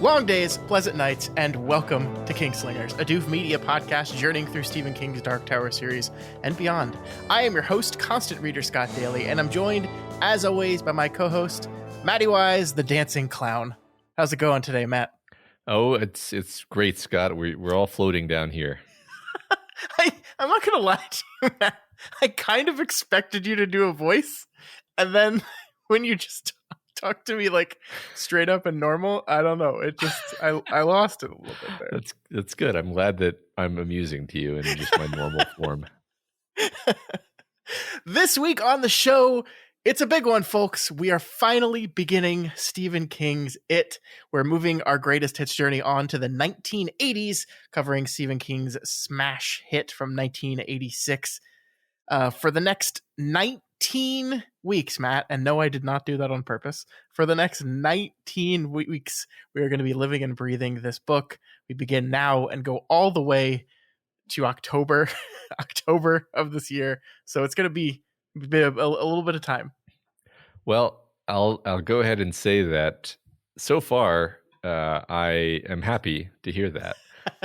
Long days, pleasant nights, and welcome to Kingslingers, a Doof Media podcast journeying through Stephen King's Dark Tower series and beyond. I am your host, constant reader Scott Daly, and I'm joined, as always, by my co-host, Matty Wise, the dancing clown. How's it going today, Matt? Oh, it's great, Scott. We're all floating down here. I'm not going to lie to you, Matt. I kind of expected you to do a voice, and then when you just talk to me like straight up and normal, I don't know. It just I lost it a little bit there. That's good. I'm glad that I'm amusing to you in just my normal form. This week on the show, it's a big one, folks. We are finally beginning Stephen King's It. We're moving our greatest hits journey on to the 1980s, covering Stephen King's smash hit from 1986. For the next 19 weeks, Matt, and no, I did not do that on purpose. For the next 19 weeks, we are going to be living and breathing this book. We begin now and go all the way to October of this year. So it's going to be a little bit of time. Well, I'll go ahead and say that so far, I am happy to hear that.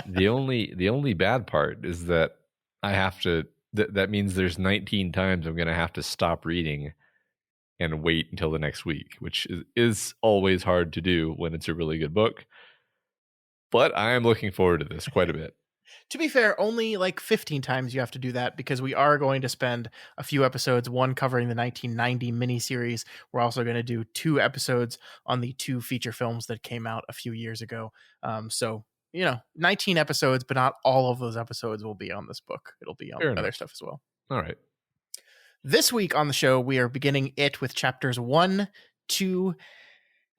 The only bad part is that I have to. That means there's 19 times I'm going to have to stop reading and wait until the next week, which is always hard to do when it's a really good book. But I am looking forward to this quite a bit. To be fair, only like 15 times you have to do that because we are going to spend a few episodes, one covering the 1990 miniseries. We're also going to do 2 episodes on the 2 feature films that came out a few years ago. So 19 episodes, but not all of those episodes will be on this book. It'll be on other stuff as well. All right. This week on the show, we are beginning it with chapters 1, 2,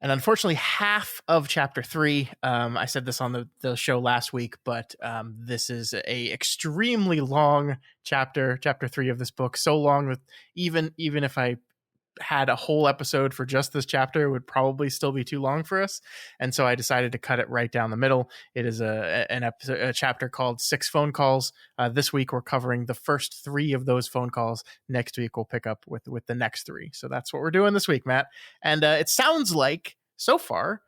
and unfortunately half of chapter 3. I said this on the show last week, but this is a extremely long chapter 3 of this book. So long that even if I had a whole episode for just this chapter, it would probably still be too long for us, and so I decided to cut it right down the middle. It is a chapter called 6 Phone Calls. This week we're covering the first 3 of those phone calls. Next week we'll pick up with the next 3. So that's what we're doing this week, Matt. And it sounds like so far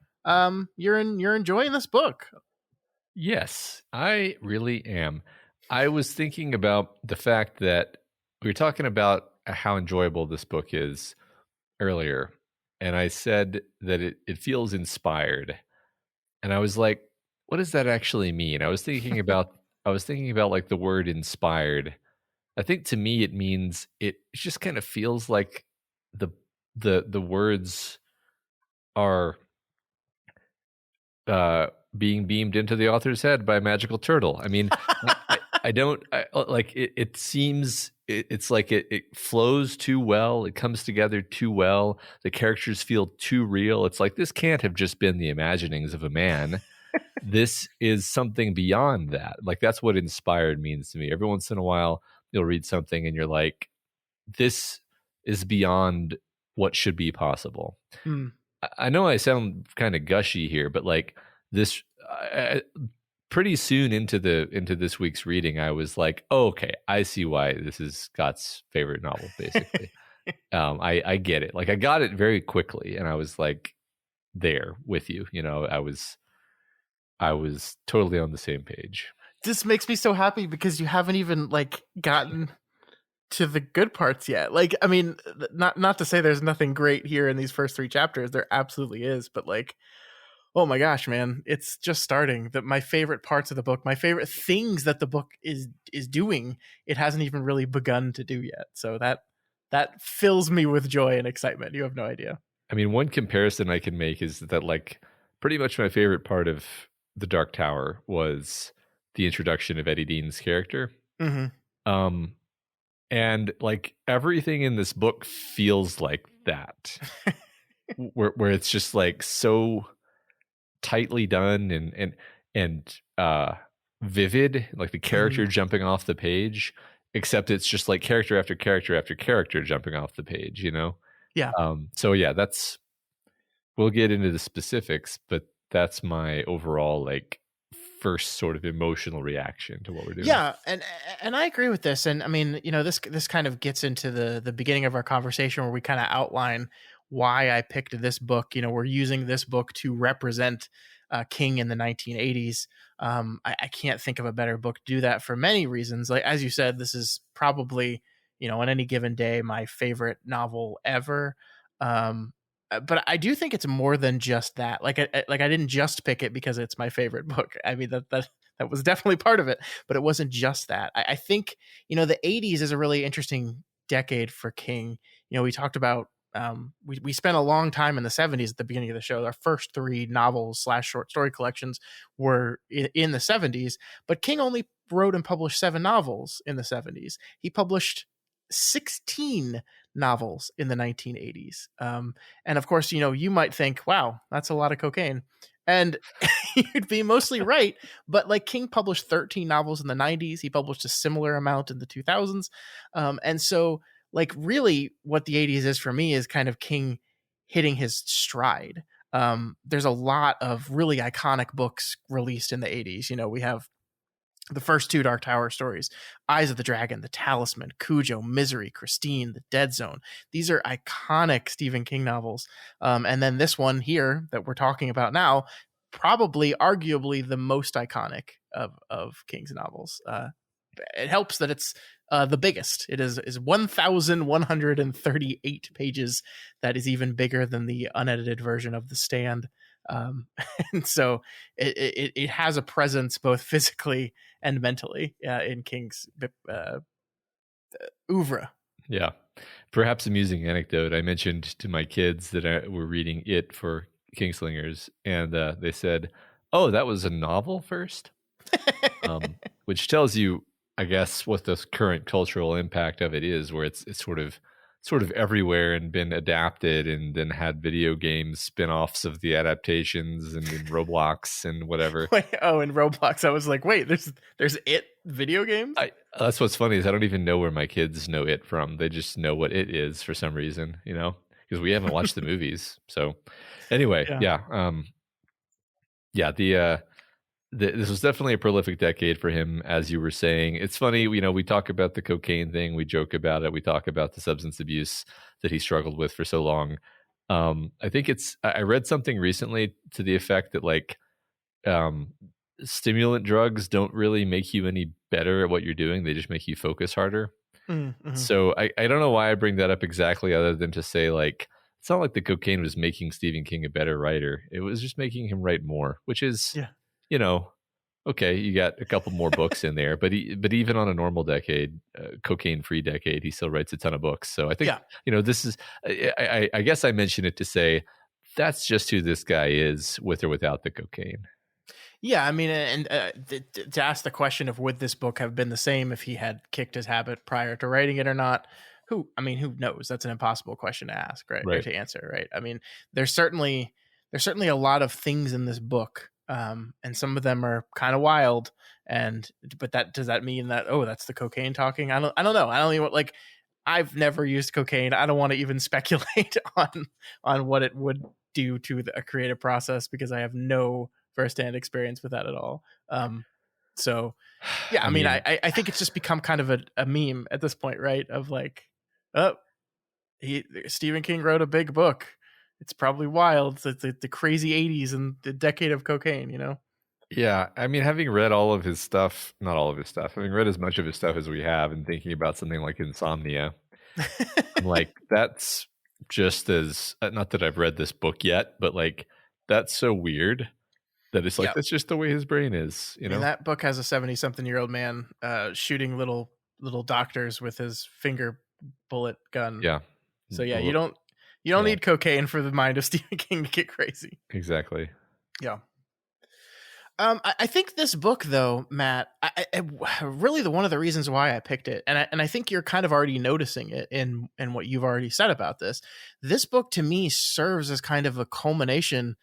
you're enjoying this book. Yes, I really am. I was thinking about the fact that we were talking about how enjoyable this book is earlier, and I said that it feels inspired, and I was like, what does that actually mean? I was thinking about like the word inspired. I think to me it means it just kind of feels like the words are being beamed into the author's head by a magical turtle. I mean, it seems it's like it flows too well. It comes together too well. The characters feel too real. It's like, this can't have just been the imaginings of a man. This is something beyond that. Like, that's what inspired means to me. Every once in a while, you'll read something and you're like, this is beyond what should be possible. I know I sound kind of gushy here, but like this, pretty soon into this week's reading, I was like, oh, okay, I see why this is Scott's favorite novel, basically. I get it. Like, I got it very quickly, and I was like there with you. I was totally on the same page. This makes me so happy because you haven't even like gotten to the good parts yet. Like, I mean, not to say there's nothing great here in these first 3 chapters. There absolutely is, but like, oh my gosh, man, it's just starting. My favorite parts of the book, my favorite things that the book is doing, it hasn't even really begun to do yet. So that fills me with joy and excitement. You have no idea. I mean, one comparison I can make is that like pretty much my favorite part of The Dark Tower was the introduction of Eddie Dean's character. Mm-hmm. And like everything in this book feels like that, where it's just like so tightly done and vivid, like the character jumping off the page, except it's just like character after character after character jumping off the page, Yeah. So yeah, we'll get into the specifics, but that's my overall like first sort of emotional reaction to what we're doing. Yeah, and I agree with this. And I mean, this kind of gets into the beginning of our conversation where we kind of outline why I picked this book. We're using this book to represent King in the 1980s. I can't think of a better book to do that for many reasons. Like, as you said, this is probably, on any given day, my favorite novel ever. But I do think it's more than just that. Like I didn't just pick it because it's my favorite book. I mean, that was definitely part of it, but it wasn't just that. I think, the 80s is a really interesting decade for King. We talked about, we spent a long time in the 70s at the beginning of the show. Our first 3 novels / short story collections were in the 70s, but King only wrote and published 7 novels in the 70s. He published 16 novels in the 1980s. And of course, you might think, wow, that's a lot of cocaine. And you'd be mostly right. But like, King published 13 novels in the 90s. He published a similar amount in the 2000s. And so, like, really what the 80s is for me is kind of King hitting his stride. There's a lot of really iconic books released in the 80s. We have the first 2 Dark Tower stories, Eyes of the Dragon, The Talisman, Cujo, Misery, Christine, The Dead Zone. These are iconic Stephen King novels. And then this one here that we're talking about now, probably arguably the most iconic of King's novels. It helps that it's the biggest. It is 1,138 pages. That is even bigger than the unedited version of The Stand. And so it has a presence both physically and mentally in King's oeuvre. Yeah. Perhaps amusing anecdote. I mentioned to my kids that we're reading it for Kingslingers, and they said, "Oh, that was a novel first?" Which tells you, I guess, what the current cultural impact of it is, where it's sort of everywhere and been adapted, and then had video games spin-offs of the adaptations, and in Roblox and whatever. Wait, in Roblox, I was like, wait, there's it video games? That's what's funny, is I don't even know where my kids know it from. They just know what it is for some reason, because we haven't watched the movies. So anyway, this was definitely a prolific decade for him, as you were saying. It's funny, we talk about the cocaine thing, we joke about it, we talk about the substance abuse that he struggled with for so long. I think I read something recently to the effect that, like, stimulant drugs don't really make you any better at what you're doing. They just make you focus harder. Mm-hmm. So I don't know why I bring that up exactly, other than to say, like, it's not like the cocaine was making Stephen King a better writer. It was just making him write more, which is, okay, you got a couple more books in there, but even on a normal decade, cocaine-free decade, he still writes a ton of books. So I think, this is, I guess I mention it to say that's just who this guy is, with or without the cocaine. Yeah, I mean, and to ask the question of would this book have been the same if he had kicked his habit prior to writing it or not, who knows? That's an impossible question to ask, right? Or to answer, right? I mean, there's certainly a lot of things in this book, and some of them are kind of wild. But does that mean that, that's the cocaine talking? I don't know. I don't even, like, I've never used cocaine. I don't want to even speculate on what it would do to a creative process, because I have no firsthand experience with that at all. So yeah, I mean, I think it's just become kind of a meme at this point, right? Of like, Stephen King wrote a big book. It's probably wild. It's the crazy 80s and the decade of cocaine, Yeah, I mean, having read all of his stuff, not all of his stuff, having read as much of his stuff as we have, and thinking about something like Insomnia, I'm like, that's just as, not that I've read this book yet, but like, that's so weird that it's like, that's just the way his brain is, And that book has a 70-something-year-old man shooting little doctors with his finger bullet gun. Yeah. So yeah, you don't need cocaine for the mind of Stephen King to get crazy. Exactly. Yeah. I think this book, though, Matt, really one of the reasons why I picked it, and I think you're kind of already noticing it in what you've already said about this. This book, to me, serves as kind of a culmination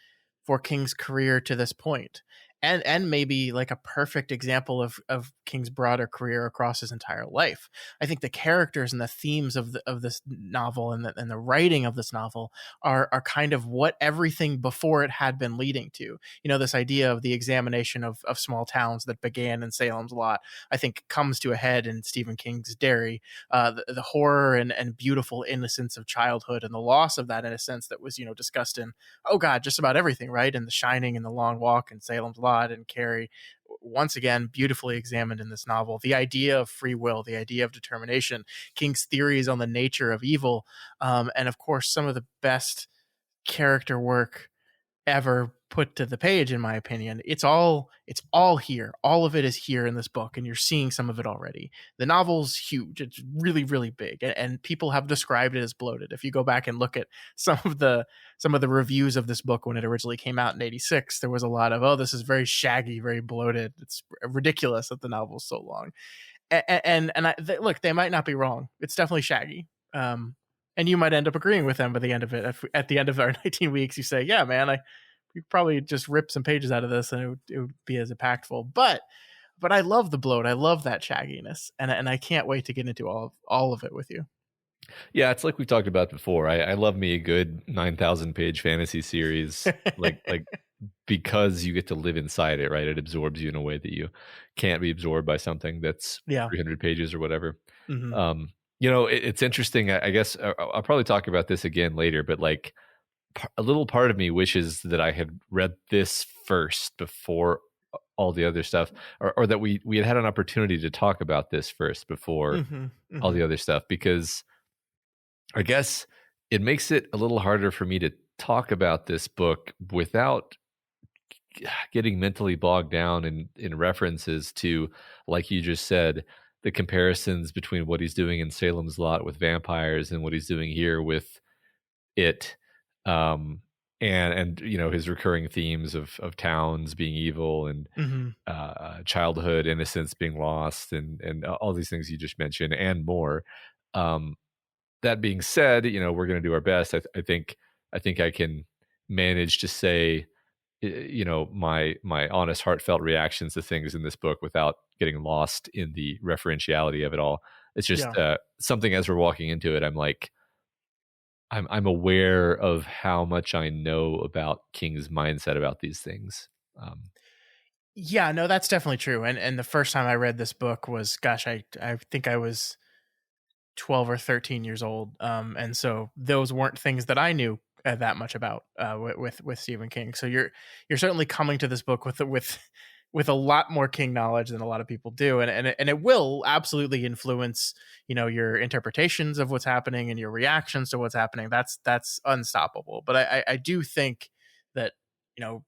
for King's career to this point. and maybe like a perfect example of King's broader career across his entire life. I think the characters and the themes of this novel and the writing of this novel are kind of what everything before it had been leading to. You know, this idea of the examination of small towns that began in Salem's Lot, I think comes to a head in Stephen King's Derry. The horror and beautiful innocence of childhood and the loss of that innocence that was, you know, discussed in, oh God, just about everything, right? In The Shining and The Long Walk and Salem's Lot and Carrie, once again, beautifully examined in this novel. The idea of free will, the idea of determination, King's theories on the nature of evil, and of course, some of the best character work ever put to the page, in my opinion. It's all here. All of it is here in this book, and you're seeing some of it already. The novel's huge. It's really, really big, and people have described it as bloated. If you go back and look at some of the reviews of this book when it originally came out in '86, there was a lot of, oh, this is very shaggy, very bloated. It's ridiculous that the novel's so long. Look, they might not be wrong. It's definitely shaggy. And you might end up agreeing with them by the end of it. If at the end of our 19 weeks, you say, yeah, man, you probably just rip some pages out of this and it would be as impactful. But I love the bloat. I love that shagginess. And I can't wait to get into all of it with you. Yeah, it's like we talked about before. I love me a good 9,000 page fantasy series, like because you get to live inside it, right? It absorbs you in a way that you can't be absorbed by something that's 300 pages or whatever. Mm-hmm. You know, it's interesting. I guess I'll probably talk about this again later, but like a little part of me wishes that I had read this first before all the other stuff, or that we had an opportunity to talk about this first before all the other stuff, because I guess it makes it a little harder for me to talk about this book without getting mentally bogged down in references to, like you just said, the comparisons between what he's doing in Salem's Lot with vampires and what he's doing here with it, and you know, his recurring themes of towns being evil and childhood innocence being lost and all these things you just mentioned and more. That being said, you know, we're going to do our best. I think I can manage to say, you know, my honest, heartfelt reactions to things in this book without getting lost in the referentiality of it all. It's just something as we're walking into it, I'm like, I'm aware of how much I know about King's mindset about these things. Yeah, no, that's definitely true. And the first time I read this book was, gosh, I think I was 12 or 13 years old. And so those weren't things that I knew that much about with Stephen King. So you're certainly coming to this book with a lot more King knowledge than a lot of people do, and it will absolutely influence, you know, your interpretations of what's happening and your reactions to what's happening. That's unstoppable. But I do think that, you know,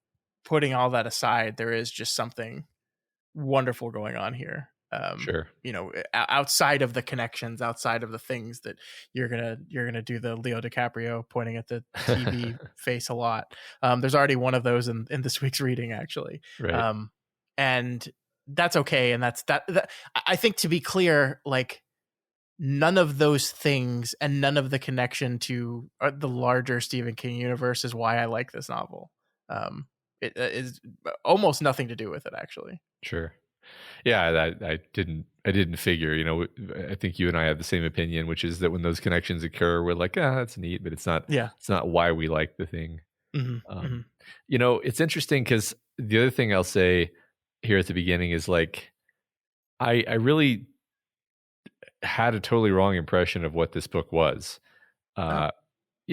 putting all that aside, there is just something wonderful going on here. Sure. You know, outside of the connections, outside of the things that you're gonna do the Leo DiCaprio pointing at the TV face a lot. There's already one of those in this week's reading, actually. Right. And that's okay. And that I think, to be clear, like, none of those things and none of the connection to the larger Stephen King universe is why I like this novel. It is almost nothing to do with it, actually. Sure. Yeah, I didn't figure. You know, I think you and I have the same opinion, which is that when those connections occur, we're like, that's neat, but it's not. Yeah. It's not why we like the thing. Mm-hmm. You know, it's interesting because the other thing I'll say here at the beginning is, like, I really had a totally wrong impression of what this book was. You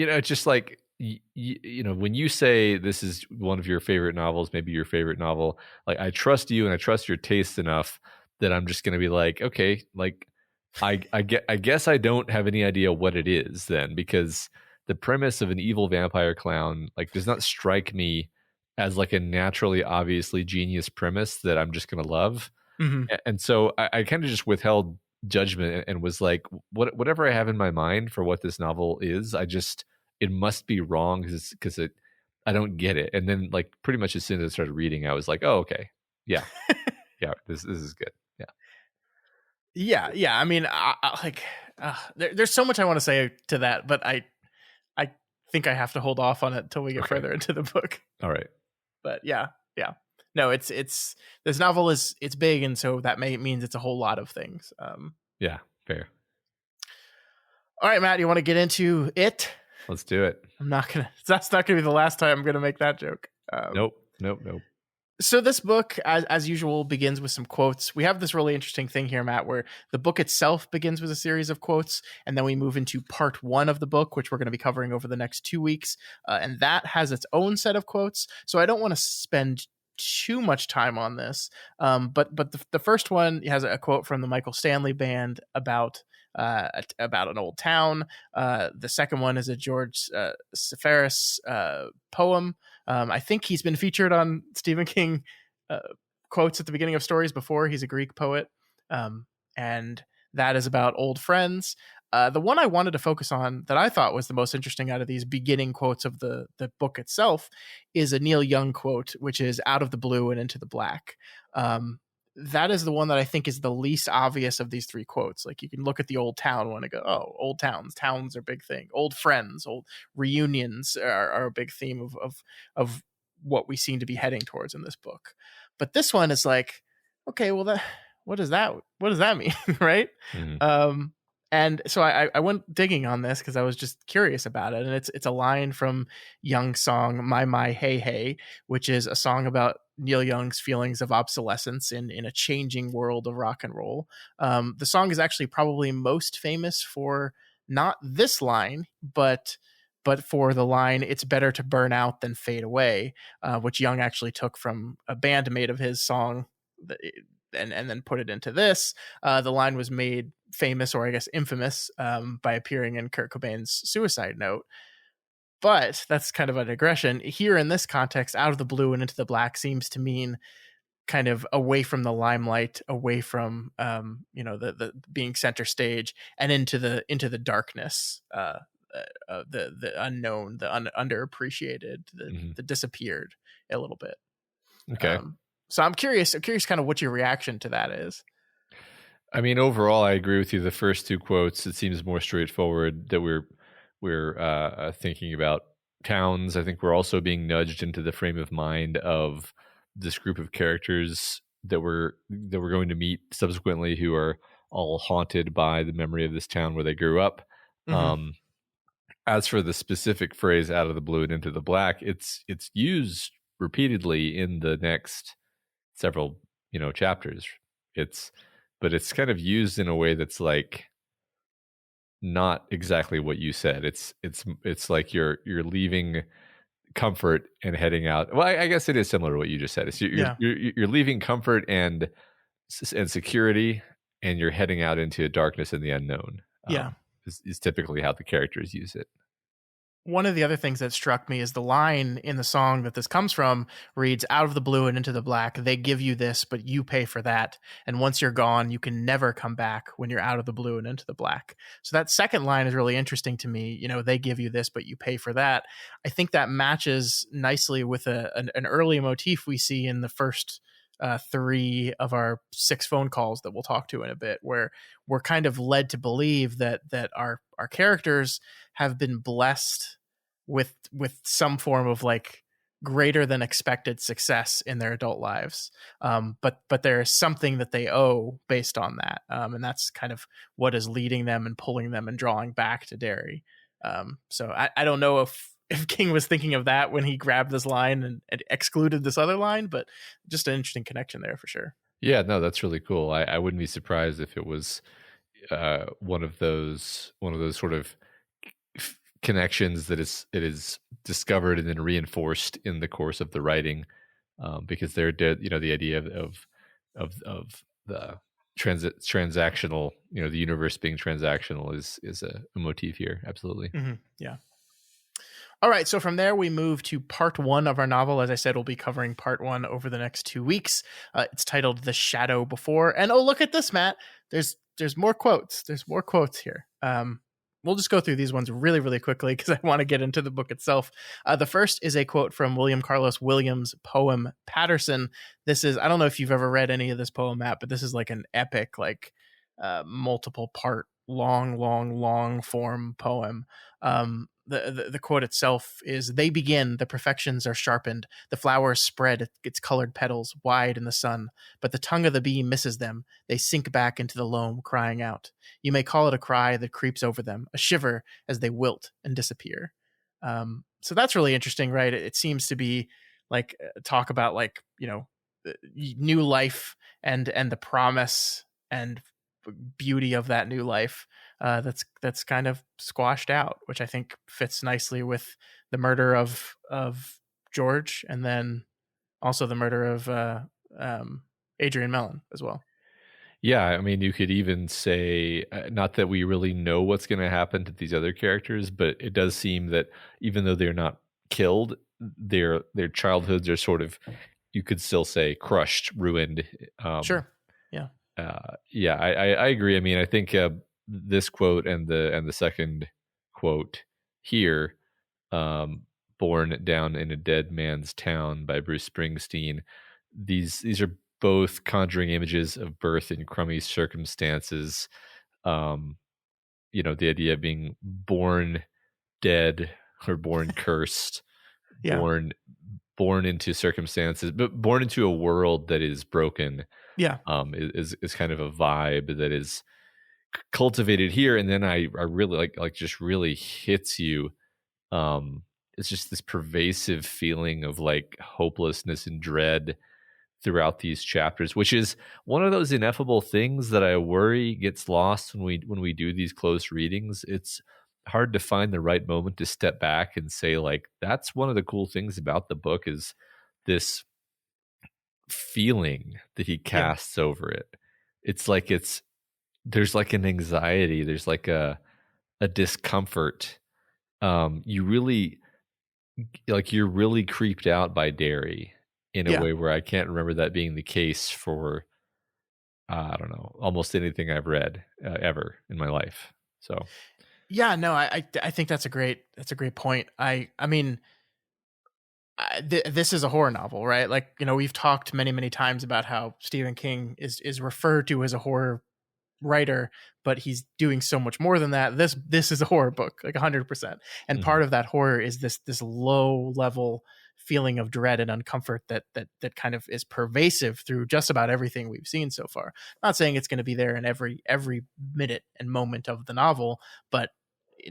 know, it's just like, you know, when you say this is one of your favorite novels, maybe your favorite novel, like, I trust you and I trust your taste enough that I'm just going to be like, okay, like, I guess I don't have any idea what it is then, because the premise of an evil vampire clown, like, does not strike me as like a naturally obviously genius premise that I'm just going to love. And so I kind of just withheld judgment and was like, whatever I have in my mind for what this novel is, it must be wrong because I don't get it. And then, like, pretty much as soon as I started reading, I was like, oh, okay, yeah, this is good. Yeah. I mean, there's so much I want to say to that, but I think I have to hold off on it until we get further into the book. All right. But yeah. No, it's this novel it's big, and so that means it's a whole lot of things. Yeah, fair. All right, Matt, you want to get into it? Let's do it. That's not gonna be the last time I'm gonna make that joke. Nope. So this book, as usual, begins with some quotes. We have this really interesting thing here, Matt, where the book itself begins with a series of quotes, and then we move into part 1 of the book, which we're going to be covering over the next 2 weeks, and that has its own set of quotes. So I don't want to spend too much time on this, but the first one has a quote from the Michael Stanley Band about an old town. The second one is a George Seferis poem. I think he's been featured on Stephen King quotes at the beginning of stories before. He's a Greek poet, and that is about old friends. The one I wanted to focus on that I thought was the most interesting out of these beginning quotes of the book itself is a Neil Young quote, which is "out of the blue and into the black." That is the one that I think is the least obvious of these 3 quotes. Like, you can look at the old town one and go, oh, old towns are a big thing. Old friends, old reunions are a big theme of what we seem to be heading towards in this book. But this one is like, okay, well, what does that mean? Right? Mm-hmm. And so I went digging on this because I was just curious about it. And it's a line from Young's song, My, Hey, Hey, which is a song about Neil Young's feelings of obsolescence in a changing world of rock and roll. The song is actually probably most famous for not this line, but for the line, "It's better to burn out than fade away," which Young actually took from a bandmate of his song and then put it into this. The line was made famous, or I guess infamous, by appearing in Kurt Cobain's Suicide Note. But that's kind of a digression. Here in this context, out of the blue and into the black seems to mean kind of away from the limelight, away from the being center stage, and into the darkness, the unknown, the underappreciated, the disappeared a little bit. Okay. So I'm curious kind of what your reaction to that is. I mean, overall, I agree with you. The first 2 quotes, it seems more straightforward that we're thinking about towns. I think we're also being nudged into the frame of mind of this group of characters that we're going to meet subsequently, who are all haunted by the memory of this town where they grew up. Mm-hmm. As for the specific phrase "out of the blue and into the black," it's used repeatedly in the next several chapters. But it's kind of used in a way that's like not exactly what you said. It's like you're leaving comfort and heading out. Well, I guess it is similar to what you just said. It's you're leaving comfort and security, and you're heading out into darkness and the unknown. Is typically how the characters use it. One of the other things that struck me is the line in the song that this comes from reads, "Out of the blue and into the black, they give you this, but you pay for that. And once you're gone, you can never come back when you're out of the blue and into the black." So that second line is really interesting to me. They give you this, but you pay for that. I think that matches nicely with an early motif we see in the first 3 of our 6 phone calls that we'll talk to in a bit, where we're kind of led to believe that our characters have been blessed with some form of like greater than expected success in their adult lives. But there is something that they owe based on that. And that's kind of what is leading them and pulling them and drawing back to Derry. So I don't know if King was thinking of that when he grabbed this line and excluded this other line, but just an interesting connection there for sure. Yeah, no, that's really cool. I wouldn't be surprised if it was one of those sort of connections that is discovered and then reinforced in the course of the writing, because they're the idea of the transactional, the universe being transactional is a motif here. Absolutely. Mm-hmm. Yeah. All right, so from there we move to part 1 of our novel. As I said, we'll be covering part 1 over the next 2 weeks. It's titled "The Shadow Before," and oh, look at this, Matt. There's more quotes. There's more quotes here. We'll just go through these ones really, really quickly because I want to get into the book itself. The first is a quote from William Carlos Williams' poem "Patterson." This is, I don't know if you've ever read any of this poem, Matt, but this is like an epic, like multiple part long form poem. The quote itself is, "They begin, the perfections are sharpened, the flowers spread its colored petals wide in the sun, but the tongue of the bee misses them. They sink back into the loam, crying out. You may call it a cry that creeps over them, a shiver as they wilt and disappear." So that's really interesting, right? It seems to be like talk about like, new life and the promise and beauty of that new life, that's kind of squashed out, which I think fits nicely with the murder of George, and then also the murder of Adrian Mellon as well. Yeah, I mean, you could even say, not that we really know what's going to happen to these other characters, but it does seem that even though they're not killed, their childhoods are sort of, you could still say, crushed, ruined. Sure. Yeah. Yeah, I agree. I mean, I think this quote and the second quote here, um, "Born Down in a Dead Man's Town" by Bruce Springsteen. These are both conjuring images of birth in crummy circumstances. Um, the idea of being born dead or born cursed, Yeah. born into circumstances, but born into a world that is broken. Yeah. Is kind of a vibe that is cultivated here, and then I really like just really hits you. Um, it's just this pervasive feeling of like hopelessness and dread throughout these chapters, which is one of those ineffable things that I worry gets lost when we do these close readings. It's hard to find the right moment to step back and say, like, that's one of the cool things about the book is this feeling that he Yeah. casts over it. It's like there's like an anxiety, there's like a discomfort. You really you're really creeped out by Derry in a Yeah. way where I can't remember that being the case for I don't know, almost anything I've read ever in my life. So Yeah. No, I think that's a great point. I mean, this is a horror novel, right? Like, we've talked many times about how Stephen King is referred to as a horror writer, but he's doing so much more than that. This is a horror book, like 100%. And mhm. part of that horror is this low level feeling of dread and uncomfort that kind of is pervasive through just about everything we've seen so far. I'm not saying it's going to be there in every minute and moment of the novel, but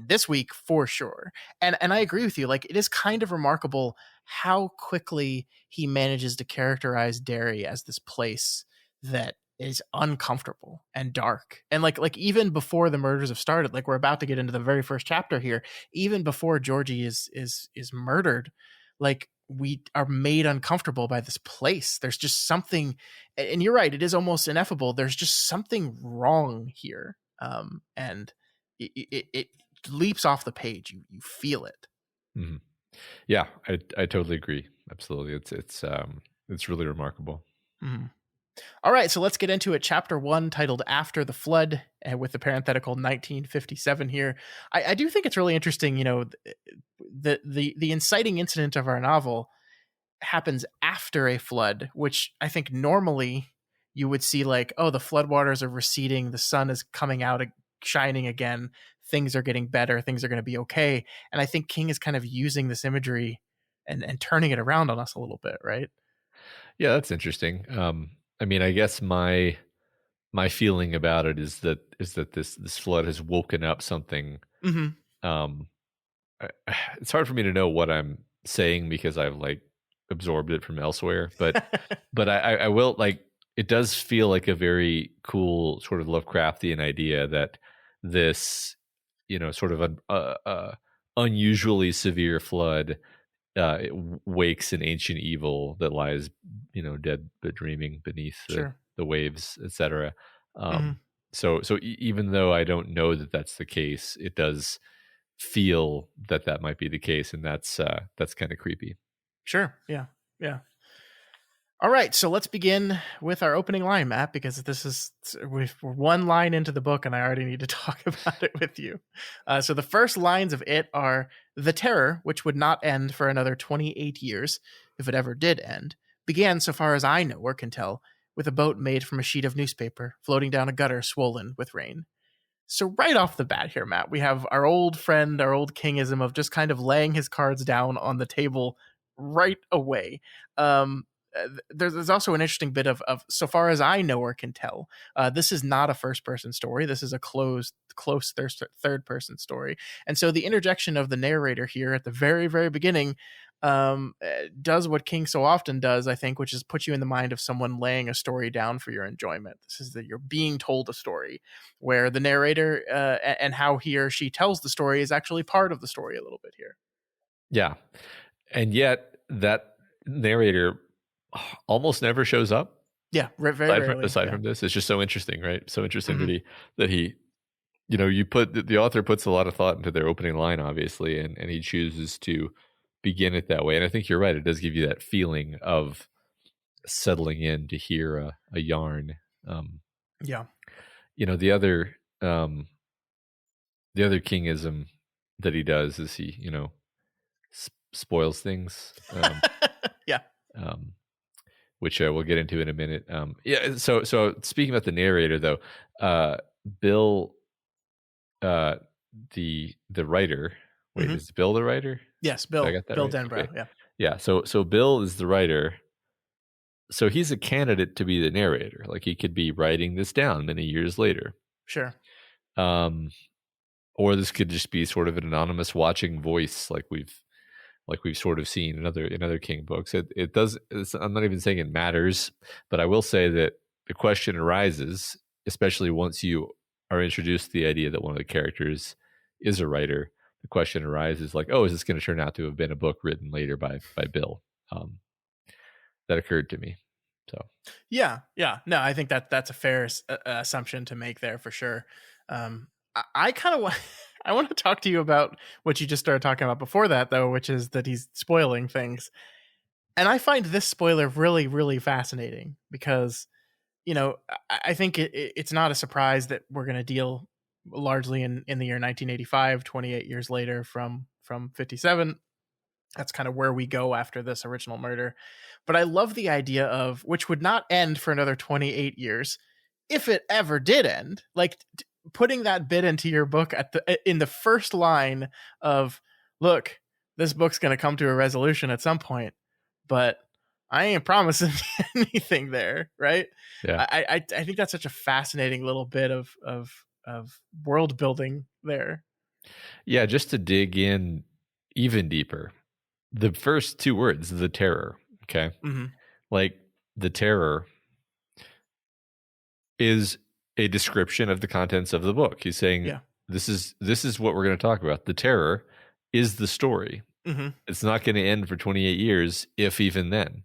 this week for sure. And I agree with you. Like, it is kind of remarkable how quickly he manages to characterize Derry as this place that is uncomfortable and dark. And like even before the murders have started, like we're about to get into the very first chapter here, even before Georgie is murdered, like we are made uncomfortable by this place. There's just something, and you're right, it is almost ineffable. There's just something wrong here. And it leaps off the page. You feel it. Mhm. Yeah, I totally agree. Absolutely. It's really remarkable. Mhm. All right, so let's get into it. Chapter 1, titled After the Flood, with the parenthetical 1957 here. I do think it's really interesting, the inciting incident of our novel happens after a flood, which I think normally you would see like, oh, the floodwaters are receding, the sun is coming out, shining again, things are getting better, things are going to be okay. And I think King is kind of using this imagery and turning it around on us a little bit, right? Yeah, that's interesting. I mean, I guess my feeling about it is that this flood has woken up something. Mm-hmm. Um, it's hard for me to know what I'm saying because I've like absorbed it from elsewhere, but I will like, it does feel like a very cool sort of Lovecraftian idea that this, sort of an unusually severe flood it wakes an ancient evil that lies, dead but dreaming beneath Sure. the waves, etc. Mm-hmm. So even though I don't know that that's the case, it does feel that that might be the case, and that's kind of creepy. Sure. Yeah. Yeah. All right, so let's begin with our opening line, Matt, because we're one line into the book, and I already need to talk about it with you. So the first lines of it are: "The terror, which would not end for another 28 years, if it ever did end, began, so far as I know or can tell, with a boat made from a sheet of newspaper floating down a gutter swollen with rain." So right off the bat here, Matt, we have our old friend, our old kingism of just kind of laying his cards down on the table right away. There's also an interesting bit of so far as I know or can tell, this is not a first person story. This is a close third person story. And so the interjection of the narrator here at the very, very beginning does what King so often does, I think, which is put you in the mind of someone laying a story down for your enjoyment. This is that you're being told a story where the narrator and how he or she tells the story is actually part of the story a little bit here. Yeah. And yet that narrator almost never shows up. Yeah, very rarely. Aside from this, it's just so interesting, right? So interesting that he you put the author puts a lot of thought into their opening line, obviously, and he chooses to begin it that way. And I think you're right. It does give you that feeling of settling in to hear a yarn. Yeah. The other kingism that he does is he, spoils things. Yeah. Which we'll get into in a minute. Yeah. So speaking about the narrator, though, Bill, the writer. Wait, is Bill the writer? Yes, Bill. I got that Bill right? Denbrough. Okay. Yeah. Yeah. So Bill is the writer. So he's a candidate to be the narrator. Like he could be writing this down many years later. Sure. Or this could just be sort of an anonymous watching voice, like we've sort of seen in other King books. It does. I'm not even saying it matters, but I will say that the question arises, especially once you are introduced to the idea that one of the characters is a writer. The question arises, like, oh, is this going to turn out to have been a book written later by Bill? That occurred to me. So yeah. No, I think that's a fair assumption to make there for sure. I kind of I want to talk to you about what you just started talking about before that, though, which is that he's spoiling things. And I find this spoiler really, really fascinating because, I think it's not a surprise that we're going to deal largely in the year 1985, 28 years later from 57. That's kind of where we go after this original murder. But I love the idea of, which would not end for another 28 years, if it ever did end, like putting that bit into your book in the first line of, look, this book's going to come to a resolution at some point, but I ain't promising anything there, right? Yeah. I think that's such a fascinating little bit of world building there. Yeah, just to dig in even deeper, the first two words, the terror. Okay, like the terror is a description of the contents of the book. He's saying, this is what we're going to talk about. The terror is the story. It's not going to end for 28 years, if even then.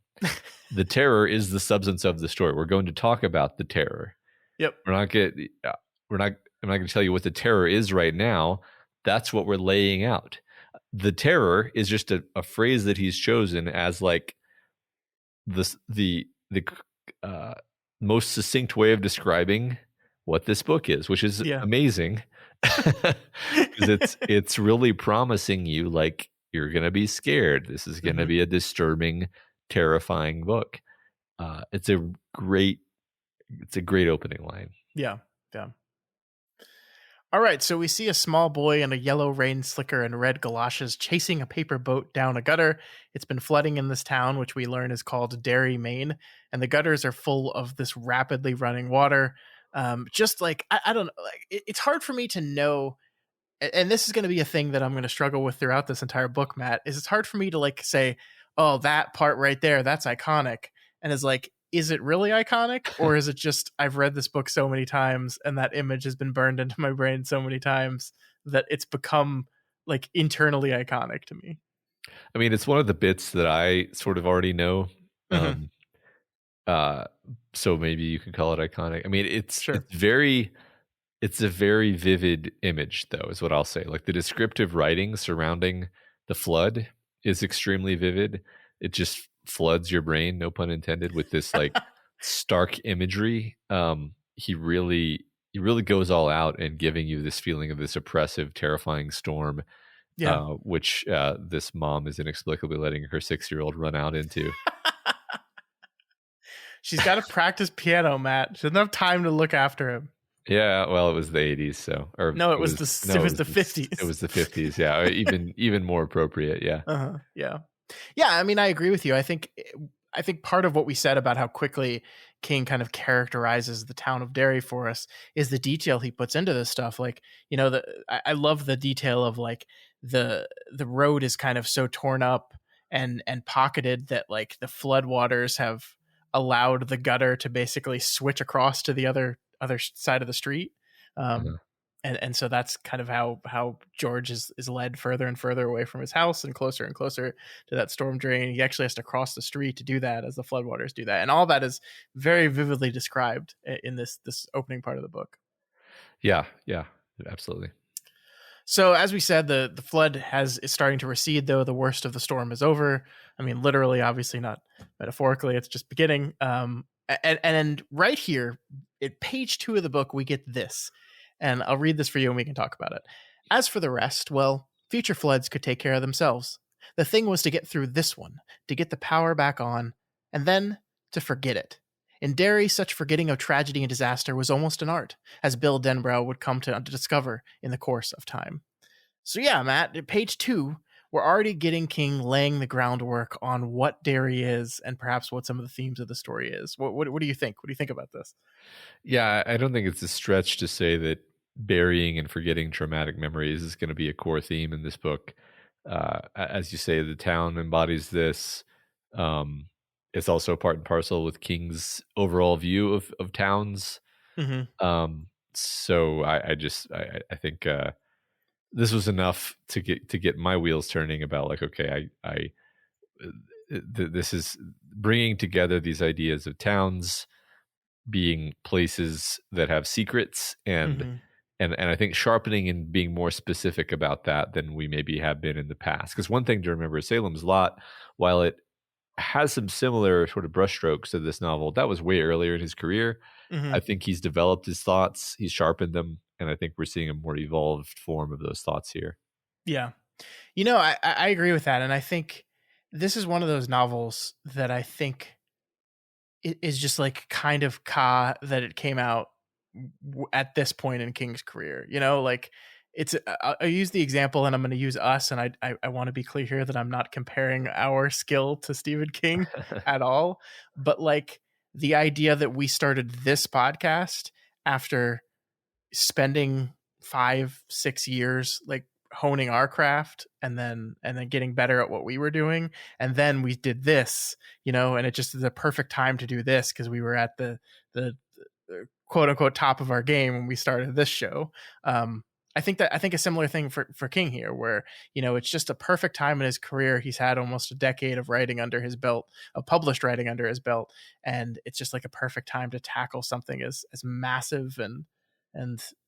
The terror is the substance of the story. We're going to talk about the terror. Yep. I'm not going to tell you what the terror is right now. That's what we're laying out. The terror is just a phrase that he's chosen as like the most succinct way of describing what this book is, which is amazing. Because it's really promising you like you're gonna be scared. This is gonna be a disturbing, terrifying book. It's a great opening line. Yeah. All right, so we see a small boy in a yellow rain slicker and red galoshes chasing a paper boat down a gutter. It's been flooding in this town, which we learn is called Derry, Maine, and the gutters are full of this rapidly running water. Just like, I don't know, like it's hard for me to know, and this is going to be a thing that I'm going to struggle with throughout this entire book, Matt, is it's hard for me to like say, oh, that part right there, that's iconic. And it's like, is it really iconic, or is it just I've read this book so many times and that image has been burned into my brain so many times that it's become like internally iconic to me? I mean, it's one of the bits that I sort of already know. So maybe you can call it iconic. I mean, it's a very vivid image, though, is what I'll say. Like the descriptive writing surrounding the flood is extremely vivid. It just floods your brain, no pun intended, with this like stark imagery. He really goes all out in giving you this feeling of this oppressive, terrifying storm, which this mom is inexplicably letting her 6-year-old run out into. She's got to practice piano, Matt. She doesn't have time to look after him. Yeah, well, it was the 80s, so or No, it was it no, was the it 50s. was the 50s. Yeah, even more appropriate. Yeah. Uh-huh. Yeah. Yeah, I mean, I agree with you. I think part of what we said about how quickly King kind of characterizes the town of Derry for us is the detail he puts into this stuff. Like, I love the detail of like the road is kind of so torn up and pocketed that like the floodwaters have allowed the gutter to basically switch across to the other side of the street. Um, Uh-huh. and so that's kind of how George is led further and further away from his house and closer to that storm drain. He actually has to cross the street to do that as the floodwaters do that, and all that is very vividly described in this opening part of the book. Yeah, yeah, absolutely. So as we said, the flood is starting to recede, though the worst of the storm is over. I mean, literally, obviously, not metaphorically. It's just beginning. And right here, at page 2 of the book, we get this, and I'll read this for you, and we can talk about it. As for the rest, well, future floods could take care of themselves. The thing was to get through this one, to get the power back on, and then to forget it. In Derry, such forgetting of tragedy and disaster was almost an art, as Bill Denbrough would come to discover in the course of time. So yeah, Matt, at page 2, we're already getting King laying the groundwork on what Derry is and perhaps what some of the themes of the story is. What do you think? What do you think about this? Yeah, I don't think it's a stretch to say that burying and forgetting traumatic memories is going to be a core theme in this book. As you say, the town embodies this. Um, it's also part and parcel with King's overall view of towns. Mm-hmm. So I think this was enough to get my wheels turning about like, okay, this is bringing together these ideas of towns being places that have secrets Mm-hmm. and I think sharpening and being more specific about that than we maybe have been in the past. Because one thing to remember is Salem's Lot, while it has some similar sort of brushstrokes to this novel, that was way earlier in his career. Mm-hmm. I think he's developed his thoughts, he's sharpened them, and I think we're seeing a more evolved form of those thoughts here. Yeah. I agree with that. And I think this is one of those novels that I think is just like kind of that it came out at this point in King's career. Like I use the example, and I'm going to use us, and I want to be clear here that I'm not comparing our skill to Stephen King at all, but like the idea that we started this podcast after spending 5-6 years like honing our craft and then getting better at what we were doing, and then we did this, and it just is a perfect time to do this because we were at the quote unquote top of our game when we started this show. I think a similar thing for King here, where it's just a perfect time in his career. He's had almost a decade of writing under his belt, of published writing under his belt, and it's just like a perfect time to tackle something as massive and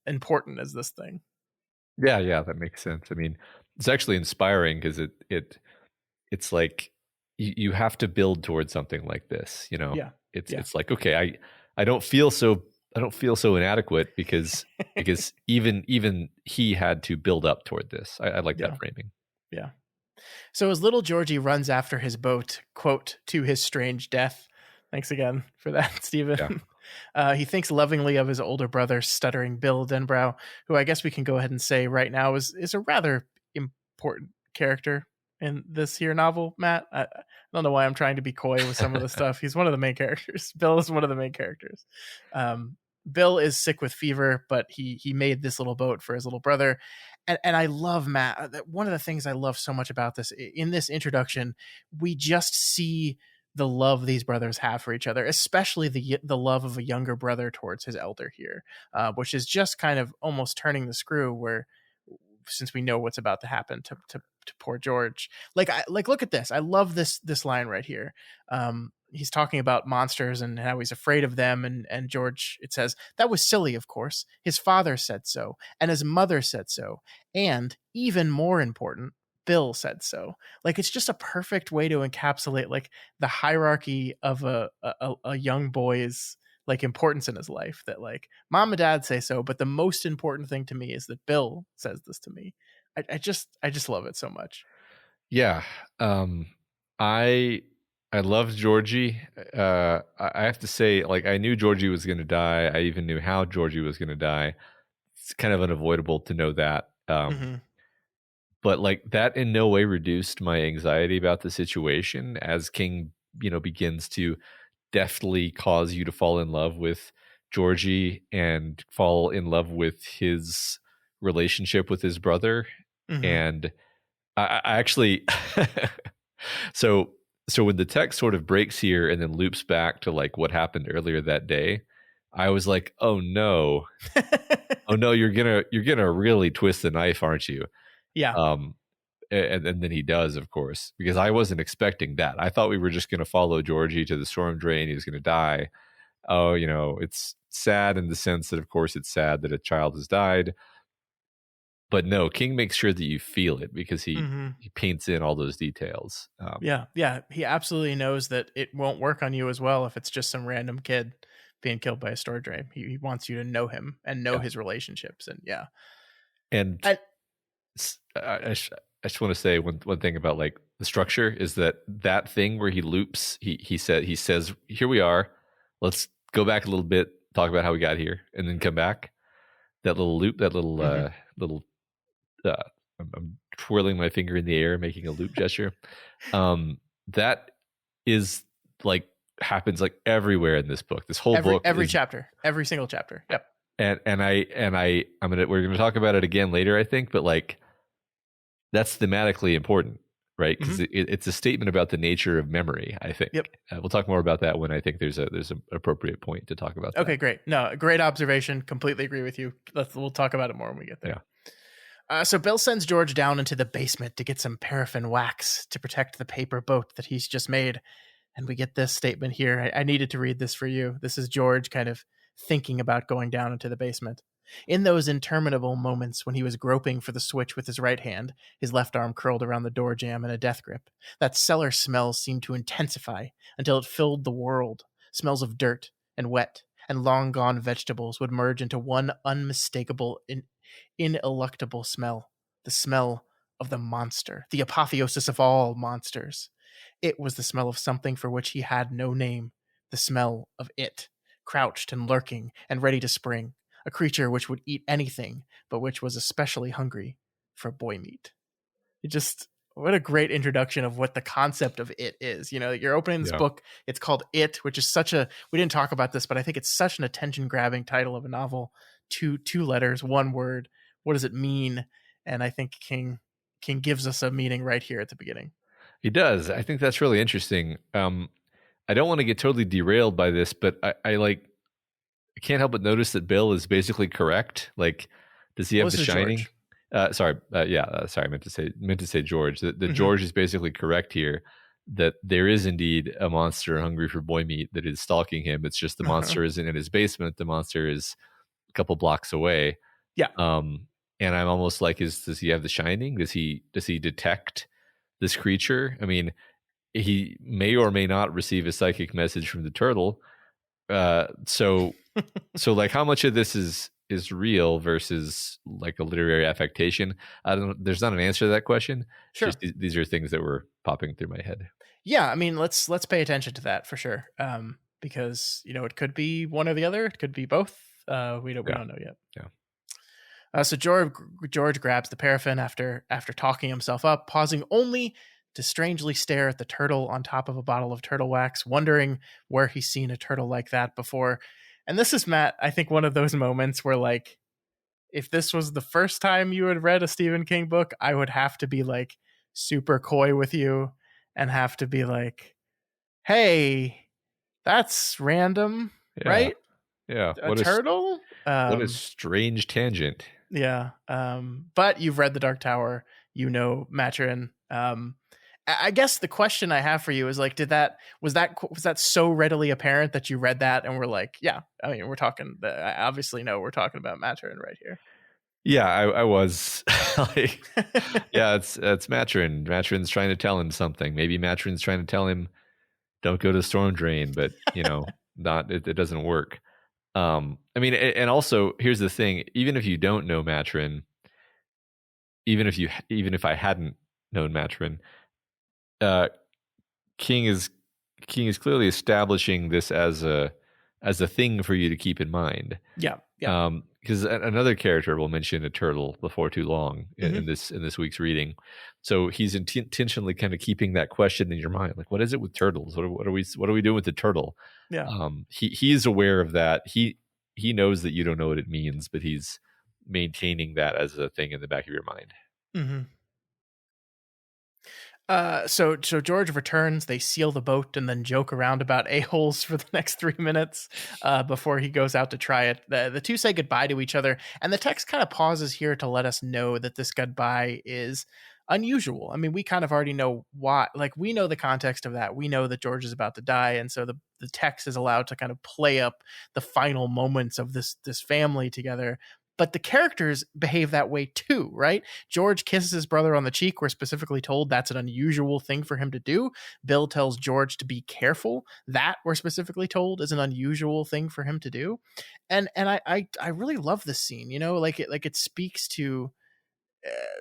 important as this thing. Yeah, that makes sense. I mean, it's actually inspiring because it's like you have to build towards something like this. Yeah. It's like, okay, I don't feel so inadequate because even he had to build up toward this. I like Yeah. that framing. Yeah. So as little Georgie runs after his boat, quote, to his strange death. Thanks again for that, Stephen. Yeah. He thinks lovingly of his older brother, stuttering Bill Denbrough, who I guess we can go ahead and say right now is a rather important character in this here novel, Matt. I don't know why I'm trying to be coy with some of the stuff. He's one of the main characters. Bill is one of the main characters. Bill is sick with fever, but he made this little boat for his little brother. And I love Matt. One of the things I love so much about this, in this introduction, we just see the love these brothers have for each other, especially the love of a younger brother towards his elder here, which is just kind of almost turning the screw where, since we know what's about to happen to poor George. Like look at this. I love this line right here. He's talking about monsters and how he's afraid of them. And George, it says, that was silly, of course. His father said so, and his mother said so. And even more important, Bill said so. Like, it's just a perfect way to encapsulate like the hierarchy of a young boy's like importance in his life, that like mom and dad say so, but the most important thing to me is that Bill says this to me. I just love it so much. Yeah. I I loved Georgie. I have to say, like, I knew Georgie was going to die. I even knew how Georgie was going to die. It's kind of unavoidable to know that. Hmm. But like that in no way reduced my anxiety about the situation as King, begins to deftly cause you to fall in love with Georgie and fall in love with his relationship with his brother. Hmm. And I actually, so so when the text sort of breaks here and then loops back to like what happened earlier that day, I was like, oh no, you're gonna really twist the knife, aren't you? Yeah. Um, and then he does, of course, because I wasn't expecting that. I thought we were just going to follow Georgie to the storm drain. He was going to die. Oh, it's sad in the sense that, of course, it's sad that a child has died. But no, King makes sure that you feel it because he Hmm. he paints in all those details. Yeah. Yeah. He absolutely knows that it won't work on you as well if it's just some random kid being killed by a storm drain. He wants you to know him and know Yeah, his relationships. And yeah. and And I just want to say one thing about like the structure is that thing where he loops. He says, "Here we are. Let's go back a little bit, talk about how we got here, and then come back." That little loop, that little Mhm. little. Uh, I'm twirling my finger in the air, making a loop gesture. That is like happens like everywhere in this book. This whole book Every is, chapter, every single chapter. Yep. and we're gonna talk about it again later, I think, but like that's thematically important, right? Hmm. Because it's a statement about the nature of memory. I think Yep. we'll talk more about that when I think there's an appropriate point to talk about that. Okay, great. No, great observation. Completely agree with you. We'll talk about it more when we get there. Yeah. So Bill sends George down into the basement to get some paraffin wax to protect the paper boat that he's just made. And we get this statement here. I needed to read this for you. This is George kind of thinking about going down into the basement. In those interminable moments when he was groping for the switch with his right hand, his left arm curled around the door jamb in a death grip, that cellar smell seemed to intensify until it filled the world. Smells of dirt and wet and long gone vegetables would merge into one unmistakable, ineluctable smell, the smell of the monster, the apotheosis of all monsters. It was the smell of something for which he had no name, the smell of it, crouched and lurking and ready to spring, a creature which would eat anything, but which was especially hungry for boy meat. It just, what a great introduction of what the concept of it is. You're opening this Yeah. book, it's called It, which is we didn't talk about this, but I think it's such an attention grabbing title of a novel. Two letters, one word. What does it mean? And I think King gives us a meaning right here at the beginning. He does. I think that's really interesting. I don't want to get totally derailed by this, but I can't help but notice that Bill is basically correct. Like, does he Well, have this The is Shining? George. Sorry, sorry. I meant to say George. The Hmm. George is basically correct here. That there is indeed a monster hungry for boy meat that is stalking him. It's just the monster isn't in his basement. The monster is a couple blocks away. Yeah. And I'm almost like, does he have The Shining? Does he detect this creature? I mean, he may or may not receive a psychic message from the turtle. So like how much of this is real versus like a literary affectation? I don't. There's not an answer to that question. It's Sure. just these are things that were popping through my head. Yeah, I mean, let's pay attention to that for sure. Because it could be one or the other. It could be both. We Yeah. don't know yet. Yeah. So George grabs the paraffin after talking himself up, pausing only to strangely stare at the turtle on top of a bottle of turtle wax, wondering where he's seen a turtle like that before. And this is, Matt, I think one of those moments where, like, if this was the first time you had read a Stephen King book, I would have to be like super coy with you and have to be like, hey, that's random, Yeah. right? Yeah. A turtle? What a strange tangent. Yeah. But you've read The Dark Tower, Matrin. I guess the question I have for you is like, was that so readily apparent that you read that and were like, yeah, I mean, I obviously know we're talking about Matrin right here. Yeah, I was like, yeah, it's Matrin. Matrin's trying to tell him something. Maybe Matrin's trying to tell him don't go to the storm drain, but not it doesn't work. I mean, and also here's the thing: even if you don't know Matrin, even if I hadn't known Matrin, uh, King is King is clearly establishing this as a thing for you to keep in mind. Yeah. Yeah. Because another character will mention a turtle before too long Mm-hmm. in this week's reading. So he's intentionally kind of keeping that question in your mind, like, what is it with turtles? What are we doing with the turtle? Yeah. He is aware of that. He knows that you don't know what it means, but he's maintaining that as a thing in the back of your mind. Mm-hmm. So George returns. They seal the boat and then joke around about a-holes for the next 3 minutes before he goes out to try it. The two say goodbye to each other, and the text kind of pauses here to let us know that this goodbye is unusual. I mean, we kind of already know why. Like, we know the context of that. We know that George is about to die, and so the text is allowed to kind of play up the final moments of this family together. But the characters behave that way too, right? George kisses his brother on the cheek. We're specifically told that's an unusual thing for him to do. Bill tells George to be careful. That, we're specifically told, is an unusual thing for him to do. And I really love this scene. You know, like it speaks to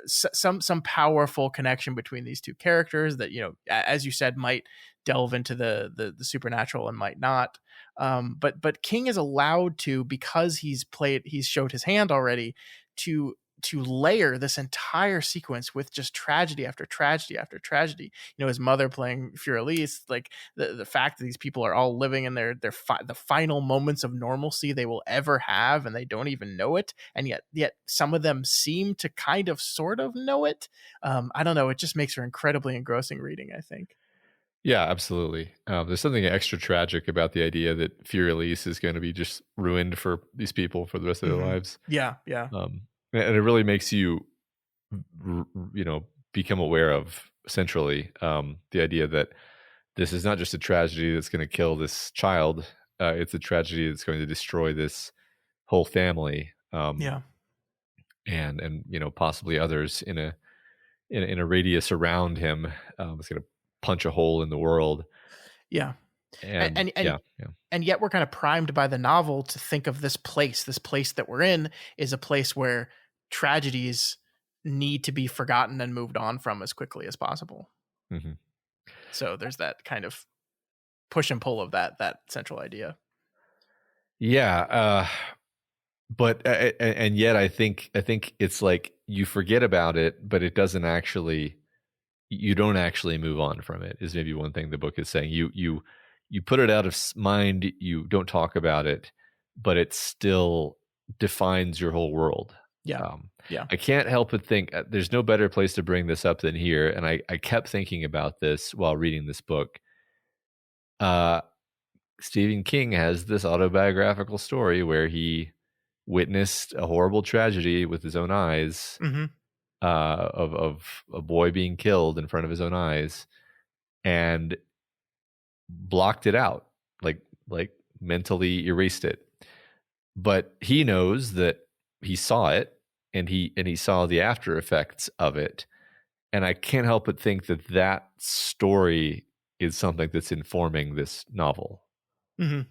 some powerful connection between these two characters that, you know, as you said, might delve into the supernatural and might not. But King is allowed to, because he's showed his hand already, to layer this entire sequence with just tragedy after tragedy after tragedy. You know, his mother playing Fiorelise, like the fact that these people are all living in the final moments of normalcy they will ever have, and they don't even know it, and yet some of them seem to kind of sort of know it. I don't know, it just makes for incredibly engrossing reading, I think. Yeah, absolutely. There's something extra tragic about the idea that Fiorelise is going to be just ruined for these people for the rest of their lives. Yeah. And it really makes you, become aware of centrally the idea that this is not just a tragedy that's going to kill this child. It's a tragedy that's going to destroy this whole family. Yeah. And possibly others in a radius around him. It's going to punch a hole in the world. Yeah. And yeah. And yet we're kind of primed by the novel to think of this place that we're in is a place where tragedies need to be forgotten and moved on from as quickly as possible. Mm-hmm. So there's that kind of push and pull of that central idea. Yeah. But and yet I think it's like you forget about it, but it doesn't actually, you don't actually move on from it, is maybe one thing the book is saying. You put it out of mind, you don't talk about it, but it still defines your whole world. Yeah. I can't help but think there's no better place to bring this up than here. And I kept thinking about this while reading this book. Stephen King has this autobiographical story where he witnessed a horrible tragedy with his own eyes, Mm-hmm. of a boy being killed in front of his own eyes, and blocked it out, like mentally erased it. But he knows that he saw it, and he saw the after effects of it. And I can't help but think that story is something that's informing this novel. Mm-hmm.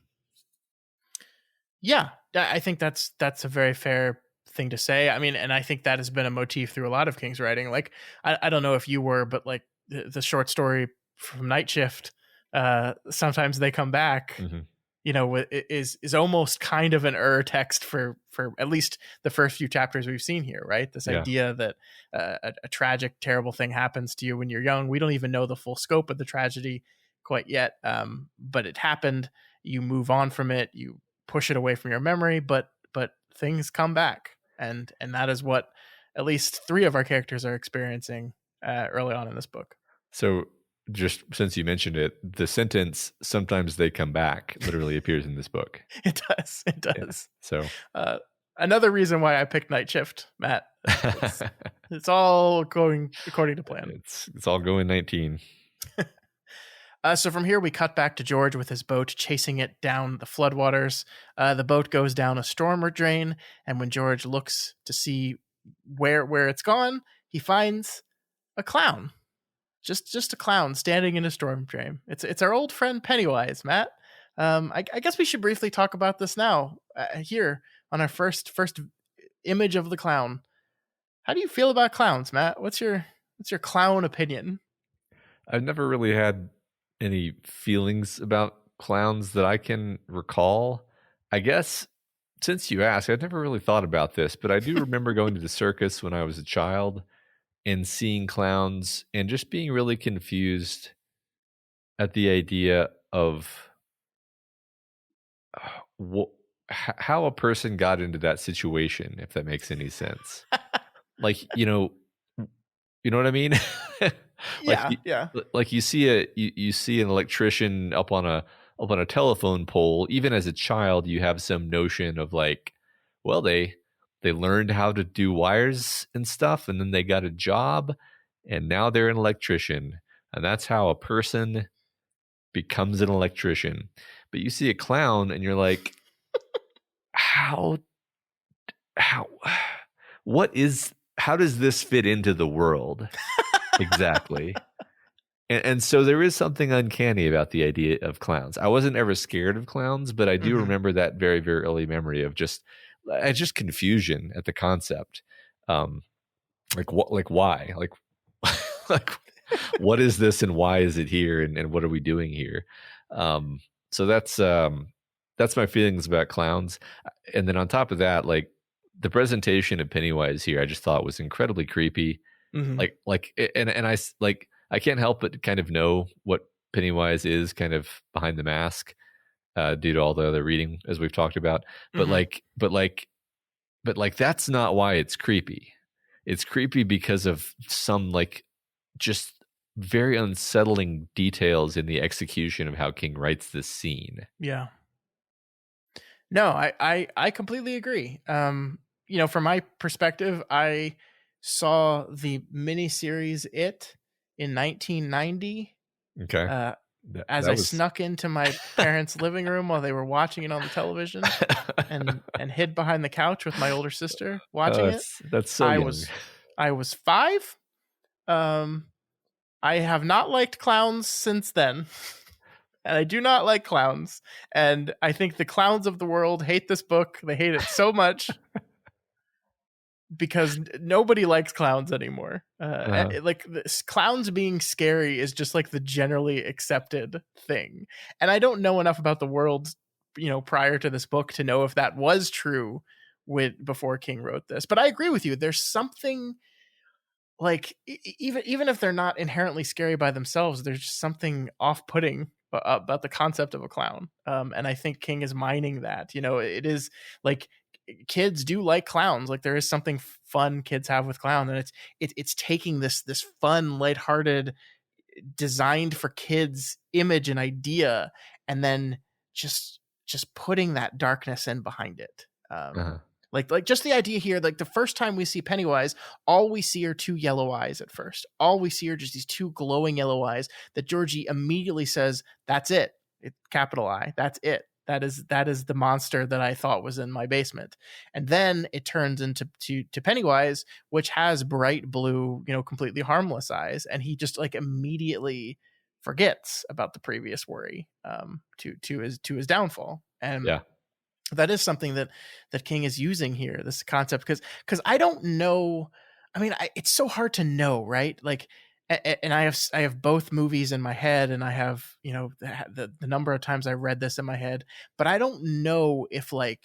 Yeah, I think that's a very fair thing to say. I mean, and I think that has been a motif through a lot of King's writing. Like, I don't know if you were, but like the short story from Night Shift, sometimes they come back. Mm-hmm. You know, is almost kind of an text for at least the first few chapters we've seen here, right? This idea that a tragic, terrible thing happens to you when you're young. We don't even know the full scope of the tragedy quite yet, but it happened. You move on from it. You push it away from your memory, but things come back, and that is what at least 3 of our characters are experiencing early on in this book. So, just since you mentioned it, the sentence "sometimes they come back" literally appears in this book. It does. Yeah. So another reason why I picked Night Shift, Matt. It's all going according to plan. It's all going 19. So from here, we cut back to George with his boat chasing it down the floodwaters. The boat goes down a storm drain, and when George looks to see where it's gone, he finds a clown. Just a clown standing in a storm drain. It's our old friend Pennywise, Matt. I guess we should briefly talk about this now here on our first image of the clown. How do you feel about clowns, Matt? What's your clown opinion? I've never really had any feelings about clowns that I can recall. I guess since you asked, I'd never really thought about this, but I do remember going to the circus when I was a child and seeing clowns and just being really confused at the idea of how a person got into that situation, if that makes any sense. Like, you know what I mean? like Yeah, you, yeah. like you see an electrician up on a telephone pole. Even as a child, you have some notion of like, well, they learned how to do wires and stuff, and then they got a job, and now they're an electrician, and that's how a person becomes an electrician. But you see a clown, and you're like, how how how does this fit into the world exactly? And so there is something uncanny about the idea of clowns. I wasn't ever scared of clowns, but I do Hmm. remember that very, very early memory of just confusion at the concept. Um, like what, like why, like, like what is this and why is it here and what are we doing here? Um, so that's my feelings about clowns. And then on top of that, like the presentation of Pennywise here, I just thought was incredibly creepy. Hmm. And like I can't help but kind of know what Pennywise is kind of behind the mask, due to all the other reading as we've talked about. But Hmm. that's not why it's creepy. It's creepy because of some like just very unsettling details in the execution of how King writes this scene. Yeah. No, I completely agree. From my perspective, I saw the miniseries It in 1990. Okay. Uh, as That I was snuck into my parents' living room while they were watching it on the television, and hid behind the couch with my older sister watching it. that's so I young. was I was 5. Um, I have not liked clowns since then. And I do not like clowns. And I think the clowns of the world hate this book. They hate it so much because nobody likes clowns anymore. Uh-huh. Like this, clowns being scary is just like the generally accepted thing. And I don't know enough about the world, prior to this book to know if that was true before King wrote this. But I agree with you. There's something like even if they're not inherently scary by themselves, there's just something off-putting about the concept of a clown. And I think King is mining that. It is like kids do like clowns. Like there is something fun kids have with clowns, and it's taking this fun, lighthearted, designed for kids image and idea, and then just putting that darkness in behind it. Uh-huh. Like just the idea here, like the first time we see Pennywise, all we see are two yellow eyes at first. All we see are just these two glowing yellow eyes that Georgie immediately says, "That's it. Capital I. That's it. That is the monster that I thought was in my basement." And then it turns into to Pennywise, which has bright blue, completely harmless eyes, and he just like immediately forgets about the previous worry, to his downfall. And Yeah. that is something that King is using here, this concept, because I don't know. I mean, it's so hard to know, right? Like, and I have both movies in my head, and I have the number of times I read this in my head, but I don't know if like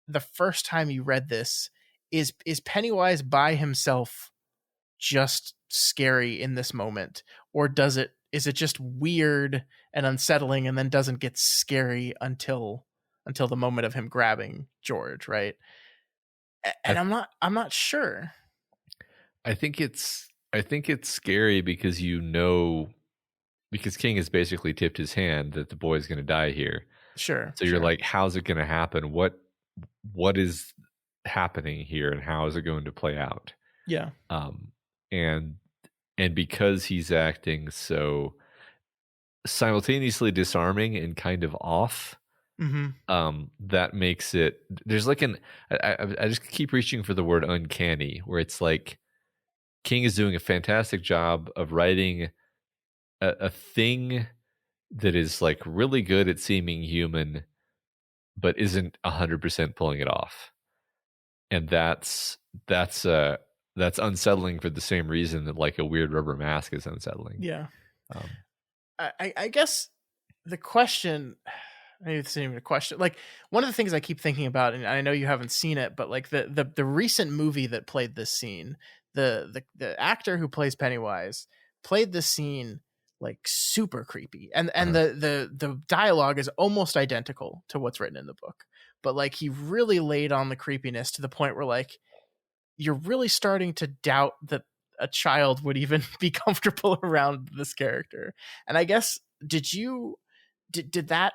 the first time you read this is Pennywise by himself just scary in this moment, or is it just weird and unsettling and then doesn't get scary until the moment of him grabbing George, right? I And I'm not sure. I think it's scary because because King has basically tipped his hand that the boy's going to die here. Sure, So you're sure. like, how's it going to happen? What is happening here, and how is it going to play out? Yeah. Um, and and because he's acting so simultaneously disarming and kind of off, Mm-hmm. that makes it there's like I just keep reaching for the word uncanny, where it's like King is doing a fantastic job of writing a thing that is like really good at seeming human, but isn't 100% pulling it off. And that's unsettling for the same reason that like a weird rubber mask is unsettling. Yeah. Um, I guess the question, maybe it's not even a question. Like, one of the things I keep thinking about, and I know you haven't seen it, but like the recent movie that played this scene, the actor who plays Pennywise played this scene like super creepy, and Uh-huh. the dialogue is almost identical to what's written in the book, but like he really laid on the creepiness to the point where like you're really starting to doubt that a child would even be comfortable around this character. And I guess, did that,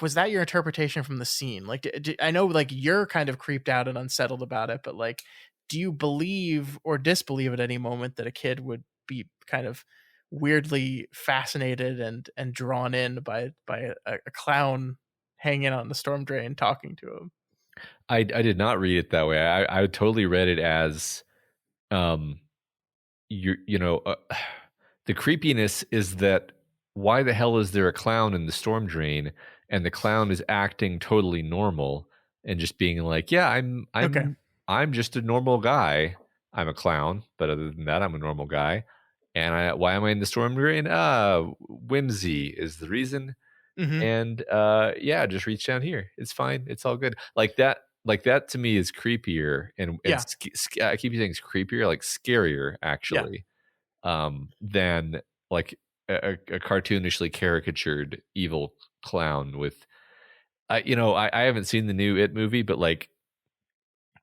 was that your interpretation from the scene? Like, I know like you're kind of creeped out and unsettled about it, but like, do you believe or disbelieve at any moment that a kid would be kind of weirdly fascinated and drawn in by a clown hanging on the storm drain talking to him? I did not read it that way. I totally read it as, um, you know, the creepiness is that why the hell is there a clown in the storm drain, and the clown is acting totally normal and just being like, yeah, Okay. I'm just a normal guy. I'm a clown, but other than that, I'm a normal guy. And why am I in the storm drain? Whimsy is the reason. Hmm. And yeah, just reach down here. It's fine. It's all good. Like that to me is creepier, and Yeah. I keep saying it's creepier, like scarier Yeah. actually, than like a cartoonishly caricatured evil clown with. I haven't seen the new It movie, but like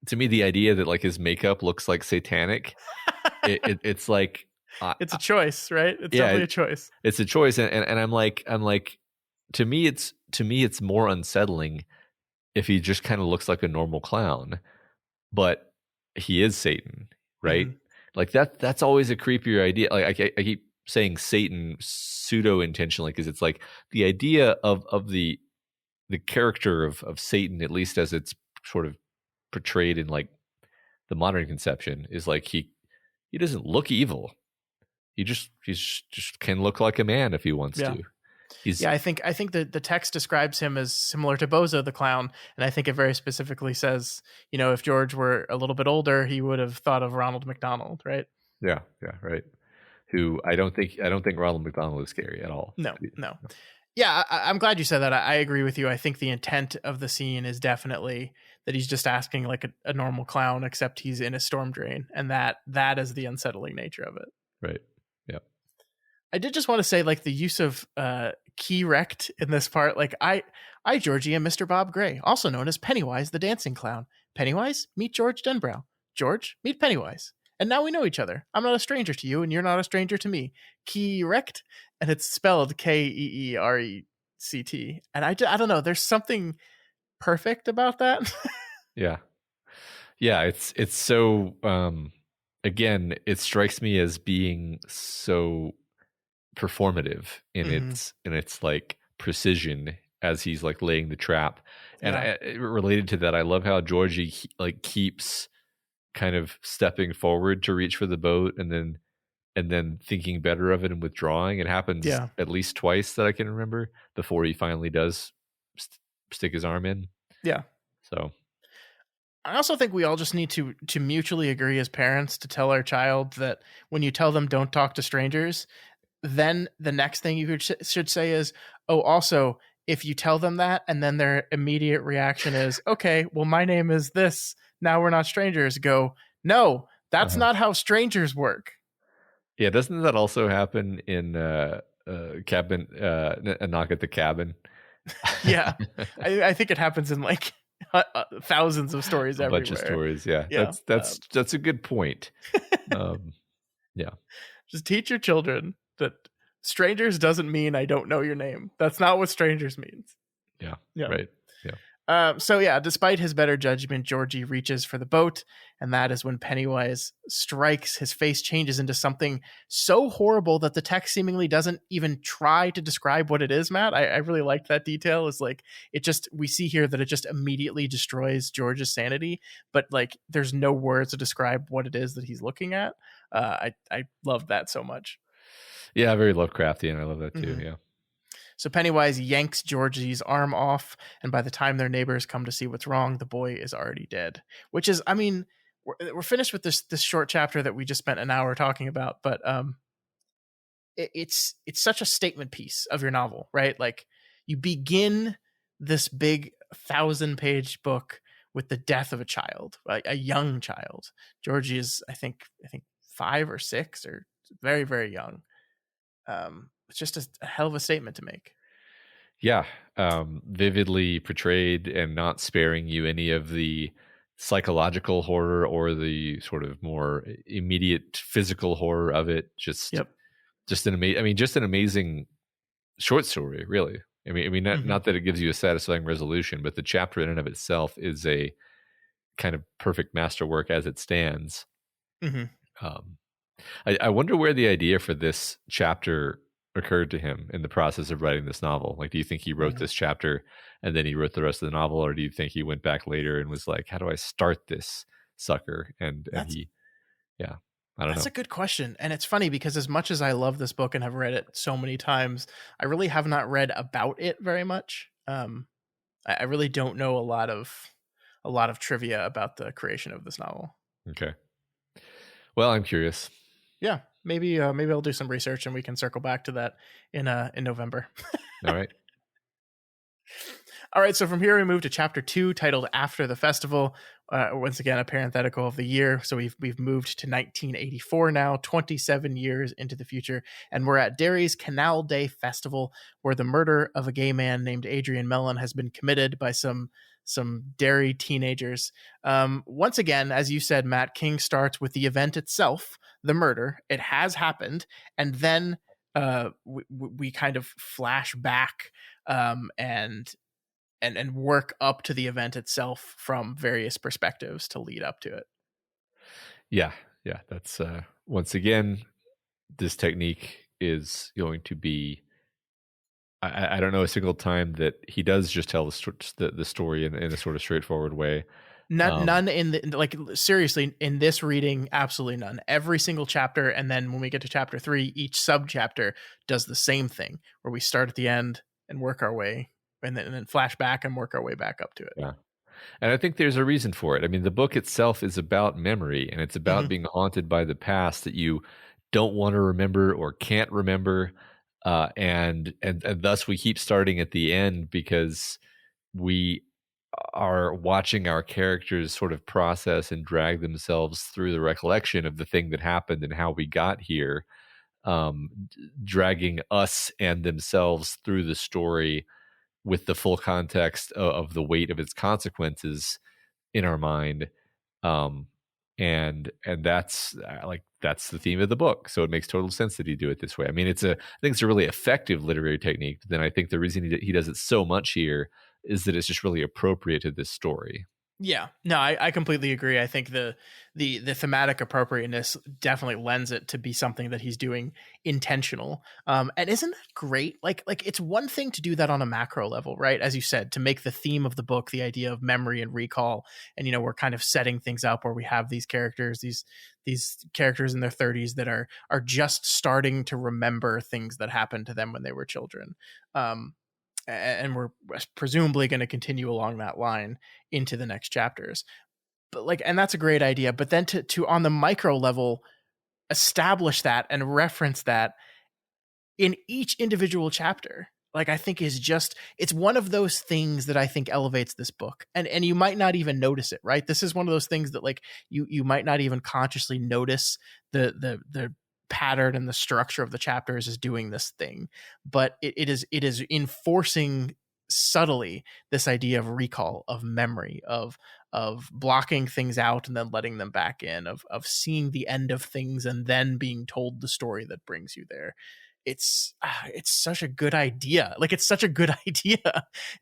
to me, the idea that like his makeup looks like satanic, it's like, It's a choice, right? It's yeah, definitely a choice. it's a choice, and I'm like, to me, it's more unsettling if he just kind of looks like a normal clown, but he is Satan, right? Hmm. Like that's always a creepier idea. Like I keep saying Satan pseudo intentionally because it's like the idea of the character of Satan, at least as it's sort of portrayed in like the modern conception, is like he doesn't look evil. He's just can look like a man if he wants Yeah. to. He's Yeah, I think that the text describes him as similar to Bozo the clown, and I think it very specifically says, if George were a little bit older, he would have thought of Ronald McDonald, right? yeah, right. Who I don't think Ronald McDonald is scary at all. No, no. Yeah, I'm glad you said that. I agree with you. I think the intent of the scene is definitely that he's just asking like a normal clown, except he's in a storm drain, and that is the unsettling nature of it. Right. Yeah. I did just want to say, like, the use of key rect in this part. Like, I Georgie am Mr. Bob Gray, also known as Pennywise the dancing clown. Pennywise, meet George Denbrow. George, meet Pennywise. And now we know each other. I'm not a stranger to you, and you're not a stranger to me. Key rect, and it's spelled Keerect. And I don't know. There's something perfect about that. Yeah. Yeah. It's so again, it strikes me as being so performative in Hmm. its like precision as he's like laying the trap. And Yeah, related to that, I love how Georgie like keeps kind of stepping forward to reach for the boat, and then thinking better of it and withdrawing. It happens yeah, at least twice that I can remember before he finally does stick his arm in. yeah. So I also think we all just need to mutually agree as parents to tell our child that when you tell them don't talk to strangers, then the next thing you should say is, oh, also, if you tell them that and then their immediate reaction is, okay, well, my name is this, now we're not strangers, go, no, that's uh-huh. not how strangers work. Yeah, doesn't that also happen in cabin? A knock at the cabin. Yeah, I think it happens in like thousands of stories A bunch of everywhere. stories. Yeah, Yeah. that's a good point. Um, yeah, Just teach your children that strangers doesn't mean I don't know your name. That's not what strangers means. yeah, Yeah. right. Yeah, So yeah, despite his better judgment, Georgie reaches for the boat, and that is when Pennywise strikes. His face changes into something so horrible that the text seemingly doesn't even try to describe what it is. Matt, I really liked that detail. Is like it just we see here that it just immediately destroys George's sanity, but like there's no words to describe what it is that he's looking at. I love that so much. yeah. Very Lovecraftian. I love that too. Mm-hmm. Yeah, So Pennywise yanks Georgie's arm off, and by the time their neighbors come to see what's wrong, the boy is already dead. Which is, I mean, we're finished with this short chapter that we just spent an hour talking about, but it's such a statement piece of your novel, right? Like you begin this big 1,000-page book with the death of a child, a young child. Georgie is, I think 5 or 6, or very, very young. It's just a hell of a statement to make. Yeah, vividly portrayed and not sparing you any of the psychological horror or the sort of more immediate physical horror of it. Yep. Just an amazing. I mean, just an amazing short story, really. I mean, Mm-hmm. not that it gives you a satisfying resolution, but the chapter in and of itself is a kind of perfect masterwork as it stands. Mm-hmm. Um, I wonder where the idea for this chapter occurred to him in the process of writing this novel. Like, do you think he wrote Mm. this chapter and then he wrote the rest of the novel, or do you think he went back later and was like, "How do I start this sucker?" And That's he, yeah, I don't that's know. a good question, and it's funny because as much as I love this book and have read it so many times, I really have not read about it very much. I really don't know a lot of trivia about the creation of this novel. Okay. Well, I'm curious. Yeah, maybe I'll do some research and we can circle back to that in November. All right. All right, so from here we move to chapter 2, titled "After the Festival." Once again, a parenthetical of the year. So we've moved to 1984 now, 27 years into the future, and we're at Derry's Canal Day Festival, where the murder of a gay man named Adrian Mellon has been committed by some Derry teenagers. Once again, as you said, Matt, King starts with the event itself, the murder. It has happened, and then we kind of flash back and work up to the event itself from various perspectives to lead up to it. Yeah. Yeah. That's once again, this technique is going to be. I don't know a single time that he does just tell the story in a sort of straightforward way. None in the, like, seriously, in this reading, absolutely none. Every single chapter, and then when we get to chapter 3, each sub chapter does the same thing, where we start at the end and work our way, and then flash back and work our way back up to it. Yeah. And I think there's a reason for it. I mean, the book itself is about memory, and it's about Mm-hmm. being haunted by the past that you don't want to remember or can't remember, and thus we keep starting at the end because we are watching our characters sort of process and drag themselves through the recollection of the thing that happened and how we got here, dragging us and themselves through the story with the full context of the weight of its consequences in our mind. um and that's that's the theme of the book, so it makes total sense that he do it this way. I mean, I think it's a really effective literary technique. But then I think the reason he does it so much here is that it's just really appropriate to this story. Yeah, no, I completely agree. I think the thematic appropriateness definitely lends it to be something that he's doing intentional. And isn't that great? Like it's one thing to do that on a macro level, right? As you said, to make the theme of the book the idea of memory and recall, and we're kind of setting things up where we have these characters, these characters in their 30s that are just starting to remember things that happened to them when they were children. And we're presumably going to continue along that line into the next chapters. But and that's a great idea. But then to on the micro level, establish that and reference that in each individual chapter, I think it's one of those things that I think elevates this book. And you might not even notice it, right? This is one of those things that you might not even consciously notice the pattern and the structure of the chapters is doing this thing, but it is enforcing subtly this idea of recall, of memory, of blocking things out and then letting them back in, of seeing the end of things and then being told the story that brings you there. It's such a good idea. It's such a good idea.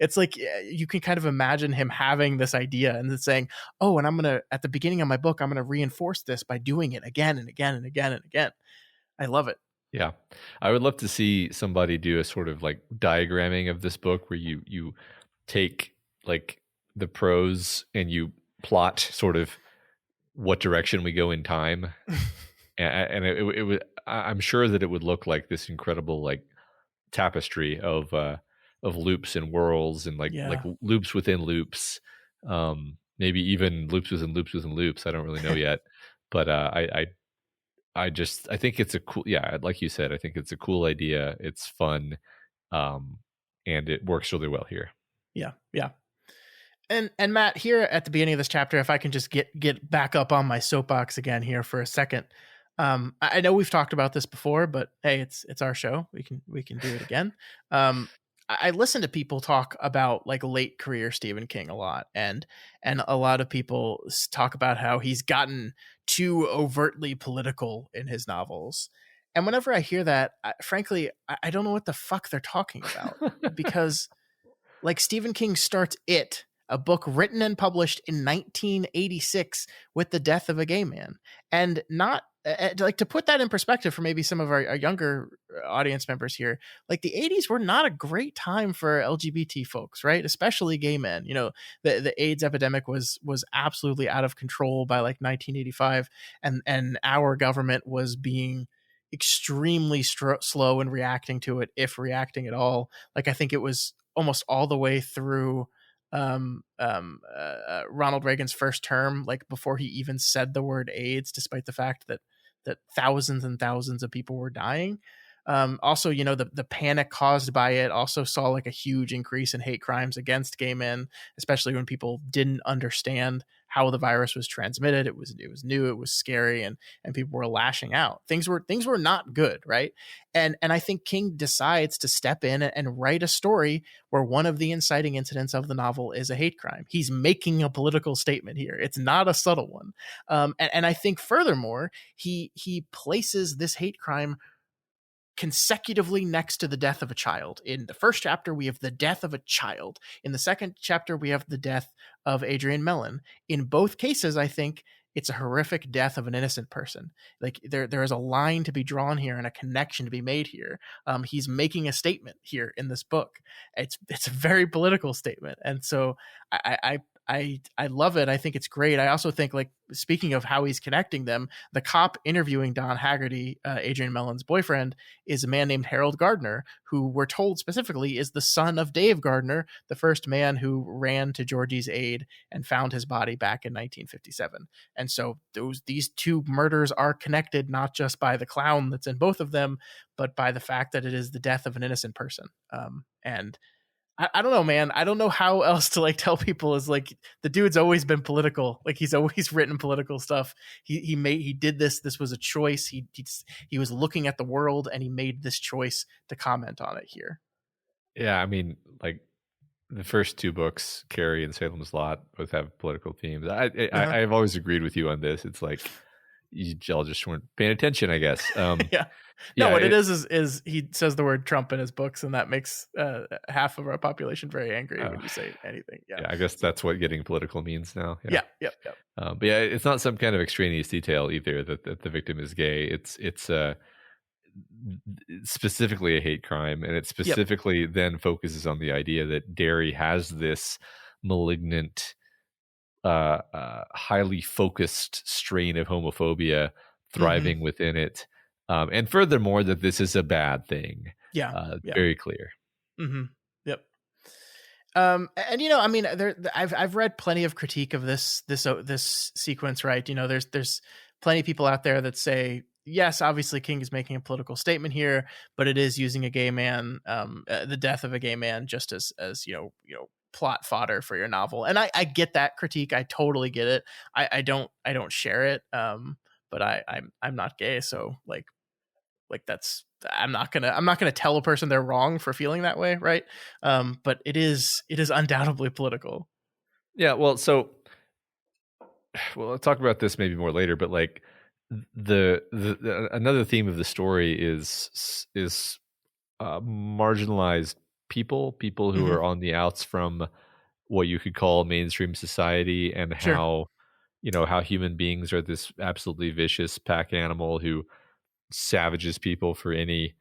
It's like you can kind of imagine him having this idea and then saying, oh, and at the beginning of my book, I'm gonna reinforce this by doing it again and again and again and again. I love it. Yeah, I would love to see somebody do a sort of like diagramming of this book where you take like the prose and you plot sort of what direction we go in time, and it would. I'm sure that it would look like this incredible like tapestry of loops and whirls and like Yeah. loops within loops, maybe even loops within loops within loops. I don't really know yet, but I think it's a cool, yeah, like you said, I think it's a cool idea. It's fun, um, and it works really well here. Yeah, yeah. And Matt, here at the beginning of this chapter, if I can just get back up on my soapbox again here for a second. I know we've talked about this before, but hey, it's our show. We can do it again. I listen to people talk about like late career Stephen King a lot, and a lot of people talk about how he's gotten too overtly political in his novels. And whenever I hear that, frankly, I don't know what the fuck they're talking about, because like Stephen King starts It, a book written and published in 1986 with the death of a gay man. And not like, to put that in perspective for maybe some of our younger audience members here, like the 80s were not a great time for LGBT folks, right? Especially gay men. You know, the AIDS epidemic was absolutely out of control by like 1985, and our government was being extremely slow in reacting to it, if reacting at all. Like I think it was almost all the way through Ronald Reagan's first term, like before he even said the word AIDS, despite the fact that thousands and thousands of people were dying. Also, you know, the panic caused by it also saw like a huge increase in hate crimes against gay men, especially when people didn't understand how the virus was transmitted. It was new, it was scary, and people were lashing out. Things were not good, right? And I think King decides to step in and write a story where one of the inciting incidents of the novel is a hate crime. He's making a political statement here. It's not a subtle one. And I think furthermore, he places this hate crime consecutively next to the death of a child. In the first chapter, we have the death of a child. In the second chapter, we have the death of Adrian Mellon. In both cases, I think it's a horrific death of an innocent person. Like there is a line to be drawn here and a connection to be made here. He's making a statement here in this book. It's a very political statement, and so I love it. I think it's great. I also think, like, speaking of how he's connecting them, the cop interviewing Don Haggerty, Adrian Mellon's boyfriend, is a man named Harold Gardner, who we're told specifically is the son of Dave Gardner, the first man who ran to Georgie's aid and found his body back in 1957. And so these two murders are connected not just by the clown that's in both of them, but by the fact that it is the death of an innocent person. And I don't know, man. I don't know how else to like tell people, is like, the dude's always been political. Like he's always written political stuff. He did this. This was a choice. He was looking at the world and he made this choice to comment on it here. Yeah, I mean, like the first two books, Carrie and Salem's Lot, both have political themes. I've always agreed with you on this. It's like y'all just weren't paying attention, I guess. Yeah. No, what it is he says the word Trump in his books, and that makes half of our population very angry when you say anything. Yeah. I guess that's what getting political means now. Yeah. Yep. But yeah, it's not some kind of extraneous detail either that the victim is gay. It's specifically a hate crime, and it specifically then focuses on the idea that Derry has this malignant, highly focused strain of homophobia thriving within it. And furthermore, that this is a bad thing. Very clear. Mm-hmm. Yep. And you know, I mean, I've read plenty of critique of this sequence, right? You know, there's plenty of people out there that say, yes, obviously King is making a political statement here, but it is using a gay man, the death of a gay man, just as you know, plot fodder for your novel. And I get that critique. I totally get it. I don't share it. But I'm not gay, so like that's, I'm not gonna tell a person they're wrong for feeling that way, right? But it is undoubtedly political. Yeah, well, I'll talk about this maybe more later, but like the another theme of the story is marginalized people who are on the outs from what you could call mainstream society, and how, you know, how human beings are this absolutely vicious pack animal who savages people for any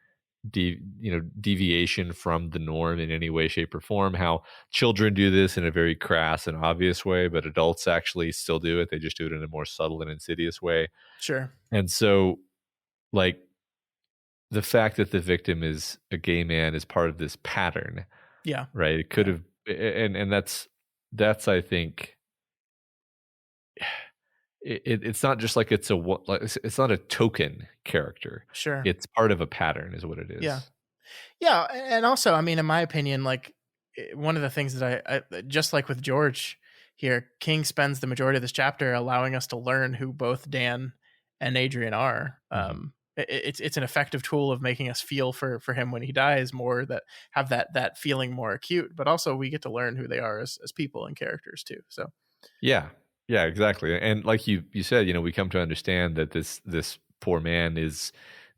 deviation from the norm in any way, shape, or form. How children do this in a very crass and obvious way, but adults actually still do it. They just do it in a more subtle and insidious way. Sure. And so, like, the fact that the victim is a gay man is part of this pattern. Yeah. Right. It could have, and that's I think, it's not just like it's not a token character. Sure. It's part of a pattern, is what it Yeah. is. Yeah, and also, I mean, in my opinion, like one of the things that I just like with George here, King spends the majority of this chapter allowing us to learn who both Dan and Adrian are. Mhm. It's an effective tool of making us feel for him when he dies more, that have that feeling more acute, but also we get to learn who they are as people and characters too. So Yeah. Yeah, exactly. And like you said, we come to understand that this poor man is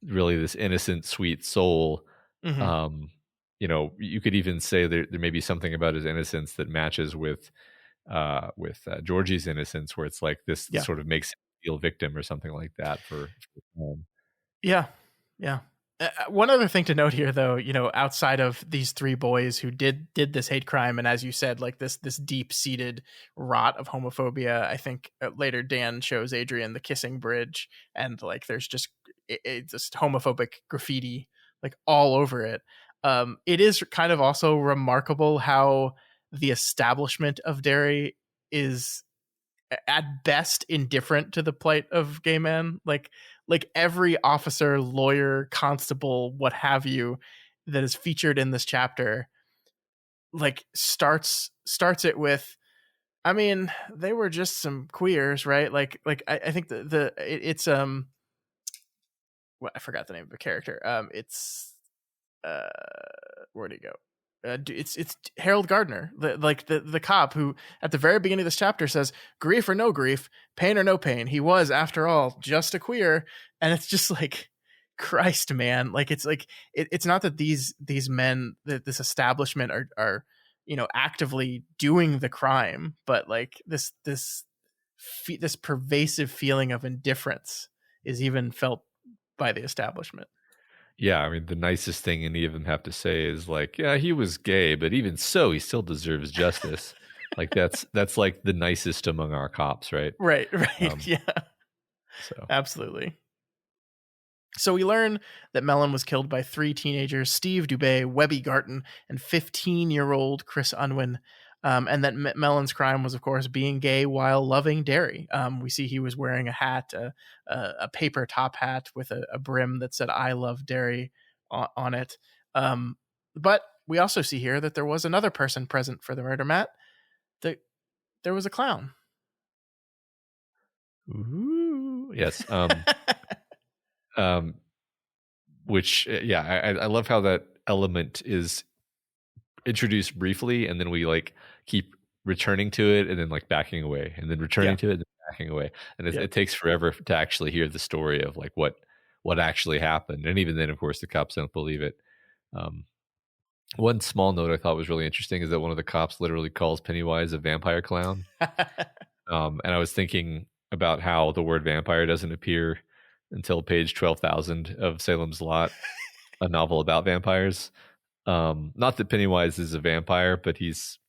really this innocent, sweet soul. mhm. Um, you could even say there may be something about his innocence that matches with Georgie's innocence, where it's like this Yeah. sort of makes him feel victim or something like that Yeah. Yeah. One other thing to note here, though, outside of these three boys who did this hate crime, and as you said, like this deep seated rot of homophobia, I think later Dan shows Adrian the kissing bridge, and like there's just it's just homophobic graffiti like all over it. It is kind of also remarkable how the establishment of Derry is at best indifferent to the plight of gay men. Like every officer, lawyer, constable, what have you, that is featured in this chapter, like starts it with, I mean, they were just some queers, right? Like I think it's I forgot the name of the character. It's uh where'd he go? It's Harold Gardner, the cop who at the very beginning of this chapter says, "Grief or no grief, pain or no pain, he was after all just a queer." And it's just like, Christ, man! Like it's not that these men, that this establishment are actively doing the crime, but like this pervasive feeling of indifference is even felt by the establishment. Yeah, I mean, the nicest thing any of them have to say is like, yeah, he was gay, but even so, he still deserves justice. Like that's like the nicest among our cops, right? Right, Um, yeah, so absolutely. So we learn that Mellon was killed by three teenagers: Steve Dubé, Webby Garton, and 15-year-old Chris Unwin. And that Mellon's crime was, of course, being gay while loving Derry. We see he was wearing a hat, a paper top hat with a brim that said "I love Derry" on it. But we also see here that there was another person present for the murder, Matt. That there was a clown. ooh, yes. Um, which yeah, I love how that element is introduced briefly, and then we like keep returning to it, and then like backing away, and then returning Yeah. to it, and backing away, and Yep. it takes forever to actually hear the story of like what actually happened, and even then, of course, the cops don't believe it. Um, One small note I thought was really interesting is that one of the cops literally calls Pennywise a vampire clown. And I was thinking about how the word vampire doesn't appear until page 12,000 of Salem's Lot, a novel about vampires. Not that Pennywise is a vampire, but he's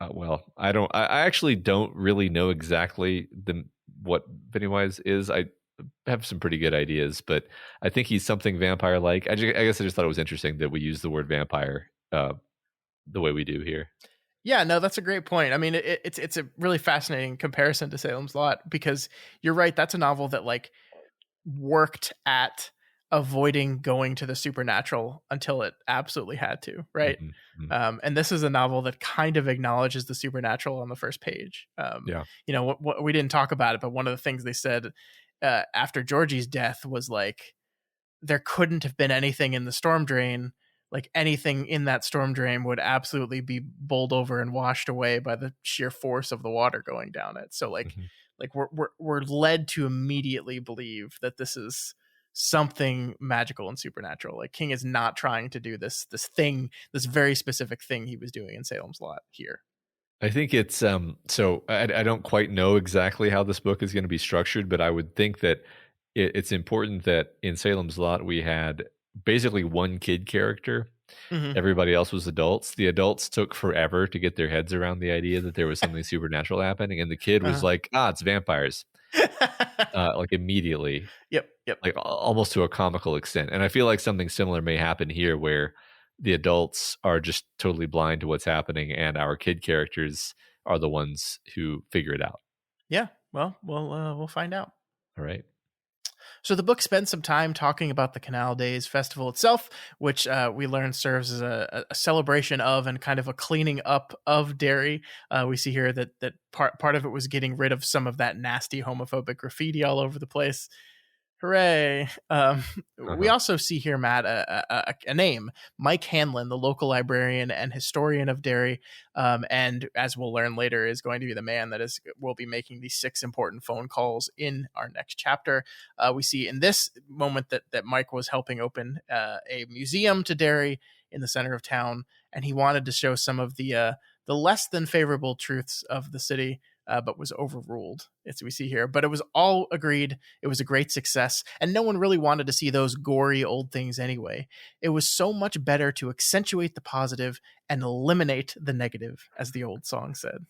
well, I actually don't really know exactly what Pennywise is. I have some pretty good ideas, but I think he's something vampire like. I guess I just thought it was interesting that we use the word vampire the way we do here. Yeah, no, that's a great point. I mean, it's a really fascinating comparison to Salem's Lot, because you're right. That's a novel that like worked at avoiding going to the supernatural until it absolutely had to, right? Hmm. Hmm. And this is a novel that kind of acknowledges the supernatural on the first page. Yeah. What we didn't talk about it, but one of the things they said after Georgie's death was like, there couldn't have been anything in the storm drain. Like anything in that storm drain would absolutely be bowled over and washed away by the sheer force of the water going down it. So Hmm. like we're led to immediately believe that this is something magical and supernatural. Like King is not trying to do this thing, this very specific thing he was doing in Salem's Lot here. I think it's so I don't quite know exactly how this book is going to be structured, but I would think that it's important that in Salem's Lot we had basically one kid character. Mm-hmm. Everybody else was adults. The adults took forever to get their heads around the idea that there was something supernatural happening, and the kid was like, it's vampires, like immediately, Yep. like almost to a comical extent. And I feel like something similar may happen here, where the adults are just totally blind to what's happening, and our kid characters are the ones who figure it out. Yeah. Well, we'll find out. All right. So the book spends some time talking about the Canal Days festival itself, which we learn serves as a celebration of and kind of a cleaning up of Derry. We see here that part of it was getting rid of some of that nasty homophobic graffiti all over the place. Hooray. We Uh-huh. also see here, Matt, a name, Mike Hanlon, the local librarian and historian of Derry. And as we'll learn later, is going to be the man that will be making these 6 important phone calls in our next chapter. We see in this moment that Mike was helping open a museum to Derry in the center of town, and he wanted to show some of the less than favorable truths of the city, but was overruled, as we see here. But it was all agreed it was a great success, and no one really wanted to see those gory old things anyway. It was so much better to accentuate the positive and eliminate the negative, as the old song said.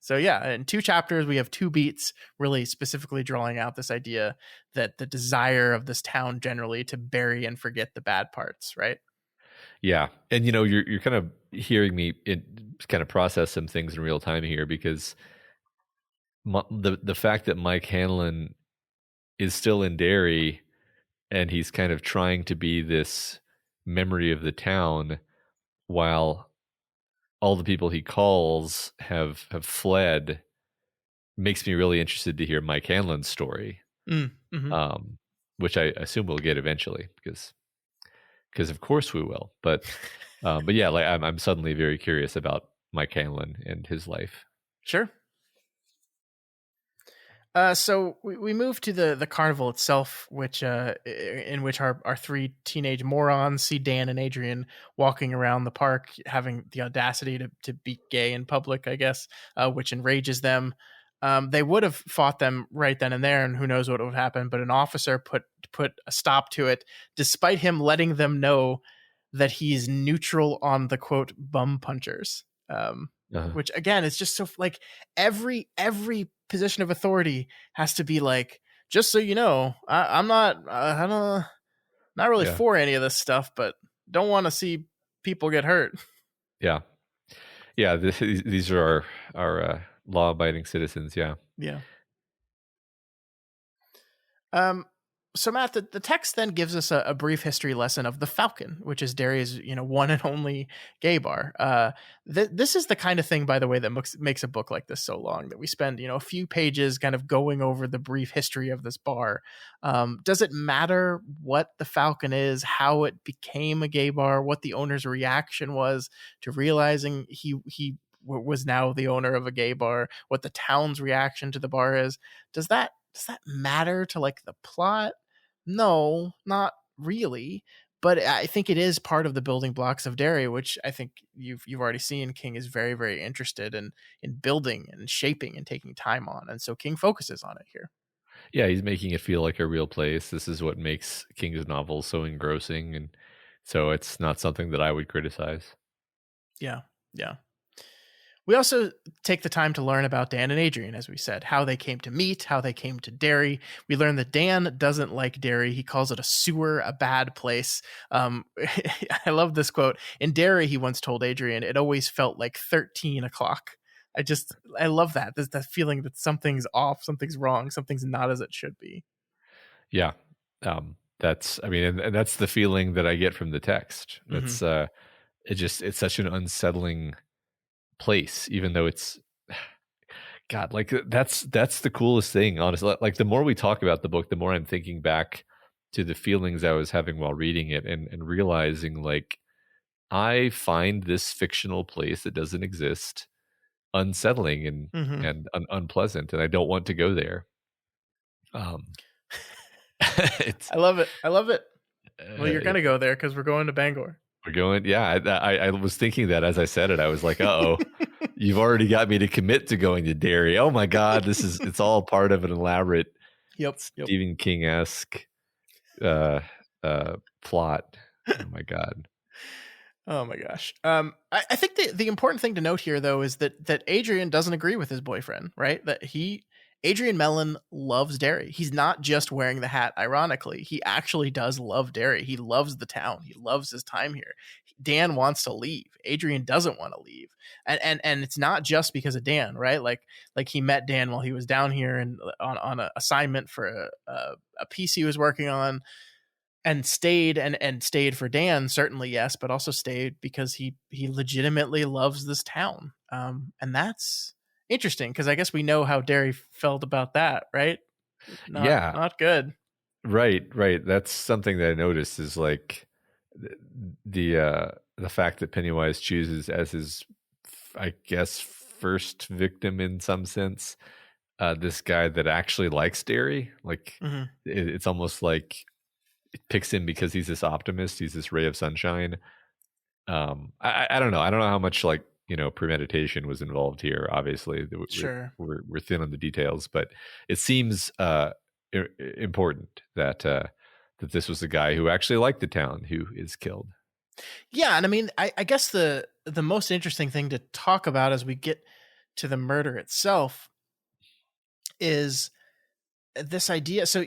So yeah, in 2 chapters, we have 2 beats really specifically drawing out this idea that the desire of this town generally to bury and forget the bad parts, right? Yeah. And you're kind of hearing me kind of process some things in real time here, because the fact that Mike Hanlon is still in Derry and he's kind of trying to be this memory of the town while all the people he calls have fled makes me really interested to hear Mike Hanlon's story. Mm-hmm. Which I assume we'll get eventually, because of course we will. But yeah, like I'm suddenly very curious about Mike Hanlon and his life. Sure. So we move to the carnival itself, which in which our 3 teenage morons see Dan and Adrian walking around the park, having the audacity to be gay in public, I guess, which enrages them. They would have fought them right then and there, and who knows what would have happened. But an officer put a stop to it, despite him letting them know that he's neutral on the quote bum punchers. Which again is just so like every position of authority has to be like, just so you know, I'm not not really for any of this stuff, but don't want to see people get hurt. Yeah. These are our law-abiding citizens. Yeah. So Matt, the text then gives us a brief history lesson of the Falcon, which is Derry's one and only gay bar. This is the kind of thing, by the way, that makes a book like this so long, that we spend a few pages kind of going over the brief history of this bar. Does it matter what the Falcon is, how it became a gay bar, what the owner's reaction was to realizing he was now the owner of a gay bar, what the town's reaction to the bar is? Does that matter to like the plot? No, not really. But I think it is part of the building blocks of Derry, which I think you've already seen King is very, very interested in building and shaping and taking time on. And so King focuses on it here. Yeah, he's making it feel like a real place. This is what makes King's novels so engrossing. And so it's not something that I would criticize. Yeah. We also take the time to learn about Dan and Adrian, as we said, how they came to meet, how they came to Derry. We learn that Dan doesn't like Derry. He calls it a sewer, a bad place. I love this quote. In Derry, he once told Adrian, it always felt like 13 o'clock. I love that. There's that feeling that something's off, something's wrong, something's not as it should be. Yeah. That's the feeling that I get from the text. That's it's such an unsettling place, even though it's God, like that's the coolest thing, honestly. Like the more we talk about the book, the more I'm thinking back to the feelings I was having while reading it, and realizing like I find this fictional place that doesn't exist unsettling and unpleasant, and I don't want to go there. I love it. Well, you're gonna go there because we're going to Bangor. We're going. Yeah, I was thinking that as I said it. I was like, "Uh-oh, you've already got me to commit to going to Derry." Oh my God, it's all part of an elaborate Stephen King-esque plot. Oh my God. Oh my gosh. I think the important thing to note here, though, is that Adrian doesn't agree with his boyfriend, right? That Adrian Mellon loves Derry. He's not just wearing the hat ironically. He actually does love Derry. He loves the town. He loves his time here. Dan wants to leave. Adrian doesn't want to leave. And it's not just because of Dan, right? Like he met Dan while he was down here and on an assignment for a piece he was working on, and stayed and stayed for Dan, certainly, yes, but also stayed because he legitimately loves this town. And that's interesting because I guess we know how Derry felt about that, right? Not good. Right. That's something that I noticed is like the fact that Pennywise chooses as his, I guess, first victim in some sense, this guy that actually likes Derry. Like it's almost like it picks him because he's this optimist. He's this ray of sunshine. I don't know. I don't know how much like, premeditation was involved here. Obviously, we're thin on the details, but it seems important that that this was the guy who actually liked the town who is killed. Yeah, and I mean, I guess the most interesting thing to talk about as we get to the murder itself is this idea. So,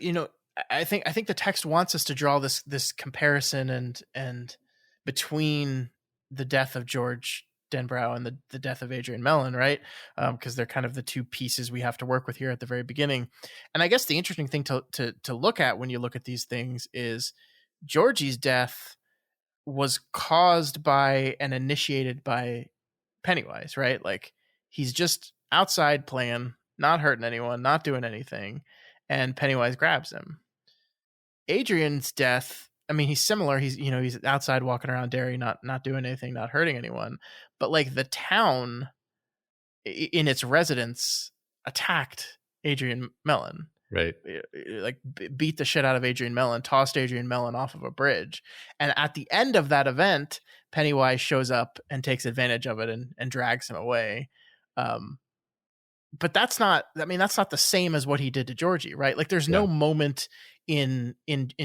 I think the text wants us to draw this comparison and between the death of George Denbrow and the death of Adrian Mellon, right? Because they're kind of the two pieces we have to work with here at the very beginning. And I guess the interesting thing to look at when you look at these things is Georgie's death was caused by and initiated by Pennywise, right? Like he's just outside playing, not hurting anyone, not doing anything, and Pennywise grabs him. Adrian's death, I mean, he's similar. He's outside walking around Derry, not doing anything, not hurting anyone. But like the town in its residents attacked Adrian Mellon. Right. Like beat the shit out of Adrian Mellon, tossed Adrian Mellon off of a bridge. And at the end of that event, Pennywise shows up and takes advantage of it and drags him away. But that's not the same as what he did to Georgie, right? Like there's no moment in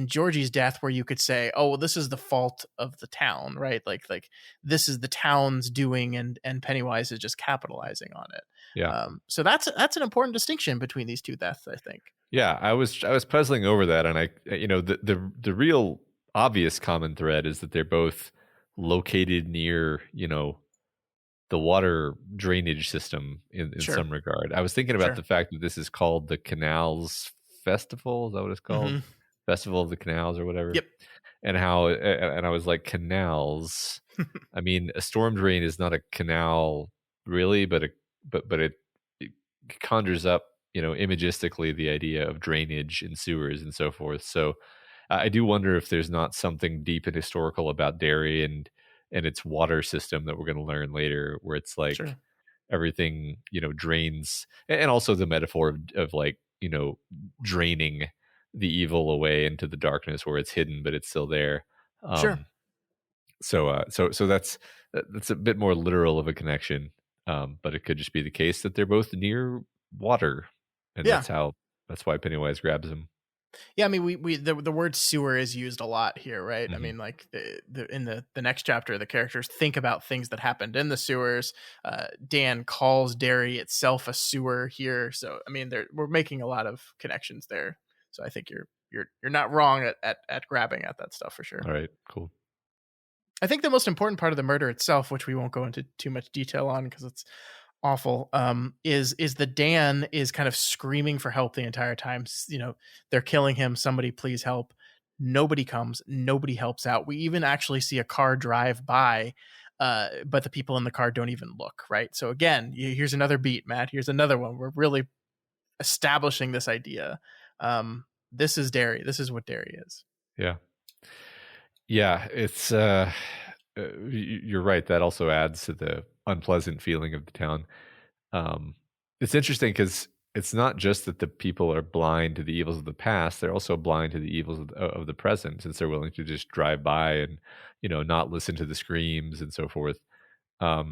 Georgie's death where you could say, oh, well, this is the fault of the town, right? Like this is the town's doing and Pennywise is just capitalizing on it. Yeah. So that's an important distinction between these two deaths, I think. Yeah, I was puzzling over that, and the real obvious common thread is that they're both located near, the water drainage system in some regard. I was thinking about the fact that this is called the Canals Festival. Is that what it's called? Mm-hmm. Festival of the Canals or whatever. Yep. And I was like, canals. I mean, a storm drain is not a canal really, but it conjures up, imagistically the idea of drainage and sewers and so forth. So I do wonder if there's not something deep and historical about Derry and its water system that we're going to learn later, where it's like everything, drains, and also the metaphor of like, draining the evil away into the darkness where it's hidden, but it's still there. So that's a bit more literal of a connection. But it could just be the case that they're both near water, and that's why Pennywise grabs him. Yeah, I mean, the word sewer is used a lot here, right? Mm-hmm. I mean, like in the next chapter, the characters think about things that happened in the sewers. Dan calls Derry itself a sewer here, so I mean, we're making a lot of connections there. So I think you're not wrong at grabbing at that stuff for sure. All right, cool. I think the most important part of the murder itself, which we won't go into too much detail on because it's awful, is the Dan is kind of screaming for help the entire time. They're killing him. Somebody please help. Nobody comes. Nobody helps out. We even actually see a car drive by, but the people in the car don't even look, right? So again, here's another beat, Matt. Here's another one. We're really establishing this idea. This is Derry. This is what Derry is. Yeah. Yeah, it's you're right. That also adds to the unpleasant feeling of the town. It's interesting because it's not just that the people are blind to the evils of the past; they're also blind to the evils of the present, since they're willing to just drive by and not listen to the screams and so forth. It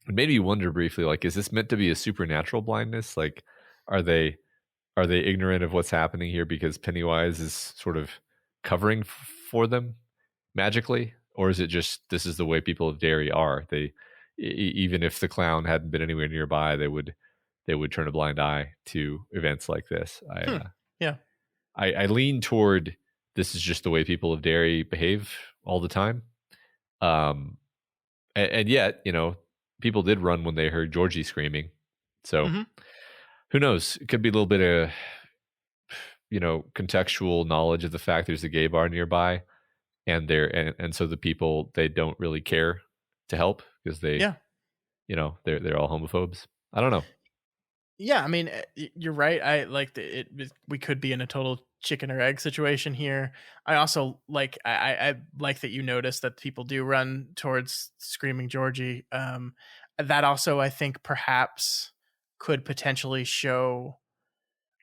made me wonder briefly, like, is this meant to be a supernatural blindness? Like, are they ignorant of what's happening here because Pennywise is sort of covering for them magically, or is it just this is the way people of Derry are? They, even if the clown hadn't been anywhere nearby, they would turn a blind eye to events like this. I lean toward this is just the way people of Derry behave all the time, Um, and yet, people did run when they heard Georgie screaming. So Hmm. who knows? It could be a little bit of, contextual knowledge of the fact there's a gay bar nearby, and and so the people, they don't really care to help because they, Yeah. they're all homophobes. I don't know. Yeah, I mean, you're right. I like we could be in a total chicken or egg situation here. I also like I like that you notice that people do run towards screaming Georgie. That also, I think, perhaps could potentially show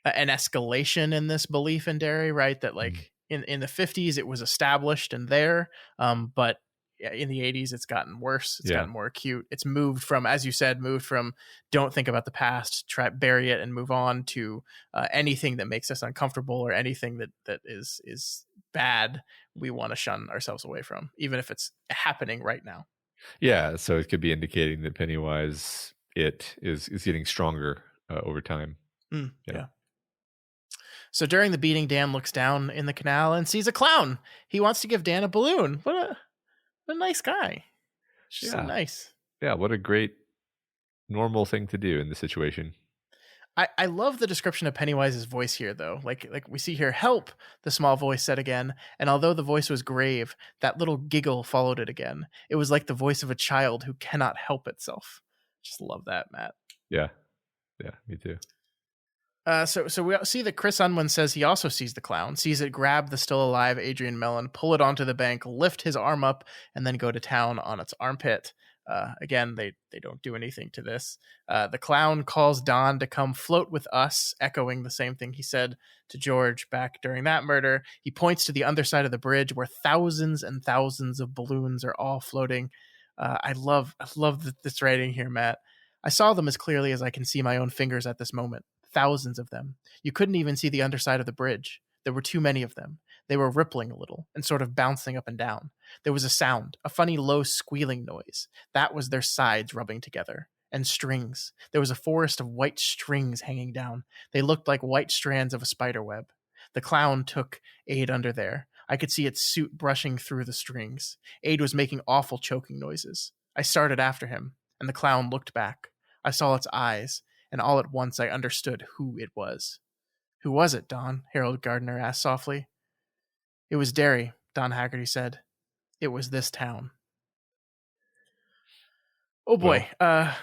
an escalation in this belief in dairy, right? That Mm. like in the 50s it was established and there, but in the 80s it's gotten worse. It's Yeah. gotten more acute. It's moved from, as you said, moved from don't think about the past, try bury it and move on, to anything that makes us uncomfortable or anything that is bad, we want to shun ourselves away from, even if it's happening right now. Yeah. So it could be indicating that Pennywise, it is getting stronger over time. Yeah. Yeah. So during the beating, Dan looks down in the canal and sees a clown. He wants to give Dan a balloon. What a nice guy. Just so Yeah. nice. Yeah. What a great normal thing to do in this situation. I love the description of Pennywise's voice here, though. Like we see here, help, the small voice said again. And although the voice was grave, that little giggle followed it again. It was like the voice of a child who cannot help itself. Just love that, Matt. Yeah. Yeah. Me too. So we see that Chris Unwin says he also sees the clown, sees it grab the still alive Adrian Mellon, pull it onto the bank, lift his arm up, and then go to town on its armpit. Again, they don't do anything to this. The clown calls Don to come float with us, echoing the same thing he said to George back during that murder. He points to the underside of the bridge where thousands and thousands of balloons are all floating. I love this writing here, Matt. I saw them as clearly as I can see my own fingers at this moment. Thousands of them. You couldn't even see the underside of the bridge. There were too many of them. They were rippling a little and sort of bouncing up and down. There was a sound, a funny low squealing noise. That was their sides rubbing together. And strings. There was a forest of white strings hanging down. They looked like white strands of a spider web. The clown took Aid under there. I could see its suit brushing through the strings. Aid was making awful choking noises. I started after him, and the clown looked back. I saw its eyes, and all at once I understood who it was. Who was it, Don? Harold Gardner asked softly. It was Derry, Don Haggerty said. It was this town. Oh boy. Well,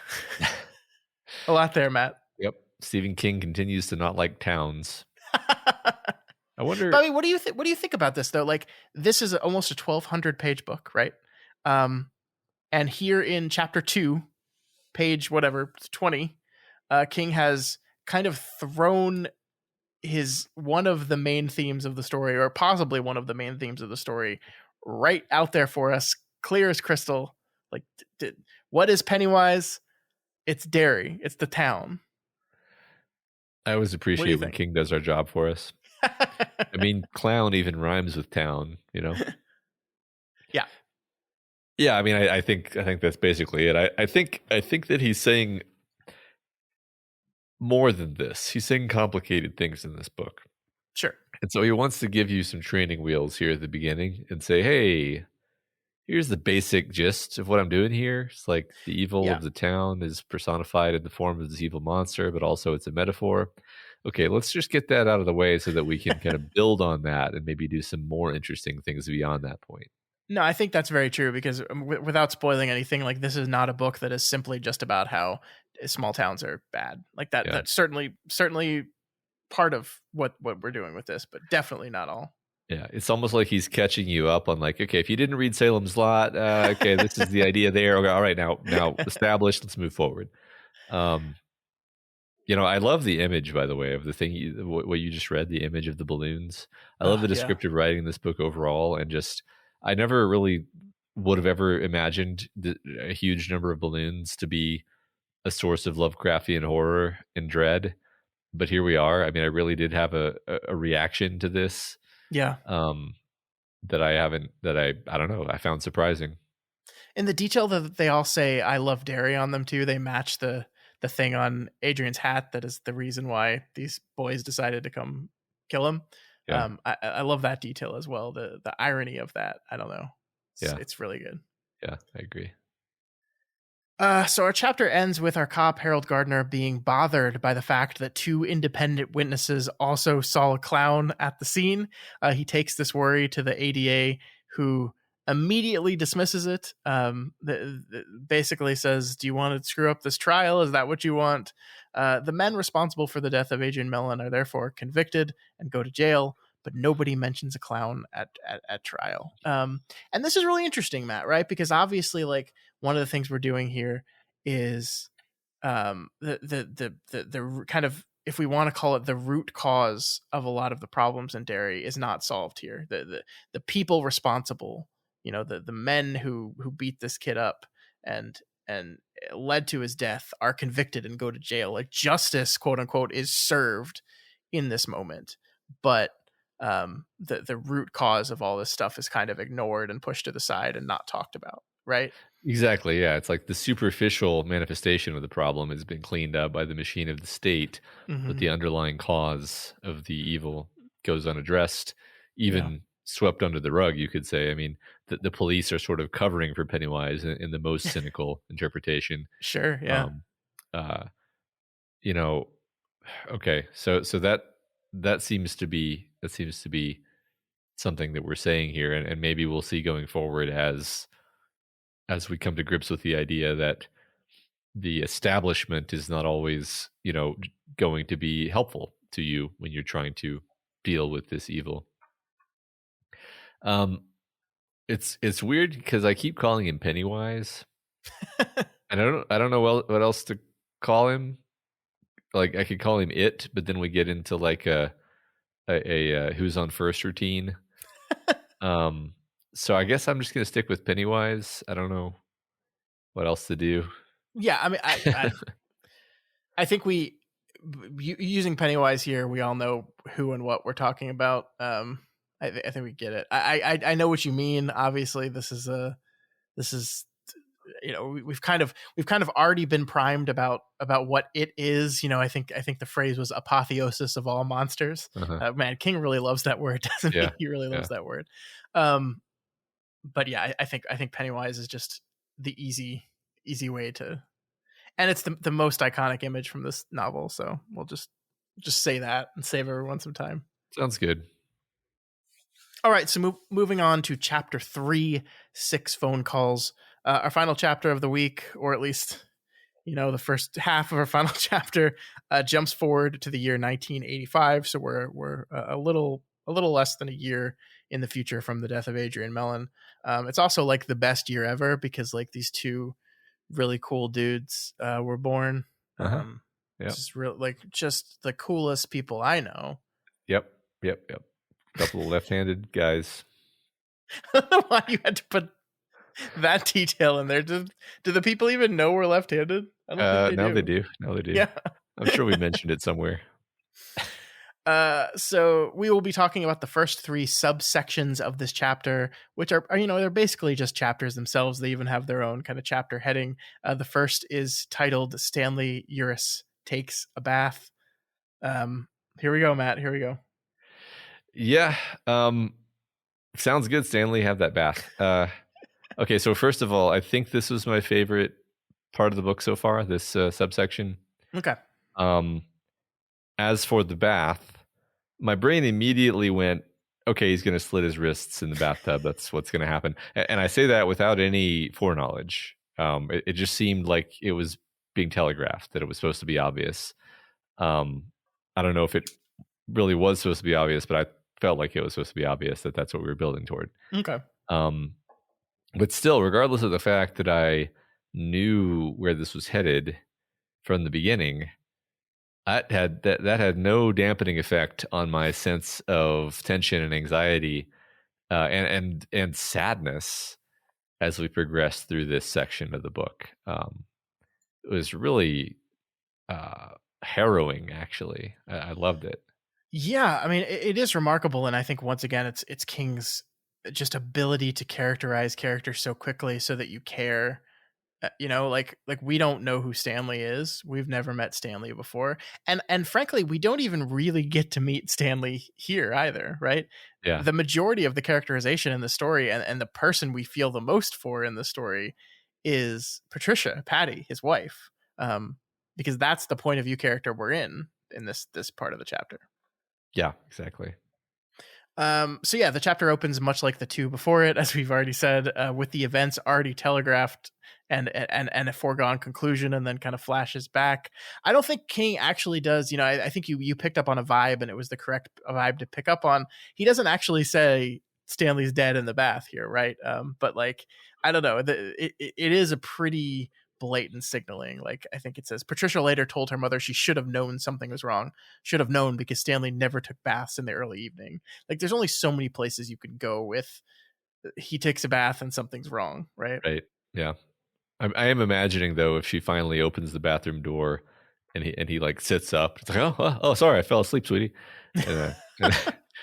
A lot there, Matt. yep. Stephen King continues to not like towns. I wonder. But I mean, what do you what do you think about this though? Like, this is almost a 1,200 page book, right? And here in chapter 2, page whatever 20, King has kind of thrown his one of the main themes of the story, or possibly one of the main themes of the story, right out there for us, clear as crystal. Like, what is Pennywise? It's Derry. It's the town. I always What do you appreciate when think? King does our job for us. I mean, clown even rhymes with town, Yeah. Yeah, I mean, I think that's basically it. I think that he's saying more than this. He's saying complicated things in this book. Sure. And so he wants to give you some training wheels here at the beginning and say, hey, here's the basic gist of what I'm doing here. It's like the evil of the town is personified in the form of this evil monster, but also it's a metaphor. Okay, let's just get that out of the way so that we can kind of build on that and maybe do some more interesting things beyond that point. No, I think that's very true because without spoiling anything, like, this is not a book that is simply just about how small towns are bad. Like that, that's certainly part of what we're doing with this, but definitely not all. Yeah, it's almost like he's catching you up on like, okay, if you didn't read Salem's Lot, okay, this is the idea there. Okay, all right, now established. Let's move forward. I love the image, by the way, of the thing what you just read, the image of the balloons. I love the descriptive writing in this book overall, and just I never really would have ever imagined a huge number of balloons to be a source of Lovecraftian horror and dread. But here we are. I mean, I really did have a reaction to this. Yeah. That I don't know, I found surprising. And the detail that they all say "I love Derry" on them too. They match the thing on Adrian's hat that is the reason why these boys decided to come kill him. Yeah. I love that detail as well. The irony of that. I don't know. Yeah. It's really good. Yeah, I agree. So our chapter ends with our cop, Harold Gardner, being bothered by the fact that two independent witnesses also saw a clown at the scene. He takes this worry to the ADA, who immediately dismisses it. Basically says, "Do you want to screw up this trial? Is that what you want?" The men responsible for the death of Adrian Mellon are therefore convicted and go to jail, but nobody mentions a clown at trial. And this is really interesting, Matt, right? Because obviously, like, one of the things we're doing here is the kind of, if we want to call it, the root cause of a lot of the problems in Derry is not solved here. The people responsible, the men who beat this kid up and led to his death are convicted and go to jail. Like, justice, quote unquote, is served in this moment, but the root cause of all this stuff is kind of ignored and pushed to the side and not talked about, right? Exactly. Yeah. It's like the superficial manifestation of the problem has been cleaned up by the machine of the state, but Mm-hmm. the underlying cause of the evil goes unaddressed, Yeah. even swept under the rug, you could say. I mean, the police are sort of covering for Pennywise in the most cynical interpretation. Sure. Yeah. Um, uh, you know, okay. So that seems to be something that we're saying here, and maybe we'll see going forward as we come to grips with the idea that the establishment is not always, going to be helpful to you when you're trying to deal with this evil. Um, it's weird because I keep calling him Pennywise, and I don't know what else to call him. Like, I could call him It, but then we get into like a who's on first routine. So I guess I'm just gonna stick with Pennywise. I don't know what else to do. Yeah. I mean, I think using Pennywise here, we all know who and what we're talking about. I think we get it. I know what you mean. Obviously, this is we've kind of already been primed about what it is. I think the phrase was apotheosis of all monsters. Uh-huh. Man, King really loves that word, doesn't he? Yeah, He really yeah. loves that word. But yeah, I think Pennywise is just the easy way to, and it's the most iconic image from this novel. So we'll just say that and save everyone some time. Sounds good. All right, so moving on to chapter 3, 6 phone calls. Our final chapter of the week, or at least the first half of our final chapter, jumps forward to the year 1985. So we're a little less than a year in the future from the death of Adrian Mellon. It's also like the best year ever because like these two really cool dudes were born. Uh-huh. Yep. Just the coolest people I know. Yep. Couple of left-handed guys. I don't know why you had to put that detail in there. Do the people even know we're left-handed? I don't think they Now do. they do. Now they do. Yeah. I'm sure we mentioned it somewhere. So we will be talking about the first 3 subsections of this chapter, which are they're basically just chapters themselves. They even have their own kind of chapter heading. The first is titled Stanley Uris Takes a Bath. Here we go, Matt. Here we go. Yeah. Sounds good, Stanley. Have that bath. Okay, so first of all, I think this was my favorite part of the book so far, this subsection. Okay. As for the bath, my brain immediately went, okay, he's going to slit his wrists in the bathtub. That's what's going to happen. And I say that without any foreknowledge. It just seemed like it was being telegraphed, that it was supposed to be obvious. I don't know if it really was supposed to be obvious, but I felt like it was supposed to be obvious that that's what we were building toward. Okay. But still, regardless of the fact that I knew where this was headed from the beginning, that had no dampening effect on my sense of tension and anxiety and sadness as we progressed through this section of the book. It was really harrowing, actually. I loved it. Yeah, I mean, it is remarkable, and I think once again, it's King's just ability to characterize characters so quickly, so that you care Like we don't know who Stanley is. We've never met Stanley before. And frankly, we don't even really get to meet Stanley here either, right? Yeah. The majority of the characterization in the story and the person we feel the most for in the story is Patricia, Patty, his wife. Because that's the point of view character we're in this part of the chapter. Yeah, exactly. So yeah, the chapter opens much like the two before it, as we've already said, with the events already telegraphed and a foregone conclusion, and then kind of flashes back. I don't think King actually does. I think you picked up on a vibe, and it was the correct vibe to pick up on. He doesn't actually say Stanley's dead in the bath here, right? But like, I don't know. It is a pretty blatant signaling. Like, I think it says Patricia later told her mother she should have known something was wrong. Should have known because Stanley never took baths in the early evening. Like, there's only so many places you can go with he takes a bath and something's wrong, right? Right. Yeah. I am imagining though, if she finally opens the bathroom door and he like sits up, it's like, oh, sorry, I fell asleep, sweetie, and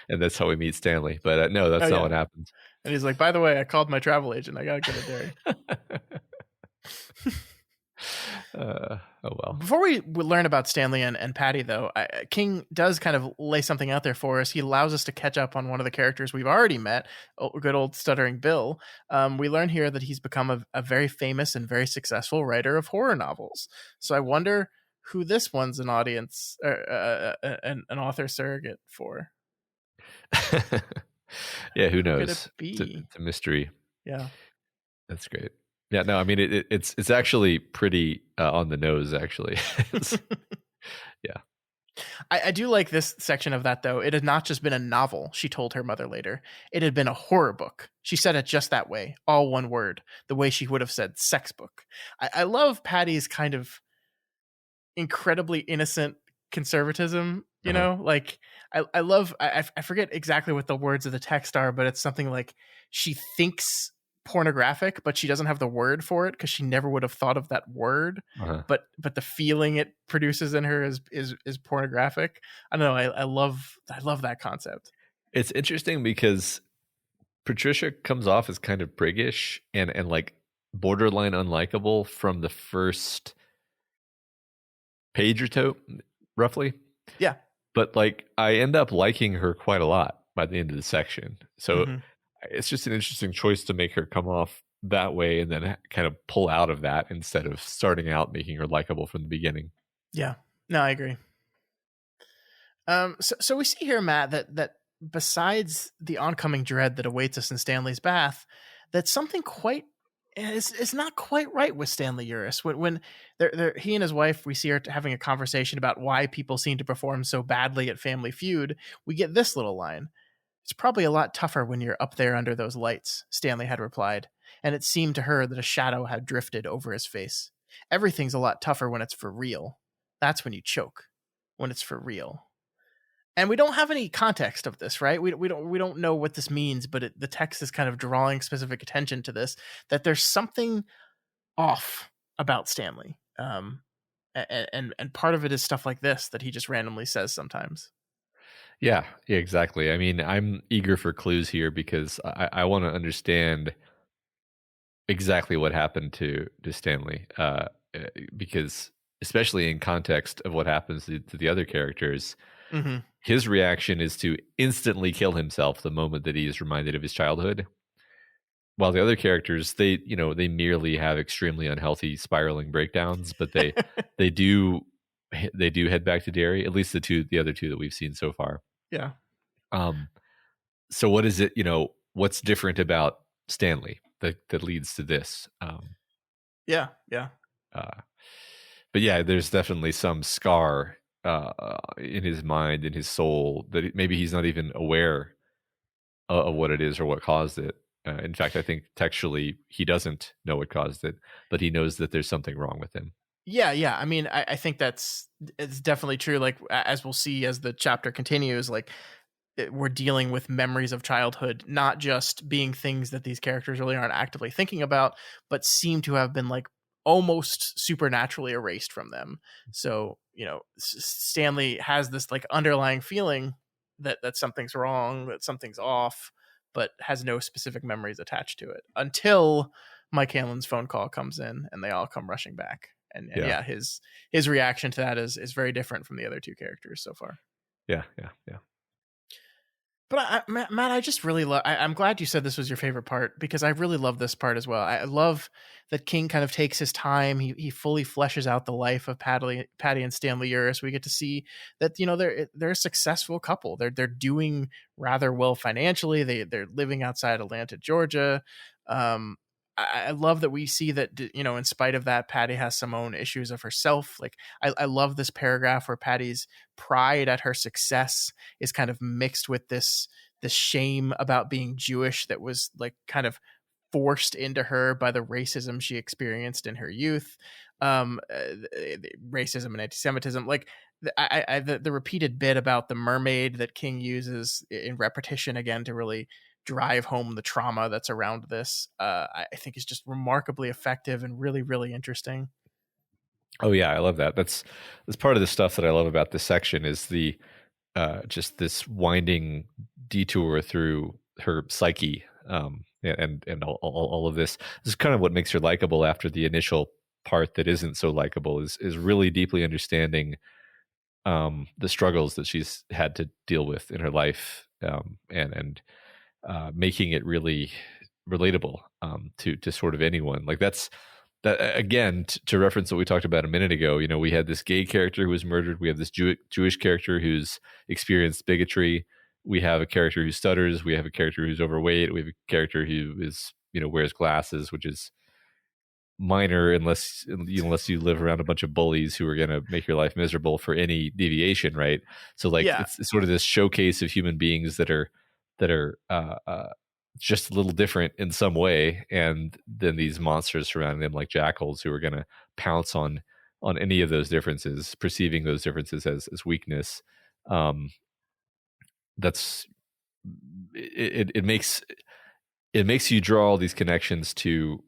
and that's how we meet Stanley. But no, that's not what happens. And he's like, by the way, I called my travel agent. I gotta get a dairy. Oh well. Before we learn about Stanley and Patty, though, King does kind of lay something out there for us. He allows us to catch up on one of the characters we've already met, good old Stuttering Bill. We learn here that he's become a very famous and very successful writer of horror novels. So I wonder who this one's an audience, an author surrogate for. Yeah, who knows? Could it be? It's a mystery. Yeah, that's great. Yeah, no, I mean it's actually pretty on the nose, actually. Yeah. I do like this section of that, though. It had not just been a novel, she told her mother later. It had been a horror book. She said it just that way, all one word, the way she would have said sex book. I love Patty's kind of incredibly innocent conservatism, you know? Like, I love, I forget exactly what the words of the text are, but it's something like she thinks pornographic, but she doesn't have the word for it because she never would have thought of that word. But the feeling it produces in her is pornographic. I don't know. I love that concept. It's interesting because Patricia comes off as kind of priggish and like borderline unlikable from the first page or two, roughly. Yeah. But like I end up liking her quite a lot by the end of the section. So it's just an interesting choice to make her come off that way and then kind of pull out of that instead of starting out making her likable from the beginning. Yeah, no, I agree. So we see here, Matt, that besides the oncoming dread that awaits us in Stanley's bath, that something is not quite right with Stanley Uris. When he and his wife, we see her having a conversation about why people seem to perform so badly at Family Feud. We get this little line. It's probably a lot tougher when you're up there under those lights, Stanley had replied, and it seemed to her that a shadow had drifted over his face. Everything's a lot tougher when it's for real. That's when you choke, when it's for real. And we don't have any context of this, right? We don't know what this means, but the text is kind of drawing specific attention to this, that there's something off about Stanley. And part of it is stuff like this that he just randomly says sometimes. Yeah, exactly. I mean, I'm eager for clues here because I want to understand exactly what happened to Stanley. Because especially in context of what happens to the other characters, his reaction is to instantly kill himself the moment that he is reminded of his childhood. While the other characters, they merely have extremely unhealthy spiraling breakdowns, but they do head back to Derry, at least the other two that we've seen so far. Yeah. So what is it, what's different about Stanley that leads to this? Yeah. But yeah, there's definitely some scar in his mind, in his soul, that maybe he's not even aware of what it is or what caused it. In fact, I think textually he doesn't know what caused it, but he knows that there's something wrong with him. Yeah. I mean, I think it's definitely true. Like, as we'll see as the chapter continues, like we're dealing with memories of childhood, not just being things that these characters really aren't actively thinking about, but seem to have been like almost supernaturally erased from them. So, Stanley has this like underlying feeling that something's wrong, that something's off, but has no specific memories attached to it until Mike Hanlon's phone call comes in and they all come rushing back. And Yeah. yeah, his reaction to that is very different from the other two characters so far. Yeah. But Matt, I just really love. I'm glad you said this was your favorite part, because I really love this part as well. I love that King kind of takes his time. He fully fleshes out the life of Patty and Stanley Uris. We get to see that, you know, they're a successful couple. They're doing rather well financially. They're living outside Atlanta, Georgia. I love that we see that, you know, in spite of that, Patty has some own issues of herself. Like I love this paragraph where Patty's pride at her success is kind of mixed with this shame about being Jewish that was like kind of forced into her by the racism she experienced in her youth. Racism and anti-Semitism, like the repeated bit about the mermaid that King uses in repetition again to really drive home the trauma that's around this, I think is just remarkably effective and really, really interesting. Oh yeah, I love that. That's part of the stuff that I love about this section is the just this winding detour through her psyche, and all of this. This is kind of what makes her likable after the initial part that isn't so likable, is really deeply understanding the struggles that she's had to deal with in her life, and making it really relatable to sort of anyone. Like that again, to reference what we talked about a minute ago. You know, we had this gay character who was murdered. We have this Jewish character who's experienced bigotry. We have a character who stutters. We have a character who's overweight. We have a character who is, you know, wears glasses, which is minor unless you live around a bunch of bullies who are going to make your life miserable for any deviation, right? So like it's sort of this showcase of human beings that are just a little different in some way, and then these monsters surrounding them like jackals who are going to pounce on any of those differences, perceiving those differences as weakness. That's it makes you draw all these connections to,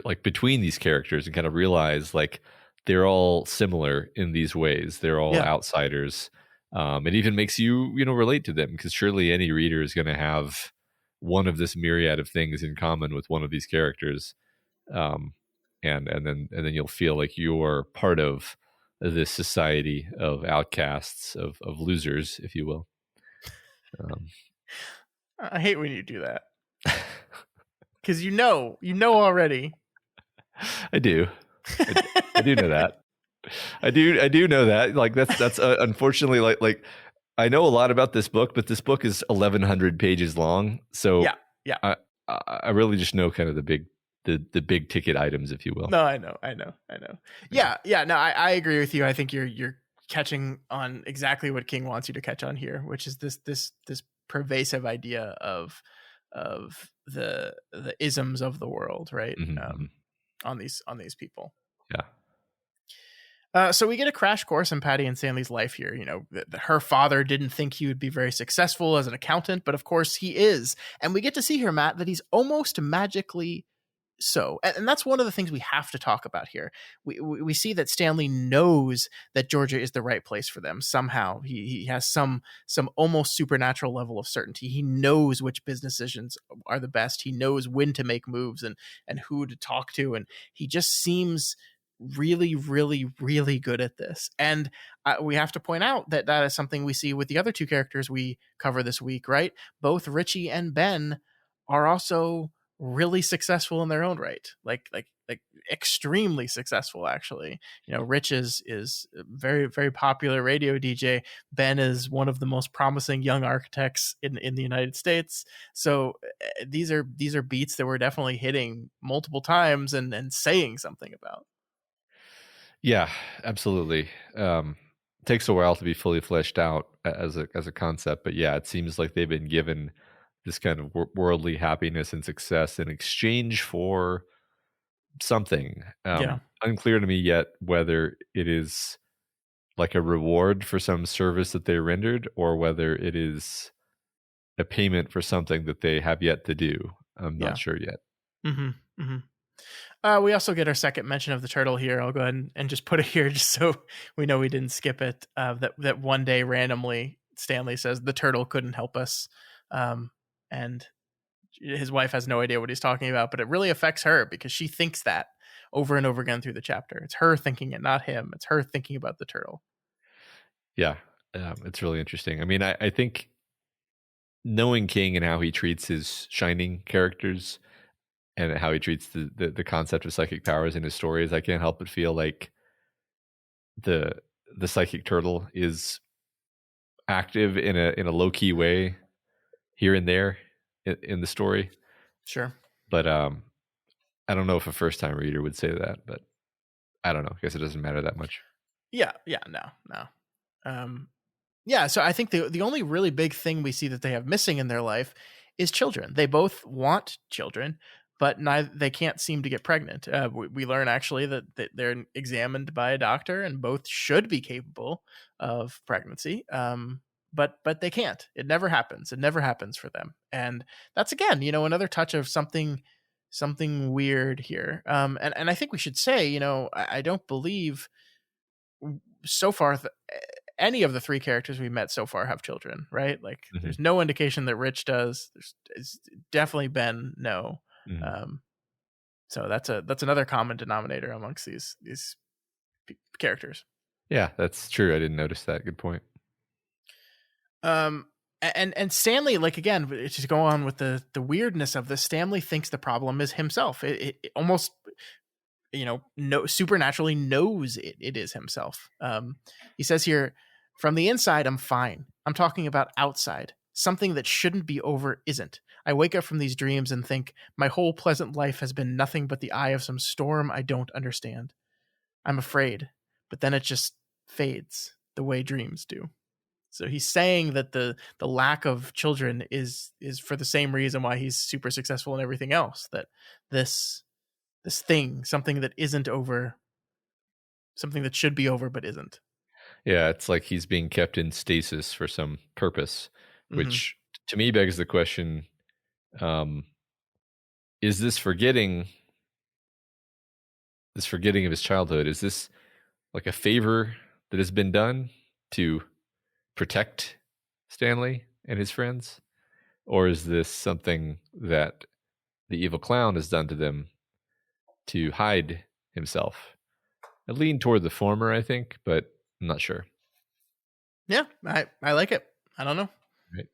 like, between these characters, and kind of realize like they're all similar in these ways. They're all outsiders. It even makes you relate to them, because surely any reader is going to have one of this myriad of things in common with one of these characters, and then you'll feel like you're part of this society of outcasts, of losers, if you will. I hate when you do that, because you know already. I do know that. I do know that. Like that's unfortunately like I know a lot about this book, but this book is 1,100 pages long. So yeah. I really just know kind of the big ticket items, if you will. No, I know. Yeah. No, I agree with you. I think you're catching on exactly what King wants you to catch on here, which is this pervasive idea of the isms of the world, right? Mm-hmm. On these people. Yeah. So we get a crash course in Patty and Stanley's life here. You know, her father didn't think he would be very successful as an accountant, but of course he is. And we get to see here, Matt, that he's almost magically so. And that's one of the things we have to talk about here. We see that Stanley knows that Georgia is the right place for them. Somehow he has some almost supernatural level of certainty. He knows which business decisions are the best. He knows when to make moves and who to talk to. And he just seems really, really, really good at this. And we have to point out that is something we see with the other two characters we cover this week, right? Both Richie and Ben are also really successful in their own right, like extremely successful, actually. You know, Rich is a very, very popular radio DJ. Ben is one of the most promising young architects in the United States. So these are beats that we're definitely hitting multiple times and saying something about. Yeah, absolutely. Takes a while to be fully fleshed out as a concept, but yeah, it seems like they've been given this kind of worldly happiness and success in exchange for something. Unclear to me yet whether it is like a reward for some service that they rendered, or whether it is a payment for something that they have yet to do. I'm not sure yet. Mm-hmm. Mm-hmm. We also get our second mention of the turtle here. I'll go ahead and just put it here just so we know we didn't skip it. That one day randomly Stanley says the turtle couldn't help us. And his wife has no idea what he's talking about, but it really affects her because she thinks that over and over again through the chapter. It's her thinking it, not him. It's her thinking about the turtle. Yeah, it's really interesting. I mean, I think knowing King and how he treats his shining characters and how he treats the concept of psychic powers in his stories, I can't help but feel like the psychic turtle is active in a low key way here and there in the story. Sure. But I don't know if a first time reader would say that, but I don't know. I guess it doesn't matter that much. Yeah. No. Yeah, so I think the only really big thing we see that they have missing in their life is children. They both want children, but neither they can't seem to get pregnant. We learn actually that they're examined by a doctor, and both should be capable of pregnancy. But they can't. It never happens. It never happens for them, and that's again, another touch of something weird here. And I think we should say, I don't believe so far any of the three characters we met so far have children, right? Like there's no indication that Rich does. It's definitely been no. So that's another common denominator amongst these characters. Yeah, that's true. I didn't notice that. Good point. And Stanley, like again, to go on with the weirdness of this, Stanley thinks the problem is himself. It almost supernaturally knows it is himself. He says here, from the inside, I'm fine. I'm talking about outside. Something that shouldn't be over isn't. I wake up from these dreams and think my whole pleasant life has been nothing but the eye of some storm I don't understand. I'm afraid, but then it just fades the way dreams do. So he's saying that the lack of children is for the same reason why he's super successful in everything else. That this thing, something that isn't over, something that should be over but isn't. Yeah, it's like he's being kept in stasis for some purpose, which to me begs the question, is this forgetting of his childhood? Is this like a favor that has been done to protect Stanley and his friends? Or is this something that the evil clown has done to them to hide himself? I lean toward the former, I think, but I'm not sure. Yeah, I like it. I don't know. Right.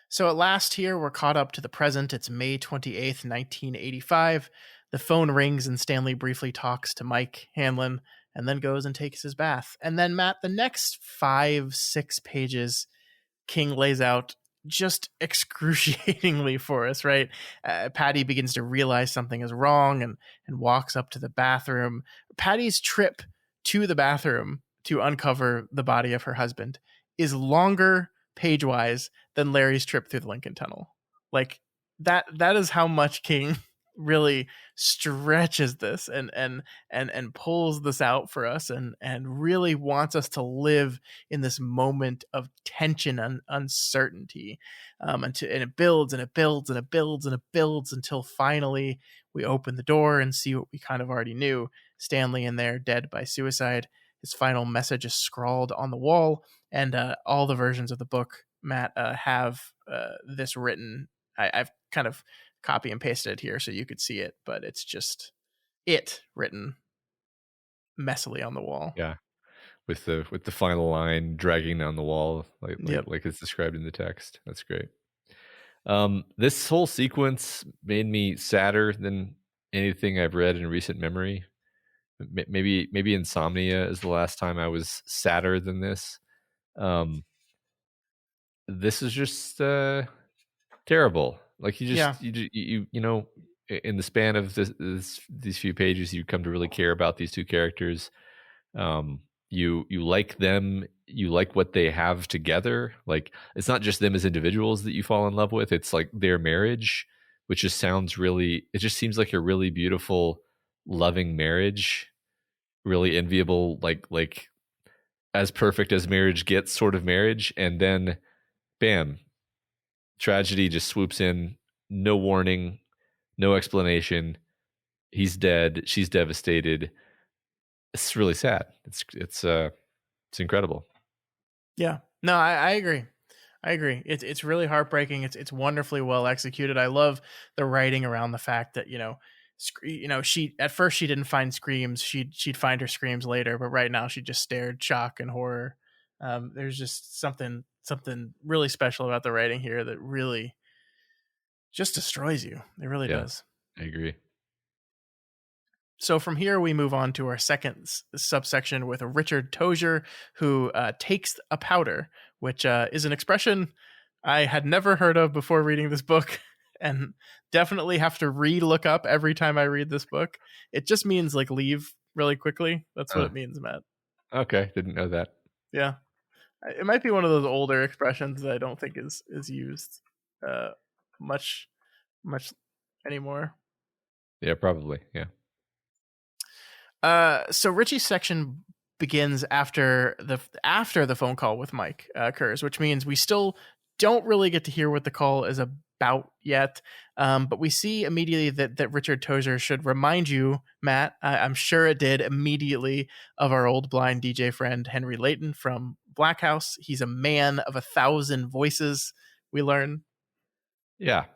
So at last here, we're caught up to the present. It's May 28th, 1985. The phone rings and Stanley briefly talks to Mike Hanlon and then goes and takes his bath. And then, Matt, the next 5-6 pages, King lays out just excruciatingly for us, right? Patty begins to realize something is wrong and walks up to the bathroom. Patty's trip to the bathroom to uncover the body of her husband is longer page-wise than Larry's trip through the Lincoln Tunnel. Like that is how much King really stretches this and pulls this out for us and really wants us to live in this moment of tension and uncertainty. And it builds and it builds and it builds and it builds until finally we open the door and see what we kind of already knew. Stanley in there, dead by suicide. His final message is scrawled on the wall, and all the versions of the book, Matt, have this written. I've kind of copy and pasted it here so you could see it, but it's just it written messily on the wall. Yeah, with the final line dragging down the wall, like it's described in the text. That's great. This whole sequence made me sadder than anything I've read in recent memory. Maybe Insomnia is the last time I was sadder than this. This is just terrible. Like you know, in the span of these few pages, you come to really care about these two characters. You like them. You like what they have together. Like it's not just them as individuals that you fall in love with. It's like their marriage, which just sounds really. It just seems like a really beautiful, loving marriage. Really enviable, like as perfect as marriage gets, sort of marriage. And then, bam, tragedy just swoops in. No warning, no explanation. He's dead. She's devastated. It's really sad. It's incredible. Yeah. No, I agree. I agree. It's really heartbreaking. It's wonderfully well executed. I love the writing around the fact that she at first she didn't find screams. She'd find her screams later, but right now she just stared shock and horror. There's just something really special about the writing here that really just destroys you. It really Yeah, does. I agree. So from here, we move on to our second subsection with Richard Tozier, who takes a powder, which is an expression I had never heard of before reading this book, and definitely have to re-look up every time I read this book. It just means like leave really quickly. That's what Oh, it means, Matt. okay, didn't know that. Yeah, it might be one of those older expressions that I don't think is used uh, much anymore. Yeah, probably. Yeah. So Richie's section begins after the phone call with Mike occurs, which means we still don't really get to hear what the call is about yet. But we see immediately that Richard Tozier should remind you, Matt. I'm sure it did immediately, of our old blind DJ friend Henry Layton from Black House. He's a man of 1,000 voices. We learn. Yeah,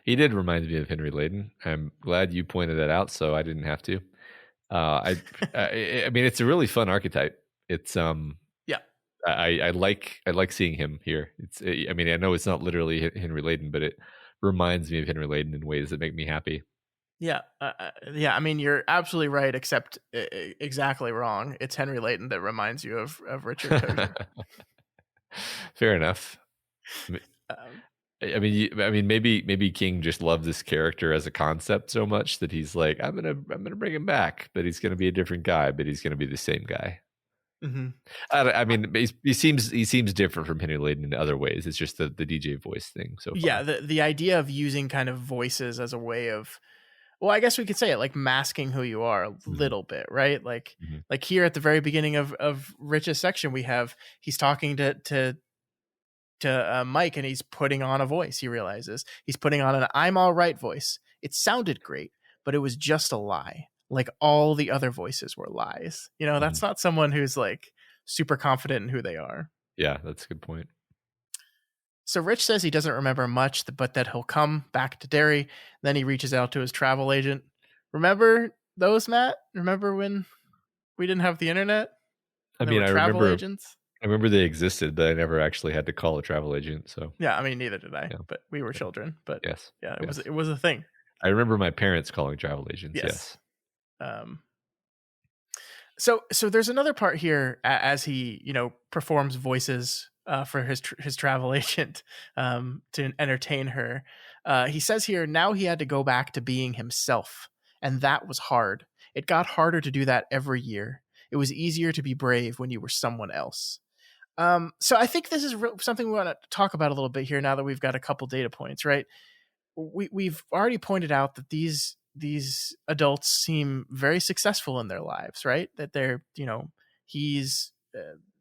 he did remind me of Henry Layton. I'm glad you pointed that out, so I didn't have to. I mean, it's a really fun archetype. It's Yeah. I like seeing him here. I mean, I know it's not literally Henry Layton, but it reminds me of Henry Layton in ways that make me happy. Yeah, yeah. I mean, you're absolutely right, except exactly wrong. It's Henry Layton that reminds you of Richard Tozier. Fair enough. Um, I mean, maybe King just loved this character as a concept so much that he's like, I'm gonna bring him back, but he's gonna be a different guy, but he's gonna be the same guy. mm-hmm. I mean, he seems different from Henry Layton in other ways. It's just the DJ voice thing so far. Yeah, the idea of using kind of voices as a way of, well, I guess we could say it like masking who you are a little bit, right? Like here at the very beginning of Rich's section, he's talking to Mike, and he's putting on a voice. He realizes he's putting on an "I'm all right" voice. It sounded great, but it was just a lie. Like all the other voices were lies. That's not someone who's like super confident in who they are. Yeah, that's a good point. So Rich says he doesn't remember much, but that he'll come back to Derry. Then he reaches out to his travel agent. Remember those, Matt? Remember when we didn't have the internet? I mean, I travel agents. I remember they existed, but I never actually had to call a travel agent. So yeah, I mean, neither did I. Yeah. But we were children. But yes, yeah, it was a thing. I remember my parents calling travel agents. Yes. So there's another part here as he performs voices for his travel agent to entertain her. He says here, now he had to go back to being himself, and that was hard. It got harder to do that every year. It was easier to be brave when you were someone else. So I think this is something we want to talk about a little bit here now that we've got a couple data points, right? We've already pointed out that these adults seem very successful in their lives, right? That they're, he's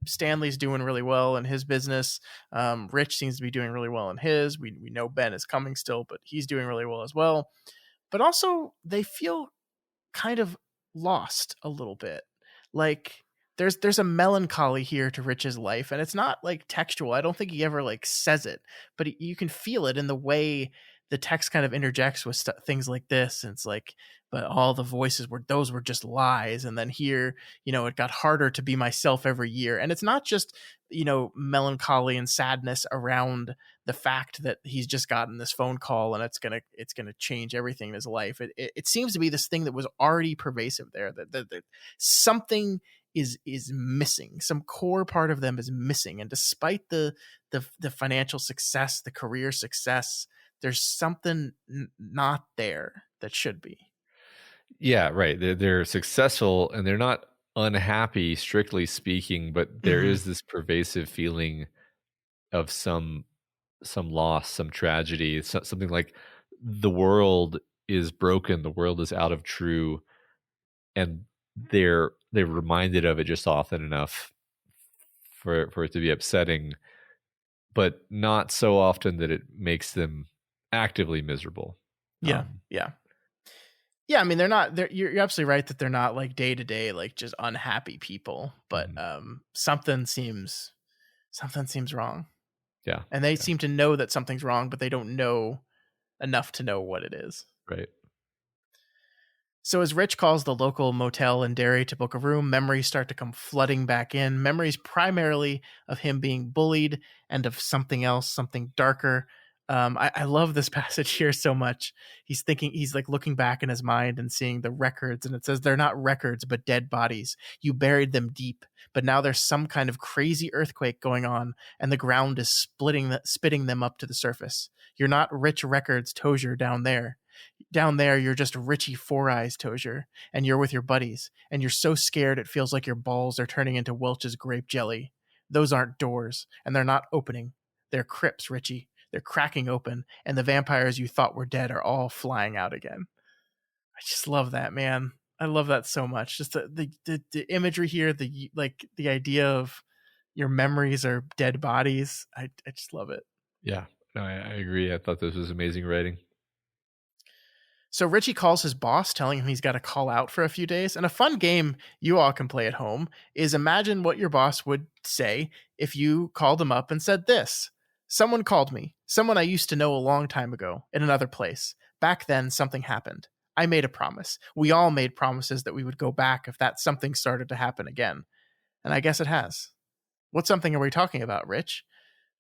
Stanley's doing really well in his business. Rich seems to be doing really well in his. We know Ben is coming still, but he's doing really well as well. But also they feel kind of lost a little bit. Like there's a melancholy here to Rich's life, and it's not like textual. I don't think he ever like says it, but you can feel it in the way the text kind of interjects with things like this. And it's like, but all the voices those were just lies. And then here, it got harder to be myself every year. And it's not just, melancholy and sadness around the fact that he's just gotten this phone call and it's going to change everything in his life. It seems to be this thing that was already pervasive there, that something is missing. Some core part of them is missing. And despite the financial success, the career success, there's something not there that should be. Yeah, right. They're successful and they're not unhappy, strictly speaking, but there is this pervasive feeling of some loss, some tragedy, something like the world is broken, the world is out of true, and they're reminded of it just often enough for it to be upsetting, but not so often that it makes them actively miserable. Yeah. I mean, you're absolutely right that they're not like day to day, like just unhappy people, but something seems wrong. Yeah. And they Yeah. seem to know that something's wrong, but they don't know enough to know what it is. Right. So as Rich calls the local motel in Derry to book a room, memories start to come flooding back in. Memories primarily of him being bullied and of something else, something darker. I love this passage here so much. He's like looking back in his mind and seeing the records, and it says they're not records, but dead bodies. You buried them deep, but now there's some kind of crazy earthquake going on, and the ground is spitting them up to the surface. You're not Rich Records Tozier down there. Down there, you're just Richie Four Eyes Tozier, and you're with your buddies, and you're so scared it feels like your balls are turning into Welch's grape jelly. Those aren't doors, and they're not opening. They're crypts, Richie. They're cracking open, and the vampires you thought were dead are all flying out again. I just love that, man. I love that so much. Just the imagery here, the idea of your memories are dead bodies. I just love it. Yeah. No, I agree. I thought this was amazing writing. So Richie calls his boss, telling him he's got to call out for a few days. And a fun game you all can play at home is imagine what your boss would say if you called him up and said this. Someone called me, someone I used to know a long time ago in another place. Back then, something happened. I made a promise. We all made promises that we would go back if that something started to happen again. And I guess it has. What something are we talking about, Rich?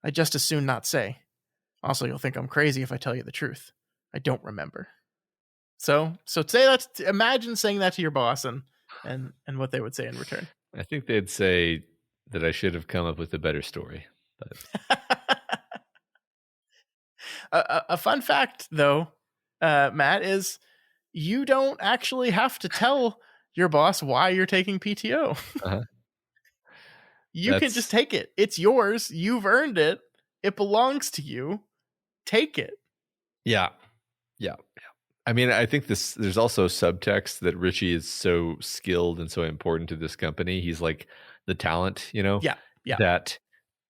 I'd just as soon not say. Also, you'll think I'm crazy if I tell you the truth. I don't remember. So say that. Imagine saying that to your boss and what they would say in return. I think they'd say that I should have come up with a better story. But a fun fact, though, Matt, is you don't actually have to tell your boss why you're taking PTO. Uh-huh. You can just take it. It's yours. You've earned it. It belongs to you. Take it. Yeah. I mean, I think there's also subtext that Richie is so skilled and so important to this company. He's like the talent, Yeah. that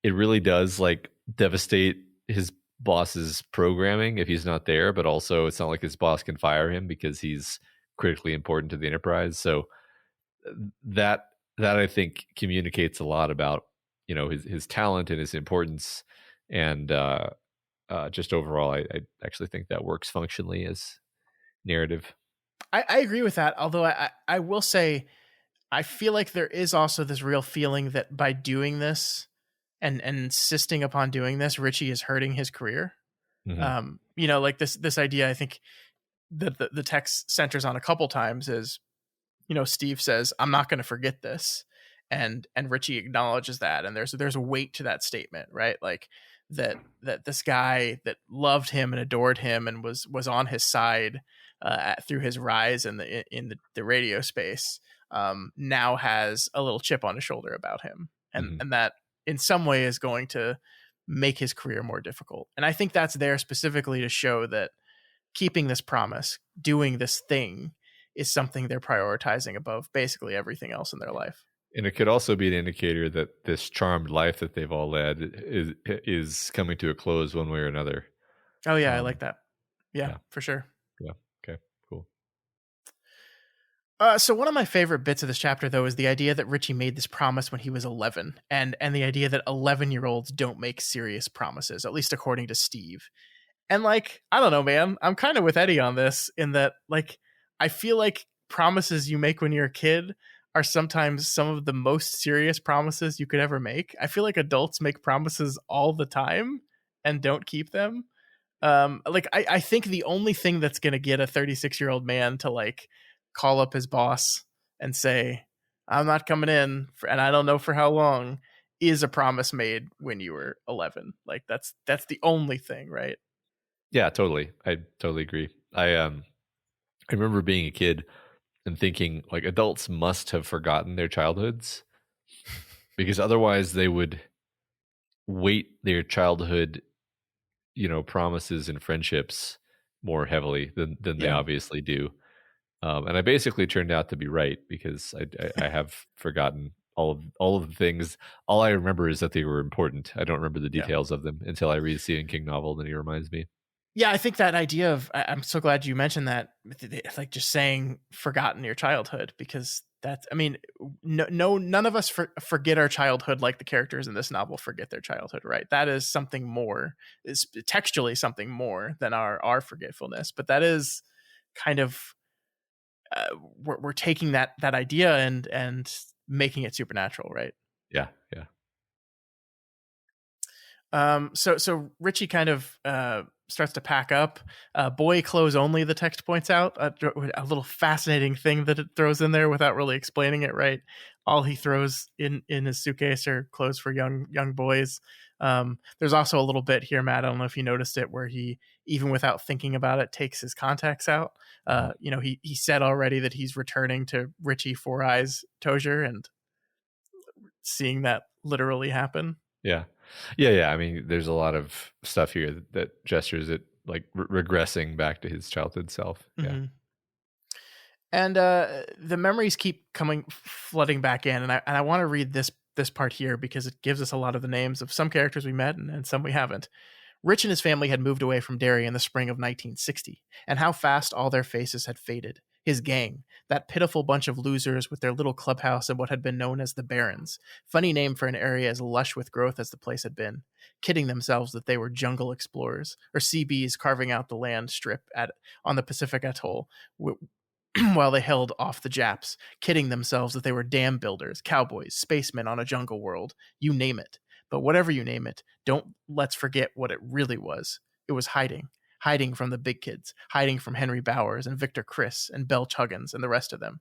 it really does like devastate his boss's programming if he's not there, but also it's not like his boss can fire him because he's critically important to the enterprise. So that I think communicates a lot about, his talent and his importance. And just overall, I actually think that works functionally as narrative. I agree with that. Although I will say, I feel like there is also this real feeling that by doing this and insisting upon doing this, Richie is hurting his career. Mm-hmm. Like this idea, I think that the text centers on a couple times is, Steve says, I'm not going to forget this. And Richie acknowledges that. And there's a weight to that statement, right? Like that this guy that loved him and adored him and was on his side through his rise in the radio space, now has a little chip on his shoulder about him. And that in some way is going to make his career more difficult. And I think that's there specifically to show that keeping this promise, doing this thing, is something they're prioritizing above basically everything else in their life. And it could also be an indicator that this charmed life that they've all led is coming to a close one way or another. Oh yeah, I like that. Yeah, for sure. Yeah. Okay, cool. So one of my favorite bits of this chapter, though, is the idea that Richie made this promise when he was 11, and the idea that 11-year-olds don't make serious promises, at least according to Steve. And like, I don't know, man, I'm kind of with Eddie on this in that, like, I feel like promises you make when you're a kid are sometimes some of the most serious promises you could ever make. I feel like adults make promises all the time and don't keep them. I think the only thing that's going to get a 36-year-old man to like call up his boss and say, I'm not coming in and I don't know for how long, is a promise made when you were 11. Like that's the only thing, right? Yeah, totally. I totally agree. I remember being a kid and thinking like adults must have forgotten their childhoods because otherwise they would weight their childhood, promises and friendships more heavily than they obviously do. And I basically turned out to be right because I have forgotten all of the things. All I remember is that they were important. I don't remember the details of them until I read a Stephen King novel, then he reminds me. Yeah, I think that idea of, I'm so glad you mentioned that, like just saying forgotten your childhood, because That's, I mean, no, none of us forget our childhood like the characters in this novel forget their childhood, right? That is something more, is textually something more than our forgetfulness. But that is kind of, we're taking that idea and making it supernatural, right? Yeah, yeah. So Richie kind of starts to pack up. Boy clothes only, the text points out. A little fascinating thing that it throws in there without really explaining it, right? All he throws in his suitcase are clothes for young boys. There's also a little bit here, Matt, I don't know if you noticed it, where he, even without thinking about it, takes his contacts out. He said already that he's returning to Richie Four Eyes Tozier, and seeing that literally happen. Yeah. Yeah. I mean, there's a lot of stuff here that gestures at like regressing back to his childhood self. Yeah. Mm-hmm. And the memories keep flooding back in, and I want to read this part here because it gives us a lot of the names of some characters we met and some we haven't. Rich and his family had moved away from Derry in the spring of 1960, and how fast all their faces had faded. His gang, that pitiful bunch of losers with their little clubhouse and what had been known as the Barrens, funny name for an area as lush with growth as the place had been, kidding themselves that they were jungle explorers, or CBs carving out the land strip on the Pacific Atoll, while they held off the Japs, kidding themselves that they were dam builders, cowboys, spacemen on a jungle world, you name it. But whatever you name it, don't let's forget what it really was. It was hiding from the big kids, hiding from Henry Bowers and Victor Criss and Belch Huggins and the rest of them.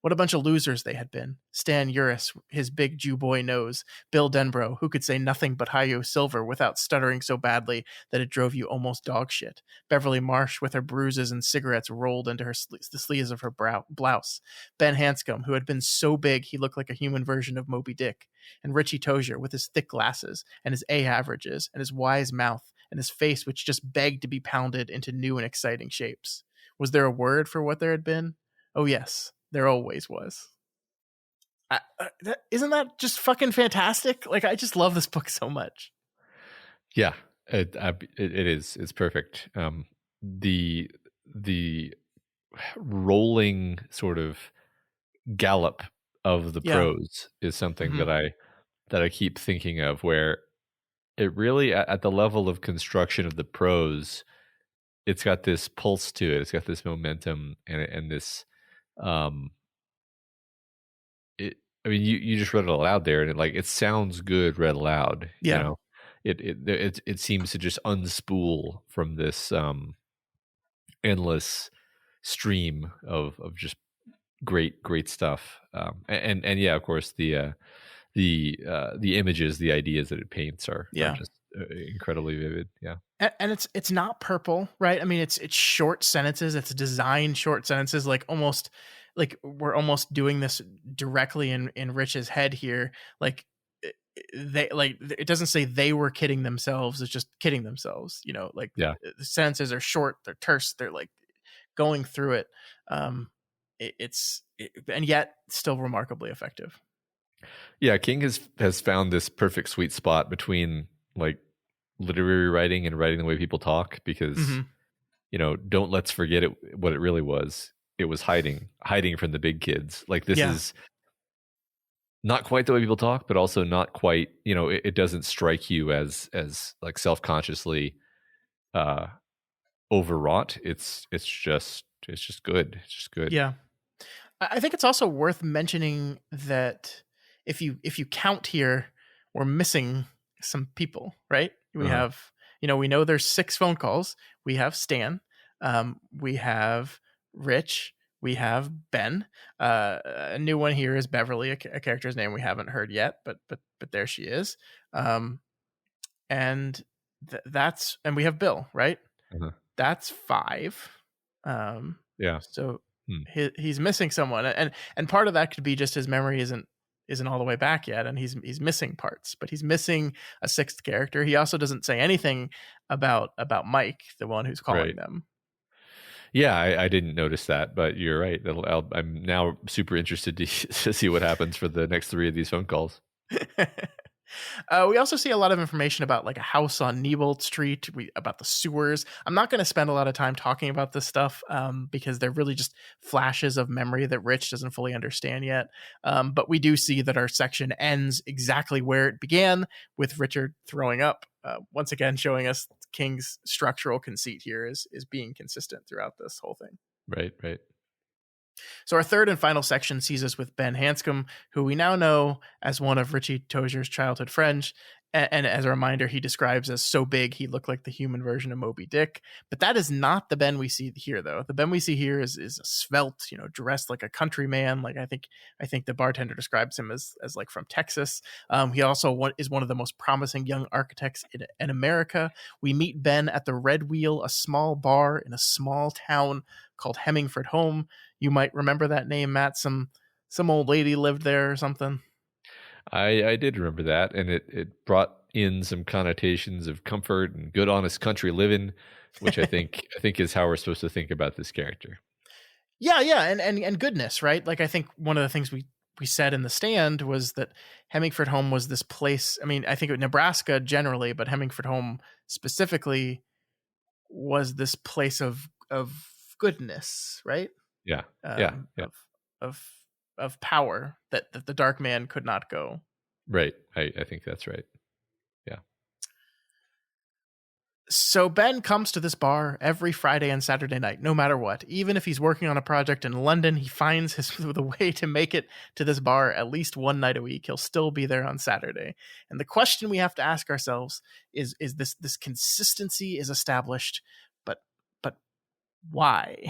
What a bunch of losers they had been. Stan Uris, his big Jew boy nose. Bill Denbrough, who could say nothing but Hi-Yo Silver without stuttering so badly that it drove you almost dog shit. Beverly Marsh, with her bruises and cigarettes rolled into the sleeves of her blouse. Ben Hanscom, who had been so big he looked like a human version of Moby Dick. And Richie Tozier, with his thick glasses and his A averages and his wise mouth and his face which just begged to be pounded into new and exciting shapes. Was there a word for what there had been? Oh yes. There always was. Isn't that just fucking fantastic? Like, I just love this book so much. Yeah, it is. It's perfect. The rolling sort of gallop of the prose is something that I keep thinking of, where it really, at the level of construction of the prose, it's got this pulse to it. It's got this momentum and this. I mean, you just read it aloud there, and it sounds good read aloud. Yeah. You know, it seems to just unspool from this endless stream of just great stuff. And yeah, of course the images, the ideas that it paints are just incredibly vivid. Yeah. And it's not purple, right? I mean, it's short sentences. It's designed short sentences, like almost like we're almost doing this directly in Rich's head here. Like it doesn't say they were kidding themselves. It's just kidding themselves. You know, like the sentences are short, they're terse, they're like going through it. And yet still remarkably effective. Yeah, King has found this perfect sweet spot between like literary writing and writing the way people talk, because don't let's forget what it really was. It was hiding from the big kids. Like, this is not quite the way people talk, but also not quite, it doesn't strike you as like self-consciously overwrought. It's just good. It's just good. Yeah. I think it's also worth mentioning that if you count here, we're missing some people, right? We have, we know there's 6 phone calls. We have Stan. We have Rich. We have Ben. A new one here is Beverly, a character's name we haven't heard yet, but there she is. And that's, and we have Bill, right? That's 5. Yeah. So he's missing someone, and part of that could be just his memory isn't all the way back yet, and he's missing parts, but he's missing a 6th character. He also doesn't say anything about Mike, the one who's calling them. Yeah, I didn't notice that, but you're right. I'm now super interested to see what happens for the next 3 of these phone calls. We also see a lot of information about like a house on Nebold Street, about the sewers. I'm not going to spend a lot of time talking about this stuff because they're really just flashes of memory that Rich doesn't fully understand yet. But we do see that our section ends exactly where it began, with Richard throwing up. Once again, showing us King's structural conceit here is being consistent throughout this whole thing. Right, right. So our third and final section sees us with Ben Hanscom, who we now know as one of Richie Tozier's childhood friends. And as a reminder, he describes as so big he looked like the human version of Moby Dick. But that is not the Ben we see here, though. The Ben we see here is a svelte, dressed like a countryman. Like I think the bartender describes him as like from Texas. He also is one of the most promising young architects in America. We meet Ben at the Red Wheel, a small bar in a small town called Hemingford Home. You might remember that name, Matt. Some old lady lived there or something. I did remember that, and it brought in some connotations of comfort and good, honest country living, which I think is how we're supposed to think about this character. Yeah, and goodness, right? Like I think one of the things we said in the stand was that Hemingford Home was this place. I mean, I think Nebraska generally, but Hemingford Home specifically was this place of goodness, right? Yeah, Of power that the dark man could not go. Right. I think that's right. Yeah. So Ben comes to this bar every Friday and Saturday night, no matter what. Even if he's working on a project in London, he finds the way to make it to this bar at least one night a week. He'll still be there on Saturday. And the question we have to ask ourselves is this consistency is established, but why?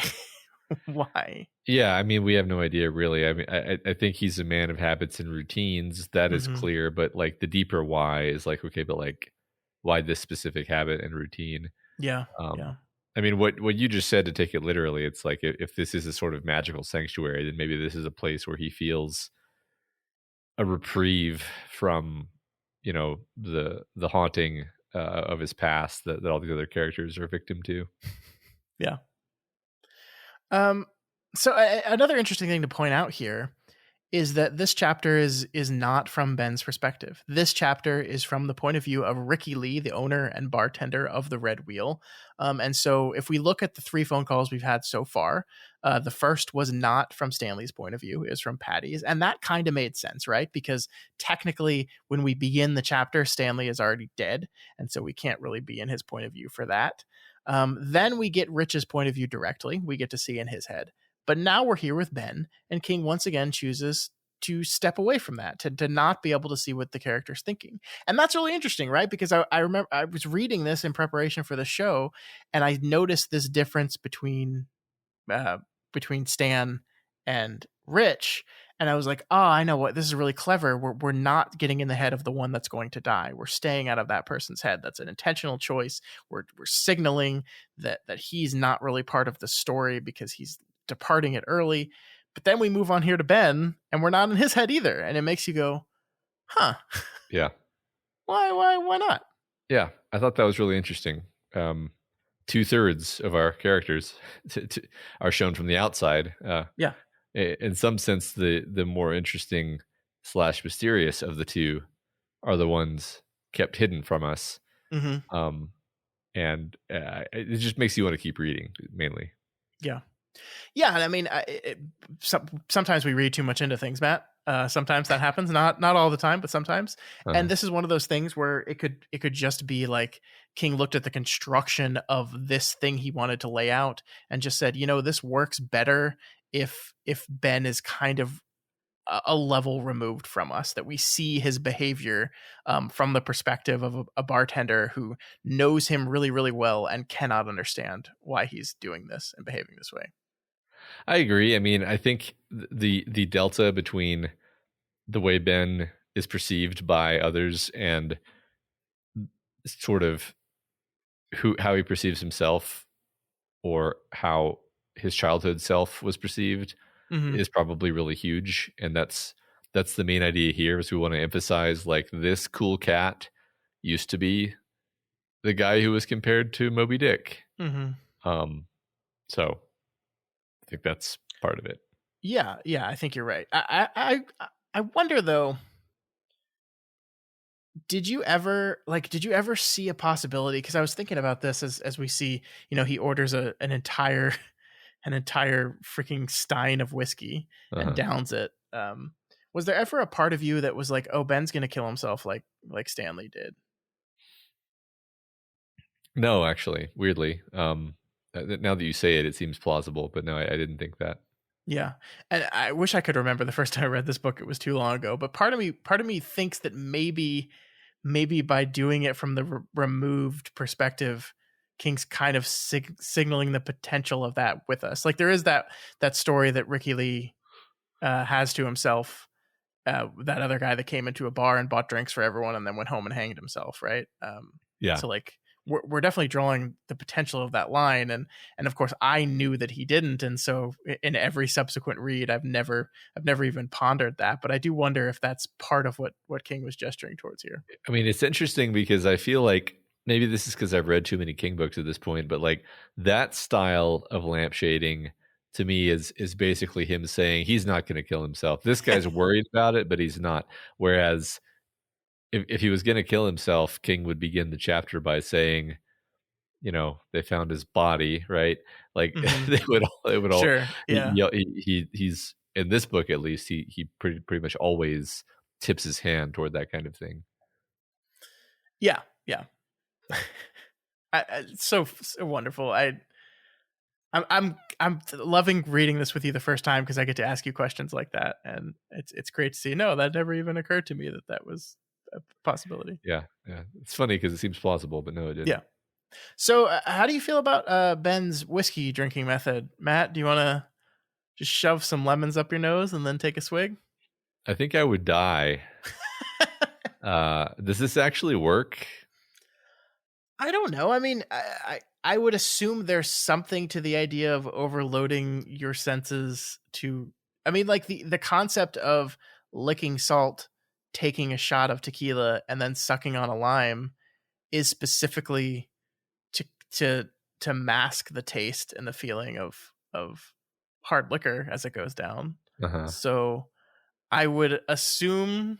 Why? Yeah, I mean, we have no idea really. I mean, I think he's a man of habits and routines. That is clear, but like the deeper why is like, okay, but like why this specific habit and routine? Yeah. I mean, what you just said, to take it literally, it's like if this is a sort of magical sanctuary, then maybe this is a place where he feels a reprieve from, the haunting of his past that all the other characters are victim to. Yeah. So another interesting thing to point out here is that this chapter is not from Ben's perspective. This chapter is from the point of view of Ricky Lee, the owner and bartender of the Red Wheel. And so if we look at the 3 phone calls we've had so far, the first was not from Stanley's point of view, is from Patty's. And that kind of made sense, right? Because technically when we begin the chapter, Stanley is already dead. And so we can't really be in his point of view for that. Then we get Rich's point of view directly. We get to see in his head. But now we're here with Ben, and King once again chooses to step away from that, to not be able to see what the character's thinking. And that's really interesting, right? Because I remember I was reading this in preparation for the show, and I noticed this difference between Stan and Rich. And I was like, oh, I know what, this is really clever. We're not getting in the head of the one that's going to die. We're staying out of that person's head. That's an intentional choice. We're signaling that he's not really part of the story because he's departing it early. But then we move on here to Ben, and we're not in his head either. And it makes you go, huh? Yeah. Why not? Yeah, I thought that was really interesting. 2/3 of our characters are shown from the outside. Yeah. In some sense, the more interesting / mysterious of the two are the ones kept hidden from us. Mm-hmm. And it just makes you want to keep reading, mainly. Yeah, and I mean, sometimes we read too much into things, Matt. Sometimes that happens, not all the time, but sometimes. And this is one of those things where it could just be like King looked at the construction of this thing he wanted to lay out and just said, this works better if Ben is kind of a level removed from us, that we see his behavior from the perspective of a bartender who knows him really, really well and cannot understand why he's doing this and behaving this way. I agree. I mean, I think the delta between the way Ben is perceived by others and sort of how he perceives himself, or how his childhood self was perceived, is probably really huge. And that's the main idea here, is we want to emphasize like this cool cat used to be the guy who was compared to Moby Dick. So I think that's part of it. Yeah, I think you're right. I wonder though, did you ever see a possibility? Because I was thinking about this as we see, he orders an entire freaking stein of whiskey and Uh-huh. downs it. Was there ever a part of you that was like, oh, Ben's gonna kill himself like Stanley did? No, actually, weirdly. Now that you say it, it seems plausible, but no, I didn't think that. Yeah. And I wish I could remember the first time I read this book. It was too long ago. But part of me thinks that maybe by doing it from the removed perspective, King's kind of signaling the potential of that with us. Like there is that story that Ricky Lee has to himself, that other guy that came into a bar and bought drinks for everyone and then went home and hanged himself, right? Yeah. So like we're definitely drawing the potential of that line, and of course I knew that he didn't, and so in every subsequent read I've never even pondered that, but I do wonder if that's part of what King was gesturing towards here. I mean, it's interesting because I feel like maybe this is because I've read too many King books at this point, but like that style of lampshading to me is basically him saying he's not going to kill himself. This guy's worried about it, but he's not. Whereas if he was going to kill himself, King would begin the chapter by saying, they found his body, right? Like Mm-hmm. they would all, Sure. Yeah. he's in this book at least. He pretty much always tips his hand toward that kind of thing. Yeah. Yeah. It's so wonderful. I'm loving reading this with you the first time because I get to ask you questions like that, and it's great to see. No, that never even occurred to me that was a possibility. Yeah, yeah. It's funny because it seems plausible, but no, it didn't. Yeah. So, how do you feel about Ben's whiskey drinking method, Matt? Do you want to just shove some lemons up your nose and then take a swig? I think I would die. Does this actually work? I don't know. I mean, I would assume there's something to the idea of overloading your senses to. I mean, like the concept of licking salt, taking a shot of tequila, and then sucking on a lime is specifically to mask the taste and the feeling of hard liquor as it goes down. Uh-huh. So I would assume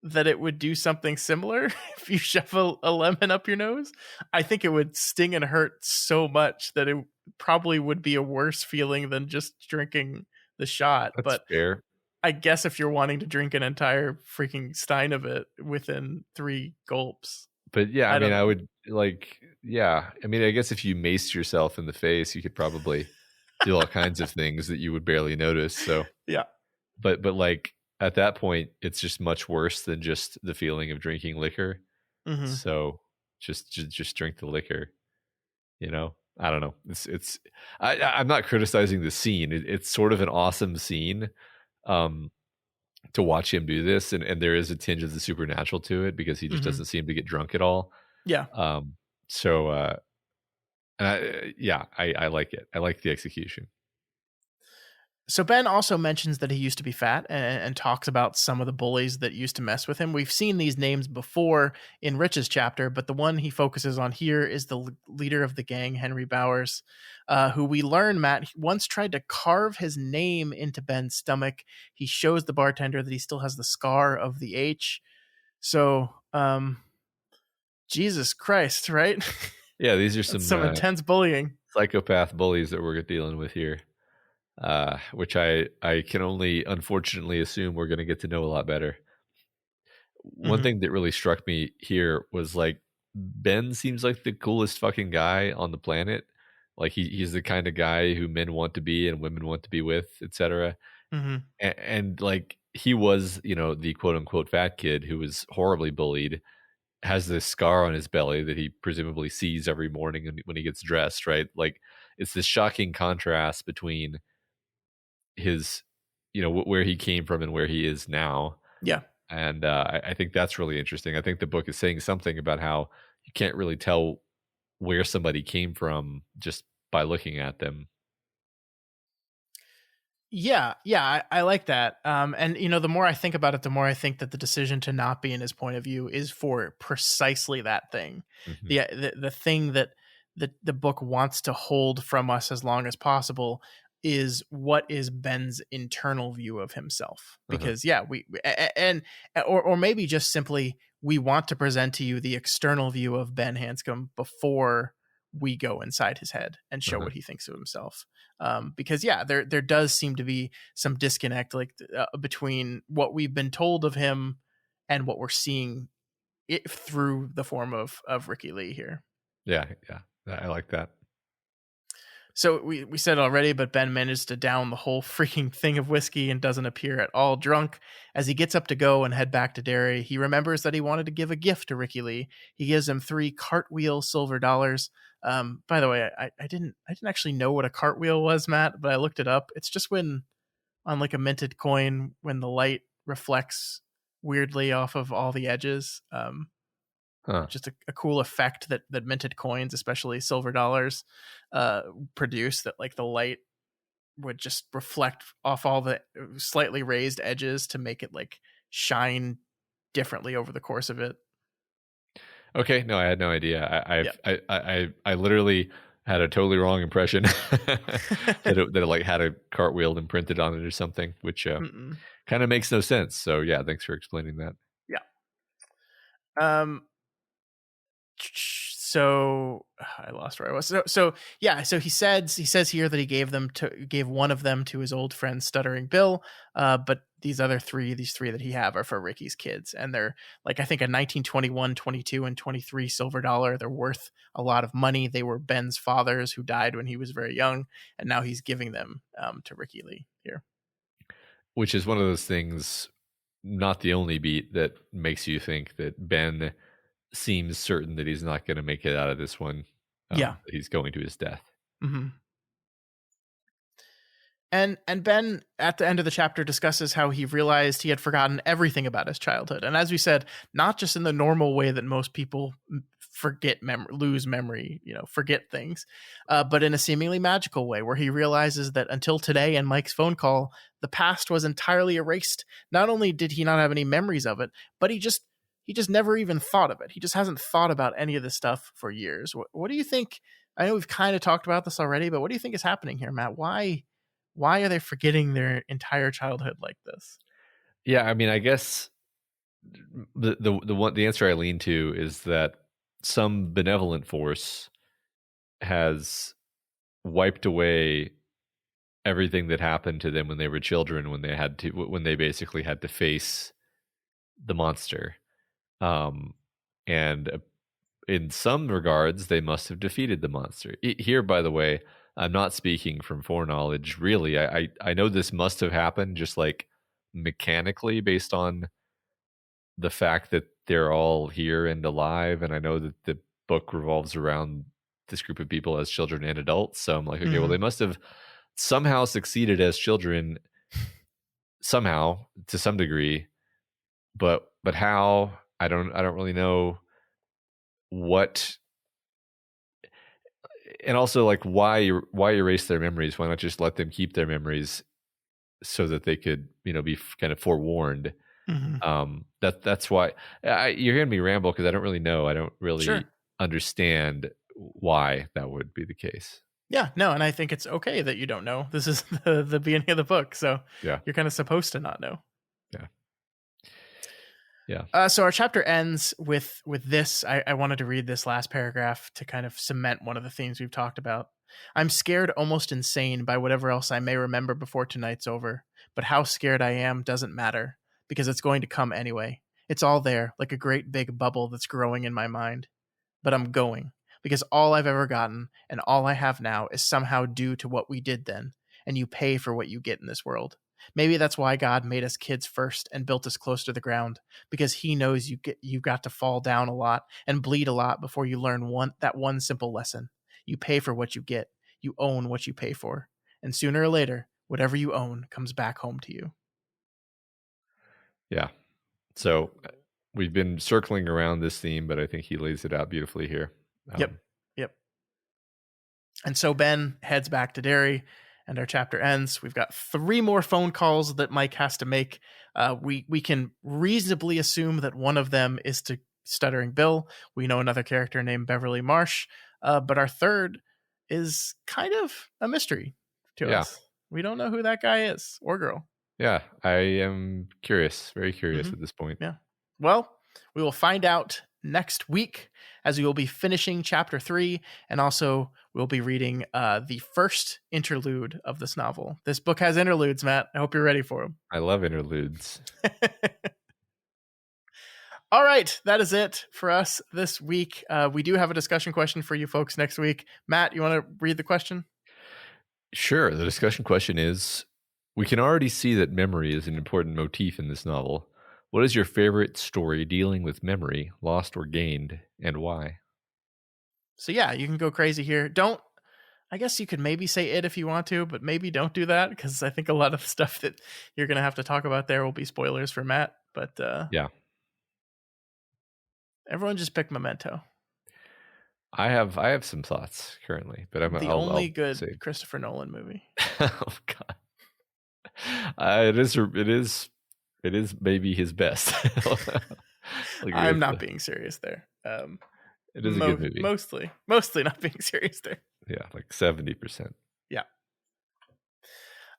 that it would do something similar if you shove a lemon up your nose. I think it would sting and hurt so much that it probably would be a worse feeling than just drinking the shot. That's But fair. I guess if you're wanting to drink an entire freaking stein of it within 3 gulps. But yeah, I mean, don't I would I mean, I guess if you maced yourself in the face, you could probably do all kinds of things that you would barely notice. So Yeah. but like at that point, it's just much worse than just the feeling of drinking liquor. Mhm. So just drink the liquor. I don't know. I'm not criticizing the scene. It's sort of an awesome scene. To watch him do this, and there is a tinge of the supernatural to it because he just Mhm. doesn't seem to get drunk at all. Yeah. So I like it. I like the execution. So Ben also mentions that he used to be fat and talks about some of the bullies that used to mess with him. We've seen these names before in Rich's chapter, but the one he focuses on here is the leader of the gang, Henry Bowers, who we learn, Matt, once tried to carve his name into Ben's stomach. He shows the bartender that he still has the scar of the H. So, Jesus Christ, right? Yeah, these are some intense bullying. Psychopath bullies that we're dealing with here. Which I can only unfortunately assume we're going to get to know a lot better. One thing that really struck me here was like Ben seems like the coolest fucking guy on the planet. Like he's the kind of guy who men want to be and women want to be with, etc. And like he was, the quote unquote fat kid who was horribly bullied, has this scar on his belly that he presumably sees every morning when he gets dressed, right? Like it's this shocking contrast between his where he came from and where he is now. Yeah. And I think that's really interesting. I think the book is saying something about how you can't really tell where somebody came from just by looking at them. Yeah, I like that. And the more I think about it, the more I think that the decision to not be in his point of view is for precisely that thing. Mm-hmm. The thing that the book wants to hold from us as long as possible is what is Ben's internal view of himself. Because we or maybe just simply we want to present to you the external view of Ben Hanscom before we go inside his head and show what he thinks of himself. Because there does seem to be some disconnect, like between what we've been told of him and what we're seeing it through the form of Ricky Lee here. Yeah, I like that. So we said it already, but Ben manages to down the whole freaking thing of whiskey and doesn't appear at all drunk. As he gets up to go and head back to Derry, he remembers that he wanted to give a gift to Ricky Lee. He gives him 3 cartwheel silver dollars. By the way, I didn't actually know what a cartwheel was, Matt, but I looked it up. It's just when on like a minted coin, when the light reflects weirdly off of all the edges. Just a cool effect that minted coins, especially silver dollars, produce, that like the light would just reflect off all the slightly raised edges to make it like shine differently over the course of it. Okay, no, I had no idea. I literally had a totally wrong impression that it like had a cartwheel imprinted on it or something, which kind of makes no sense. So yeah, thanks for explaining that. Yeah. So I lost where I was. So he says here that he gave one of them to his old friend Stuttering Bill, but these three that he have are for Ricky's kids, and they're like, I think, a 1921, 22, and 23 silver dollar. They're worth a lot of money. They were Ben's father's, who died when he was very young, and now he's giving them to Ricky Lee here. Which is one of those things, not the only beat, that makes you think that Ben seems certain that he's not going to make it out of this one. That he's going to his death. Mm-hmm. And Ben, at the end of the chapter, discusses how he realized he had forgotten everything about his childhood. And as we said, not just in the normal way that most people lose memory, forget things, but in a seemingly magical way, where he realizes that until today and Mike's phone call, the past was entirely erased. Not only did he not have any memories of it, but he just never even thought of it. He just hasn't thought about any of this stuff for years. What do you think? I know we've kind of talked about this already, but what do you think is happening here, Matt? Why are they forgetting their entire childhood like this? Yeah, I mean, I guess the answer I lean to is that some benevolent force has wiped away everything that happened to them when they were children, when they basically had to face the monster. And in some regards, they must have defeated the monster. Here, by the way, I'm not speaking from foreknowledge. Really, I know this must have happened just like mechanically based on the fact that they're all here and alive. And I know that the book revolves around this group of people as children and adults. So I'm like, okay, well, they must have somehow succeeded as children, somehow to some degree, but how? I don't really know what. And also, like, why erase their memories? Why not just let them keep their memories so that they could, be kind of forewarned? That's why you're hearing me ramble, because I don't really know. I don't really understand why that would be the case. Yeah, no, and I think it's okay that you don't know. This is the beginning of the book, so you're kind of supposed to not know. Yeah. So our chapter ends with this. I wanted to read this last paragraph to kind of cement one of the themes we've talked about. I'm scared almost insane by whatever else I may remember before tonight's over. But how scared I am doesn't matter, because it's going to come anyway. It's all there, like a great big bubble that's growing in my mind. But I'm going, because all I've ever gotten and all I have now is somehow due to what we did then, and you pay for what you get in this world. Maybe that's why God made us kids first and built us close to the ground, because he knows you got to fall down a lot and bleed a lot before you learn that one simple lesson. You pay for what you get. You own what you pay for. And sooner or later, whatever you own comes back home to you. Yeah. So we've been circling around this theme, but I think he lays it out beautifully here. Yep. And so Ben heads back to Derry, and our chapter ends. We've got 3 more phone calls that Mike has to make. We can reasonably assume that one of them is to Stuttering Bill. We know another character named Beverly Marsh, but our third is kind of a mystery to us. We don't know who that guy is or girl. Yeah, I am curious, very curious at this point. Yeah. Well, We will find out next week, as we will be finishing chapter 3, and also we'll be reading the first interlude of this novel. This book has interludes, Matt. I hope you're ready for them. I love interludes. All right, that is it for us this week. We do have a discussion question for you folks next week. Matt, you want to read the question? Sure. The discussion question is, we can already see that memory is an important motif in this novel. What is your favorite story dealing with memory, lost or gained, and why? So yeah, you can go crazy here. I guess you could maybe say it if you want to, but maybe don't do that, because I think a lot of the stuff that you're going to have to talk about there will be spoilers for Matt. But yeah, everyone just pick Memento. I have some thoughts currently, but I'll good say. Christopher Nolan movie. Oh God, it is maybe his best. I'm not being serious there. It is a good movie. Mostly not being serious there. Yeah, like 70%. Yeah.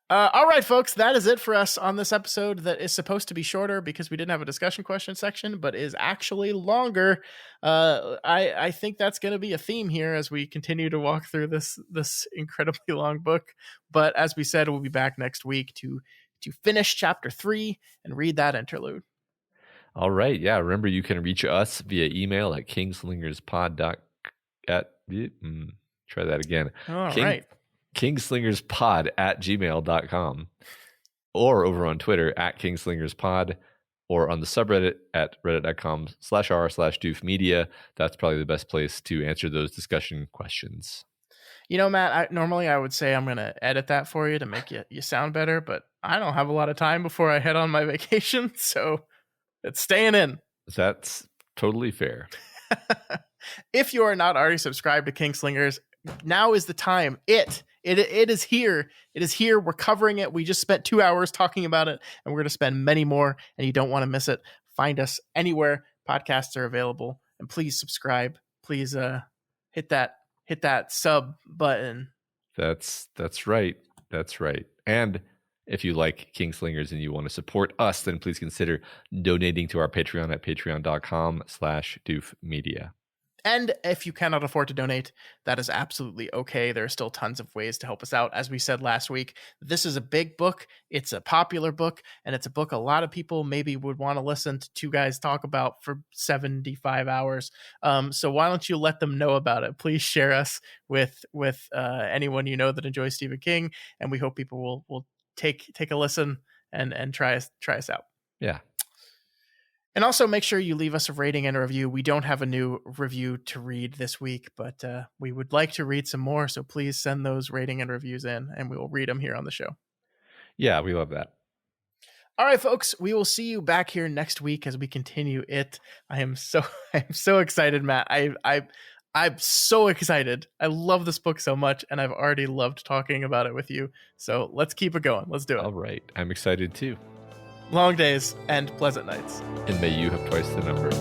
All right, folks, that is it for us on this episode that is supposed to be shorter because we didn't have a discussion question section, but is actually longer. I think that's going to be a theme here as we continue to walk through this incredibly long book. But as we said, we'll be back next week to finish chapter 3 and read that interlude. All right. Yeah. Remember, you can reach us via email at kingslingerspod. Try that again. All right. kingslingerspod@gmail.com, or over on Twitter at kingslingerspod, or on the subreddit at reddit.com/r/doofmedia. That's probably the best place to answer those discussion questions. You know, Matt, normally I would say I'm going to edit that for you to make you sound better, but I don't have a lot of time before I head on my vacation, so it's staying in. That's totally fair. If you are not already subscribed to Kingslingers, now is the time. It is here. It is here. We're covering it. We just spent 2 hours talking about it, and we're going to spend many more, and you don't want to miss it. Find us anywhere podcasts are available, and please subscribe. Please hit that sub button. That's right. That's right. And if you like Kingslingers and you want to support us, then please consider donating to our Patreon at patreon.com/doofmedia. And if you cannot afford to donate, that is absolutely okay. There are still tons of ways to help us out. As we said last week, this is a big book. It's a popular book, and it's a book a lot of people maybe would want to listen to two guys talk about for 75 hours. So why don't you let them know about it? Please share us with anyone you know that enjoys Stephen King, and we hope people will take a listen and try us out. Yeah. And also make sure you leave us a rating and a review. We don't have a new review to read this week, but we would like to read some more. So please send those rating and reviews in, and we will read them here on the show. Yeah, we love that. All right, folks, we will see you back here next week as we continue it. I'm so excited, Matt. I'm so excited. I love this book so much, and I've already loved talking about it with you. So let's keep it going. Let's do it. All right. I'm excited too. Long days and pleasant nights. And may you have twice the number.